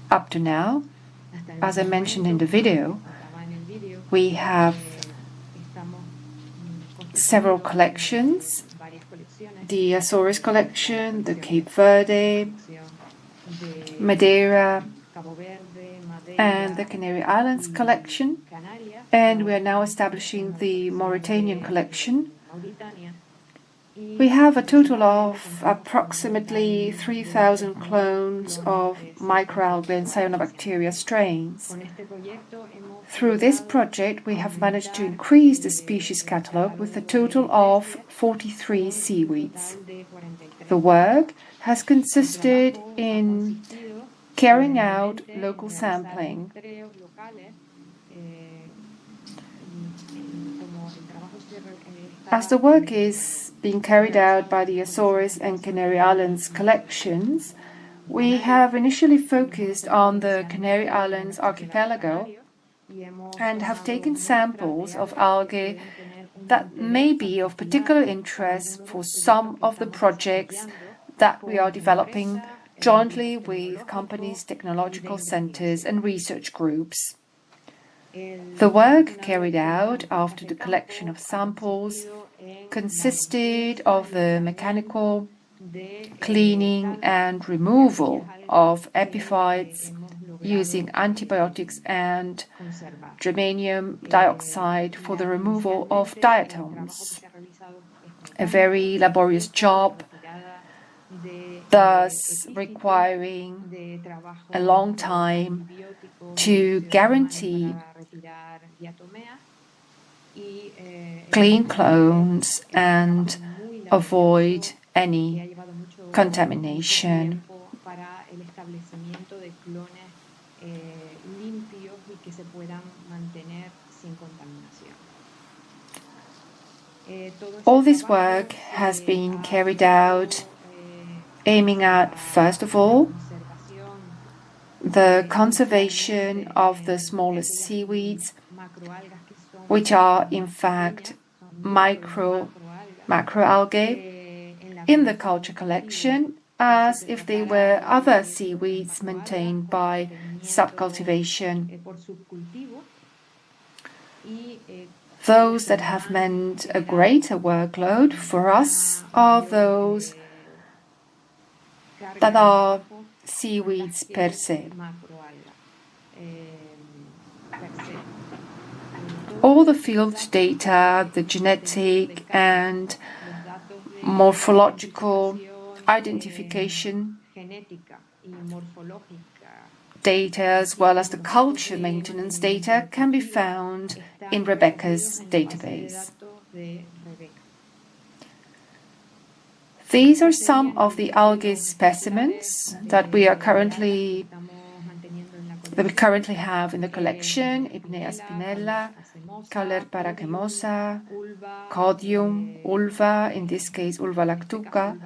Up to now, as I mentioned in the video, we have several collections: the Azores collection, the Cape Verde, Madeira, and the Canary Islands collection, and we are now establishing the Mauritanian collection. We have a total of approximately 3,000 clones of microalgae and cyanobacteria strains. Through this project, we have managed to increase the species catalogue with a total of 43 seaweeds. The work has consisted in carrying out local sampling, as the work is being carried out by the Azores and Canary Islands collections. We have initially focused on the Canary Islands archipelago and have taken samples of algae that may be of particular interest for some of the projects that we are developing jointly with companies, technological centers, and research groups. The work carried out after the collection of samples consisted of the mechanical cleaning and removal of epiphytes using antibiotics and germanium dioxide for the removal of diatoms. A very laborious job, thus requiring a long time to guarantee clean clones and avoid any contamination. All this work has been carried out aiming at, first of all, the conservation of the smallest seaweeds, which are in fact macroalgae in the culture collection as if they were other seaweeds maintained by subcultivation. Those that have meant a greater workload for us are those that are seaweeds per se. All the field data, the genetic and morphological identification data, as well as the culture maintenance data, can be found in Rebecca's database. These are some of the algae specimens that we currently have in the collection: Ipnea spinella, Caulerpa racemosa, Codium, Ulva, in this case Ulva lactuca.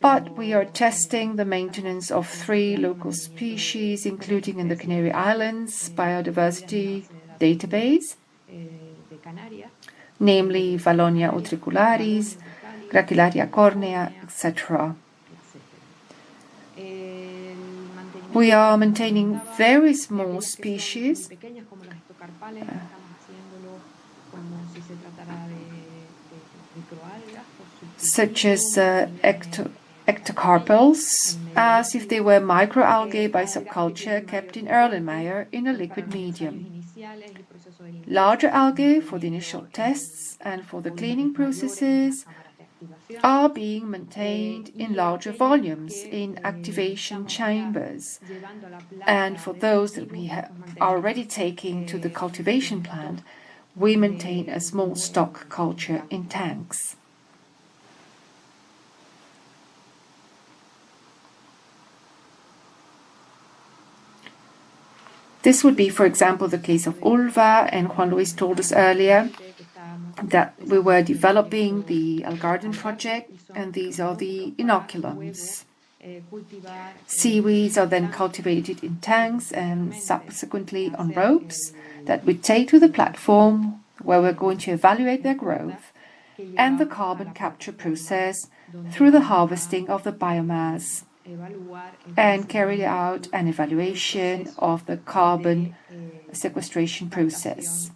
But we are testing the maintenance of 3 local species, including in the Canary Islands biodiversity database, namely Valonia utricularis, Gracilaria cornea, etc. We are maintaining very small species, such as ectocarpels, as if they were microalgae by subculture kept in Erlenmeyer in a liquid medium. Larger algae for the initial tests and for the cleaning processes are being maintained in larger volumes in activation chambers, and for those that we are already taking to the cultivation plant, we maintain a small stock culture in tanks. This would be, for example, the case of Ulva, and Juan Luis told us earlier that we were developing the Algarden project, and these are the inoculums. Seaweeds are then cultivated in tanks and subsequently on ropes that we take to the platform where we're going to evaluate their growth and the carbon capture process through the harvesting of the biomass, and carry out an evaluation of the carbon sequestration process.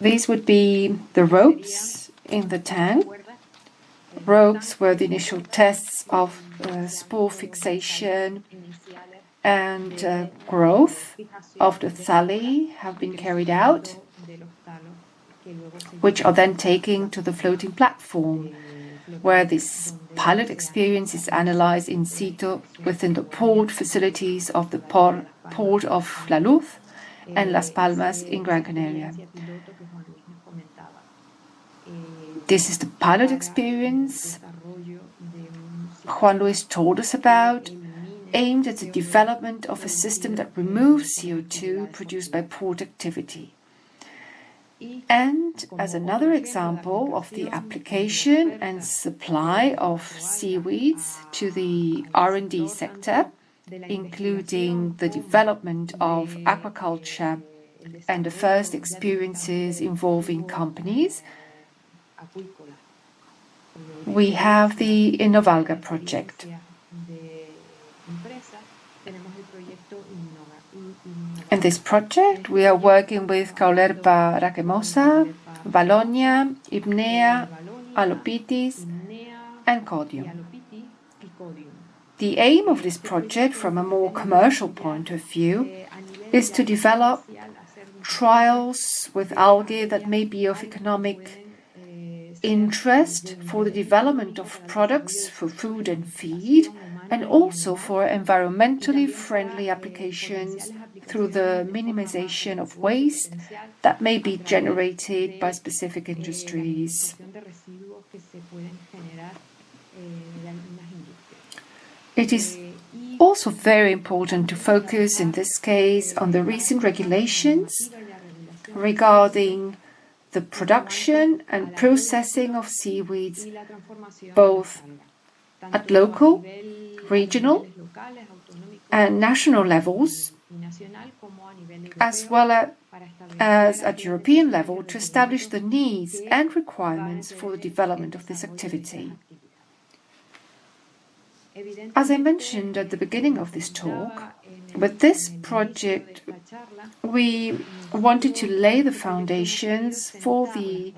These would be the ropes in the tank. Ropes were the initial tests of spore fixation and growth of the thalli have been carried out, which are then taken to the floating platform, where this pilot experience is analyzed in situ within the port facilities of the port of La Luz and Las Palmas in Gran Canaria. This is the pilot experience Juan Luis told us about, aimed at the development of a system that removes CO2 produced by port activity. And as another example of the application and supply of seaweeds to the R&D sector, including the development of aquaculture and the first experiences involving companies, we have the Innovalga project. In this project, we are working with Caulerpa racemosa, Valonia, Ipnea, Alopitis, and Codium. The aim of this project, from a more commercial point of view, is to develop trials with algae that may be of economic interest for the development of products for food and feed, and also for environmentally friendly applications through the minimization of waste that may be generated by specific industries. It is also very important to focus in this case on the recent regulations regarding the production and processing of seaweeds, both at local, regional, and national levels, as well as at European level, to establish the needs and requirements for the development of this activity. As I mentioned at the beginning of this talk, with this project, we wanted to lay the foundations for the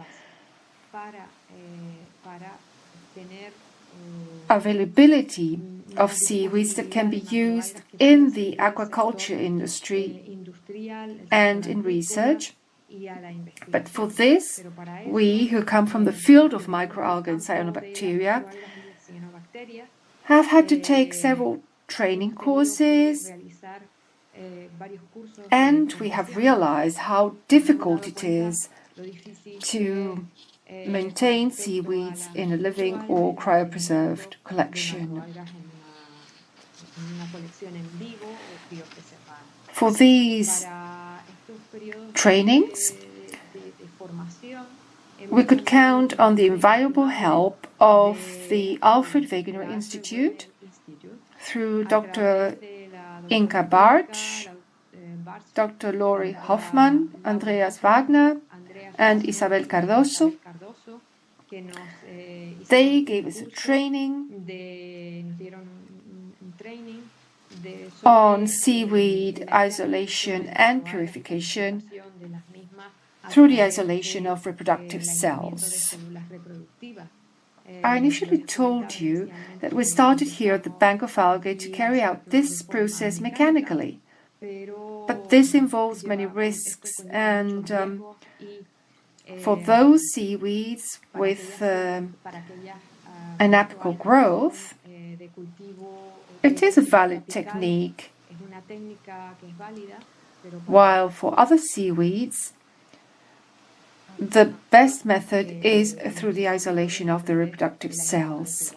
availability of seaweeds that can be used in the aquaculture industry and in research. But for this, we who come from the field of microalgae and cyanobacteria have had to take several training courses, and we have realized how difficult it is to maintain seaweeds in a living or cryopreserved collection. For these trainings, we could count on the invaluable help of the Alfred Wegener Institute through Dr. Inka Bartsch, Dr. Lori Hoffmann, Andreas Wagner, and Isabel Cardoso. They gave us a training on seaweed isolation and purification through the isolation of reproductive cells. I initially told you that we started here at the Bank of Algae to carry out this process mechanically, but this involves many risks, and for those seaweeds with an apical growth, it is a valid technique, while for other seaweeds, the best method is through the isolation of the reproductive cells.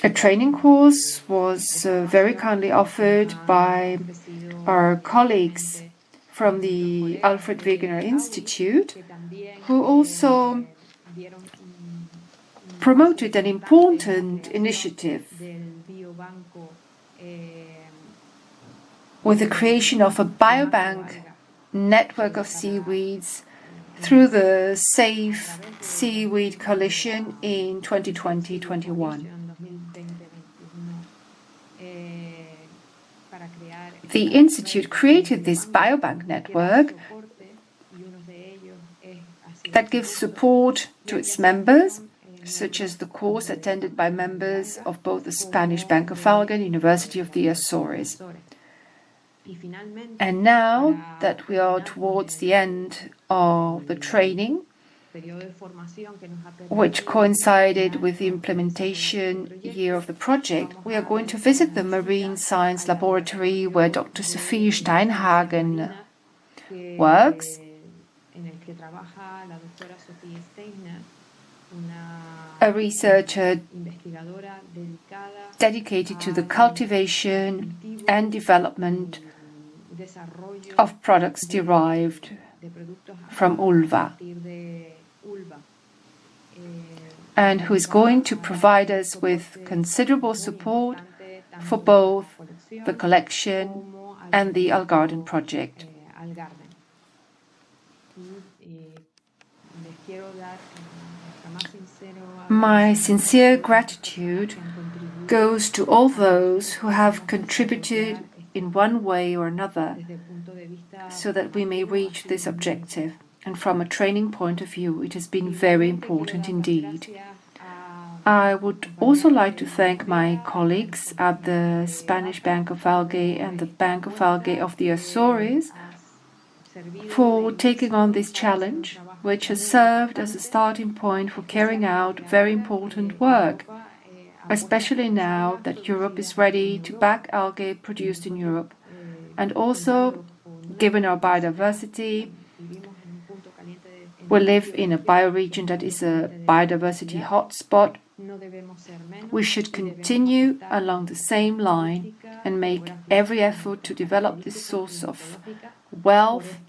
A training course was very kindly offered by our colleagues from the Alfred Wegener Institute, who also promoted an important initiative with the creation of a biobank network of seaweeds through the Safe Seaweed Coalition in 2020-21. The Institute created this biobank network that gives support to its members, such as the course attended by members of both the Spanish Bank of Algae and University of the Azores. And now that we are towards the end of the training, which coincided with the implementation year of the project, we are going to visit the Marine Science Laboratory where Dr. Sophie Steinhagen works, a researcher dedicated to the cultivation and development of products derived from ulva, and who is going to provide us with considerable support for both the collection and the Algarden project. My sincere gratitude goes to all those who have contributed in one way or another so that we may reach this objective. And from a training point of view, it has been very important indeed. I would also like to thank my colleagues at the Spanish Bank of Algae and the Bank of Algae of the Azores for taking on this challenge, which has served as a starting point for carrying out very important work, especially now that Europe is ready to back algae produced in Europe. And also, given our biodiversity, we live in a bioregion that is a biodiversity hotspot. We should continue along the same line and make every effort to develop this source of wealth,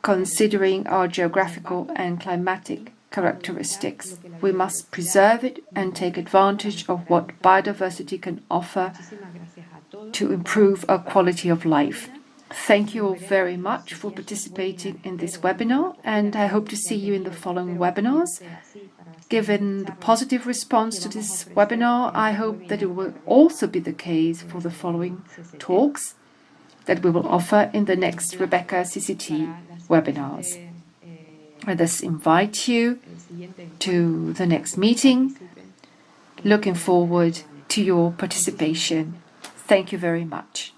considering our geographical and climatic characteristics. We must preserve it and take advantage of what biodiversity can offer to improve our quality of life. Thank you all very much for participating in this webinar, and I hope to see you in the following webinars. Given the positive response to this webinar, I hope that it will also be the case for the following talks that we will offer in the next Rebecca CCT webinars. I thus invite you to the next meeting. Looking forward to your participation. Thank you very much.